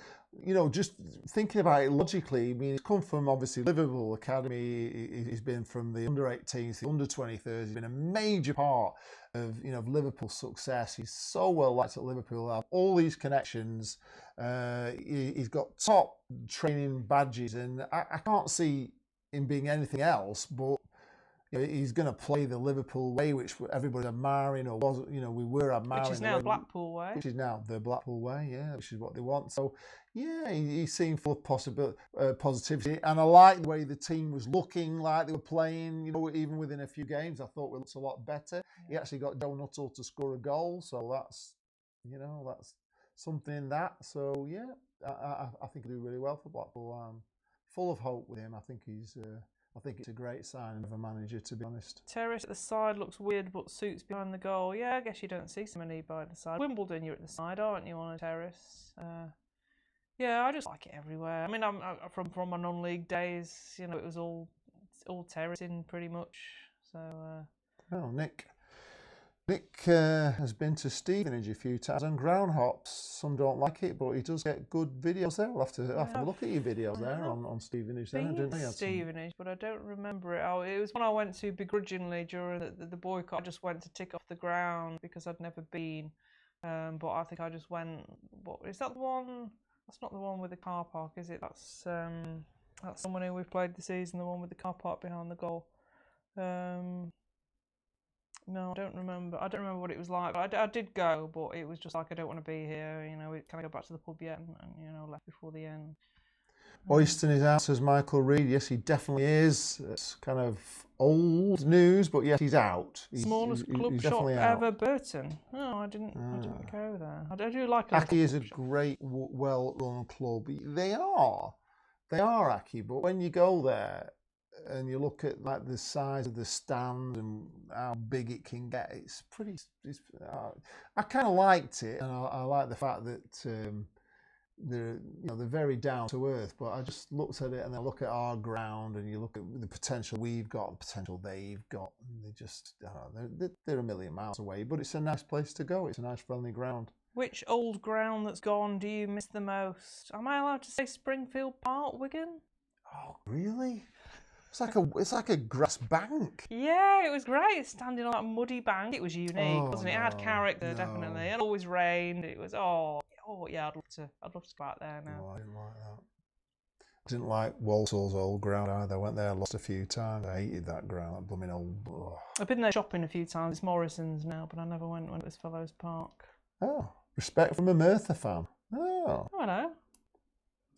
C: just thinking about it logically. I mean, he's come from obviously Liverpool Academy. He's been from the under-18s, the under-23s. He's been a major part of Liverpool's success. He's so well liked at Liverpool. Have all these connections. He's got top training badges, and I can't see him being anything else but he's going to play the Liverpool way, which everybody's admiring, or was, we were admiring.
D: Which is now the Blackpool way.
C: Which is now the Blackpool way, yeah, which is what they want. So, yeah, he seemed full of positivity. And I like the way the team was looking, like they were playing, even within a few games. I thought we looked a lot better. He actually got Joe Nuttall to score a goal, so that's something in that. So, yeah, I think he'll do really well for Blackpool. I'm full of hope with him. I think it's a great sign of a manager, to be honest.
D: Terrace at the side looks weird, but suits behind the goal. Yeah, I guess you don't see so many by the side. Wimbledon, you're at the side, aren't you, on a terrace? Yeah, I just like it everywhere. I mean, I'm from my non-league days. It was all terracing pretty much. So.
C: Oh, Nick has been to Stevenage a few times on ground hops. Some don't like it, but he does get good videos there. We'll have to look at your videos there on Stevenage.
D: Stevenage, but I don't remember it. It was when I went to begrudgingly during the boycott. I just went to tick off the ground because I'd never been. But I think I just went. What is that the one? That's not the one with the car park, is it? That's someone who we've played this season. The one with the car park behind the goal. No, I don't remember. I don't remember what it was like. I did go, but it was just like, I don't want to be here. Can I go back to the pub yet? And left before the end.
C: Oyston is out, says Michael Reed. Yes, he definitely is. It's kind of old news, but yes, he's out.
D: Smallest club shop ever, Burton. Oh, I didn't go there. I do like it.
C: Aki is a great, well-run club. They are Aki, but when you go there and you look at like the size of the stand and how big it can get, it's pretty. I kind of liked it, and I like the fact that they're very down to earth. But I just looked at it, and then look at our ground, and you look at the potential we've got, the potential they've got, and they just they're a million miles away. But it's a nice place to go. It's a nice, friendly ground.
D: Which old ground that's gone do you miss the most? Am I allowed to say Springfield Park, Wigan?
C: Oh, really? It's like a grass bank.
D: Yeah, it was great standing on that muddy bank. It was unique, wasn't it? It had character, definitely. It always rained. It was yeah, I'd love to go out there now.
C: No, I didn't like that. I didn't like Walsall's old ground either. I went there, lost a few times. I hated that ground, that blooming old. Oh.
D: I've been there shopping a few times. It's Morrison's now, but I never went when it was Fellows Park.
C: Oh, respect from a Merthyr fan. Oh,
D: hello.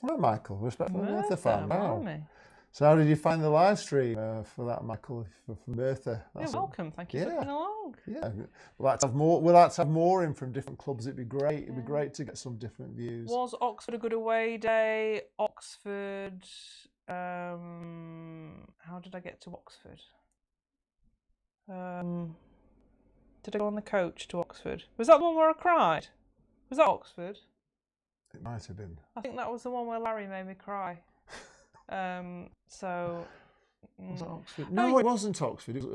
C: Well, Michael, respect from a Merthyr fan. Wow.
D: Me.
C: So how did you find the live stream for that, Michael, from Merthyr?
D: You're welcome. Thank you for coming along.
C: Yeah, we'd like to have more in from different clubs. It'd be great. It'd be great to get some different views.
D: Was Oxford a good away day? Oxford. How did I get to Oxford? Did I go on the coach to Oxford? Was that the one where I cried? Was that Oxford?
C: It might have been.
D: I think that was the one where Larry made me cry.
C: Was that Oxford? No, it wasn't Oxford. It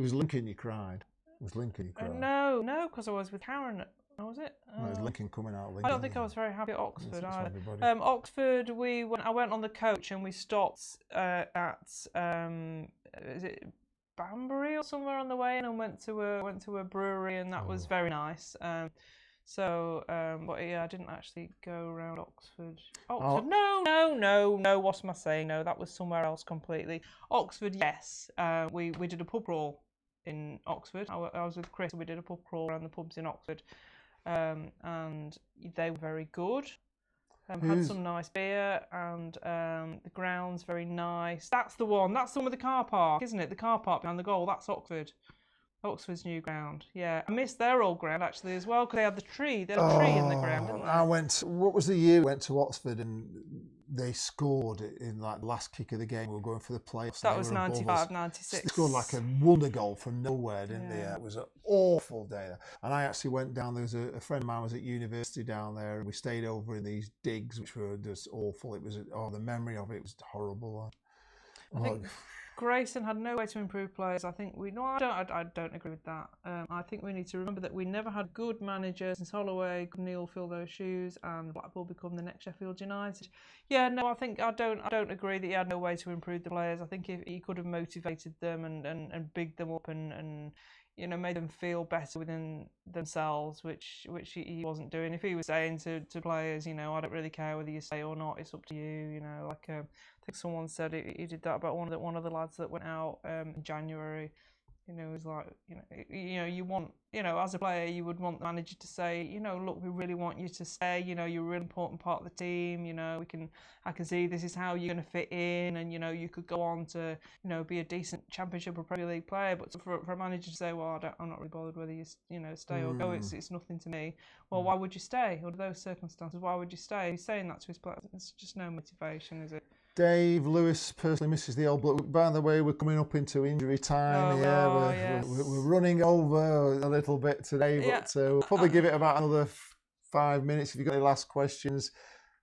C: was Lincoln. You cried. It was Lincoln. You cried.
D: No, because I was with Karen. Was it?
C: No, it was Lincoln coming out. Lincoln,
D: I don't think I was very happy at Oxford either. Oxford, I went on the coach and we stopped at is it Banbury or somewhere on the way, and went to a brewery, and that was very nice. But yeah, I didn't actually go around Oxford. No, what am I saying? No, that was somewhere else completely. Oxford, yes. We did a pub crawl in Oxford. I was with Chris, and we did a pub crawl around the pubs in Oxford. And they were very good. Had some nice beer, and the ground's very nice. That's the one with the car park, isn't it? The car park behind the goal, that's Oxford. Oxford's new ground. Yeah, I missed their old ground actually as well, because they had the tree. They had a tree in the ground, didn't they?
C: What was the year we went to Oxford and they scored in like the last kick of the game? We were going for the playoffs.
D: That was 95, 96.
C: They scored like a wonder goal from nowhere, didn't they? It was an awful day. And I actually went down. There was a friend of mine was at university down there, and we stayed over in these digs, which were just awful. It was the memory of it was horrible.
D: I think Grayson had no way to improve players. I think I don't agree with that. I think we need to remember that we never had good managers since Holloway. Neil fill those shoes, and Blackpool become the next Sheffield United. Yeah, no, I don't agree that he had no way to improve the players. I think if he could have motivated them and bigged them up and made them feel better within themselves, which he wasn't doing. If he was saying to players, I don't really care whether you stay or not, it's up to you, like I think someone said he did that about one of the lads that went out in January. It was like, you want, as a player, you would want the manager to say, look, we really want you to stay. You're a really important part of the team. I can see this is how you're going to fit in, and you could go on to, be a decent Championship or Premier League player. But for a manager to say, well, I'm not really bothered whether you, stay or go. It's nothing to me. Well, why would you stay under those circumstances? Why would you stay? He's saying that to his players. It's just no motivation, is it?
C: Dave Lewis personally misses the old bloke. By the way, we're coming up into injury time. We're running over a little bit today, but we'll probably give it about another 5 minutes. If you've got any last questions.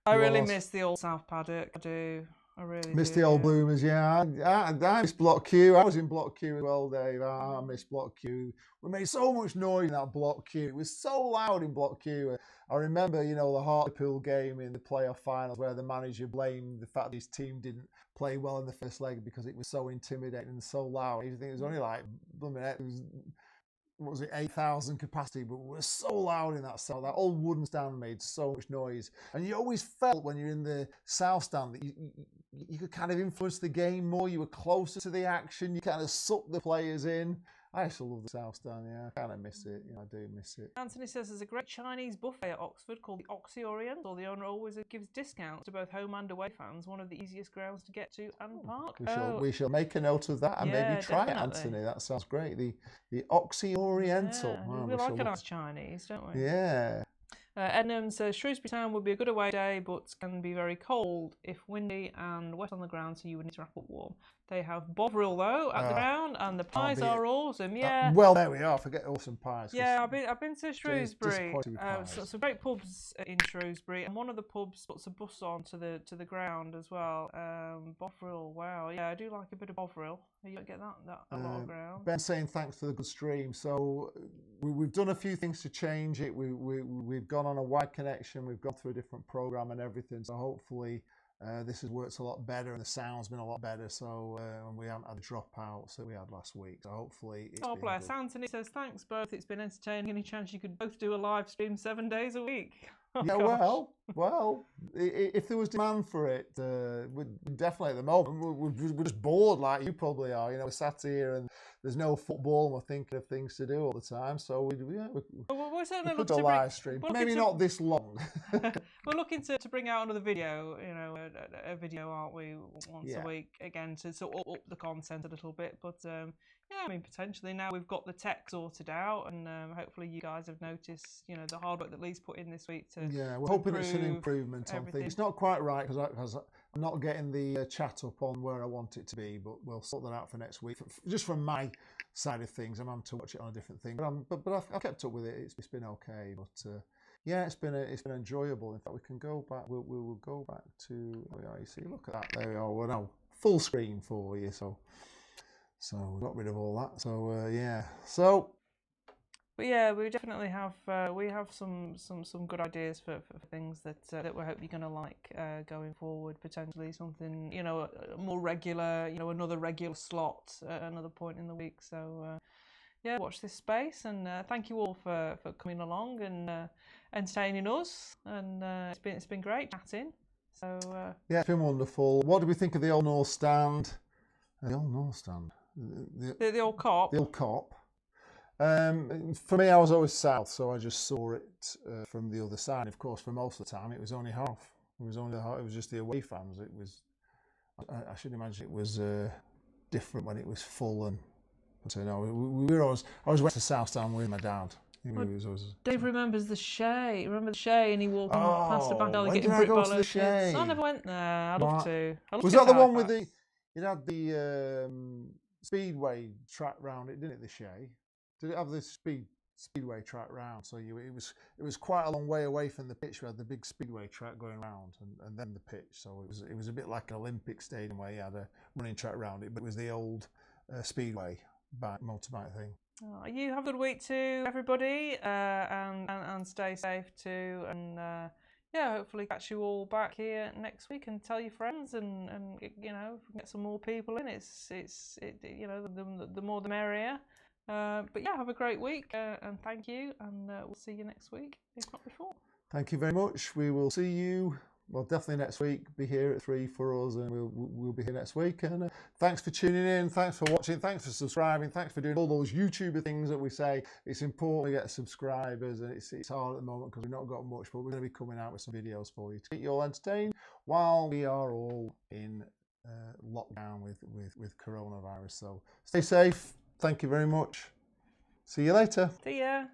D: I really miss the old South Paddock. I do. I really
C: miss
D: do,
C: the old Bloomers. I miss Block Q. I was in Block Q as well, Dave. I miss Block Q. We made so much noise in that Block Q. It was so loud in Block Q. I remember, the Hartlepool game in the playoff finals where the manager blamed the fact that his team didn't play well in the first leg because it was so intimidating and so loud. I think it was only like, what was it, 8,000 capacity, but we were so loud in that stand. That old wooden stand made so much noise. And you always felt when you're in the south stand that you could kind of influence the game more. You were closer to the action. You kind of sucked the players in. I used to love the South Stand, I kind of miss it. I do miss it.
D: Anthony says there's a great Chinese buffet at Oxford called the Oxy Oriental. The owner always gives discounts to both home and away fans. One of the easiest grounds to get to and park.
C: We shall make a note of that and maybe try it, Anthony. That sounds great. The Oxy Oriental.
D: Yeah, we like a nice Chinese, don't we?
C: Yeah.
D: Ednam says Shrewsbury Town would be a good away day, but can be very cold if windy and wet on the ground, so you would need to wrap up warm. They have Bovril though at the ground, and the pies are awesome. Yeah.
C: Well, there we are. Forget awesome pies.
D: Yeah, I've been to Shrewsbury. Some great pubs in Shrewsbury, and one of the pubs puts a bus on to the ground as well. Bovril, wow, yeah, I do like a bit of Bovril. You don't get that a lot of ground.
C: Ben saying thanks for the good stream. So we've done a few things to change it. We've gone on a wide connection. We've gone through a different program and everything. So hopefully this has worked a lot better and the sound's been a lot better. So we haven't had a dropouts that we had last week. So hopefully it's
D: God bless. Anthony says thanks both. It's been entertaining. Any chance you could both do a live stream 7 days a week? Oh,
C: yeah,
D: gosh.
C: well, if there was demand for it, we're definitely at the moment, we're just bored like you probably are. We're sat here and there's no football and we're thinking of things to do all the we could do a live stream. Maybe not this long.
D: We're looking to bring out another video, a video, aren't we, once a week again to sort of up the content a little bit. But potentially now we've got the tech sorted out, and hopefully you guys have noticed, the hard work that Lee's put in this week to
C: we're hoping it's an improvement on things. It's not quite right because I'm not getting the chat up on where I want it to be, but we'll sort that out for next week. Just from my side of things, I'm having to watch it on a different thing, but I've kept up with it. It's been okay, but it's been enjoyable. In fact, we can go back. We'll go back to where you see. Look at that. There we are. We're now full screen for you. So we got rid of all that.
D: But yeah, we definitely have some good ideas for things that we hope you're gonna like going forward. Potentially something more regular, another regular slot at another point in the week. So watch this space, and thank you all for coming along and entertaining us. And it's been great chatting. So
C: it's been wonderful. What do we think of the Old North Stand? The Old North Stand.
D: The old cop.
C: The old cop. For me, I was always south, so I just saw it from the other side. Of course, for most of the time, it was only half. It was just the away fans. It was. I should imagine it was different when it was full. And we were always. I always went to South Stand with my dad.
D: Dave remembers the Shay. Remember the Shay, and he walked past the back alley getting
C: bricked by
D: those kids. I never went there. I'd love to.
C: Was that the one with the? It had the speedway track round it, didn't it? The Shay. Did it have the speedway track round? So it was quite a long way away from the pitch. We had the big speedway track going round, and then the pitch. So it was a bit like an Olympic stadium where you had a running track round it, but it was the old speedway motorbike thing.
D: You have a good week too, everybody, and stay safe too, and hopefully catch you all back here next week and tell your friends, and get some more people in. The more the merrier. But yeah, have a great week and thank you, and we'll see you next week, if not before.
C: Thank you very much. We will see you, well, definitely next week. Be here at 3 for us, and we'll be here next week. And thanks for tuning in. Thanks for watching. Thanks for subscribing. Thanks for doing all those YouTuber things that we say. It's important to get subscribers, and it's hard at the moment because we've not got much, but we're going to be coming out with some videos for you to keep you all entertained while we are all in lockdown with coronavirus. So stay safe. Thank you very much. See you later.
D: See ya.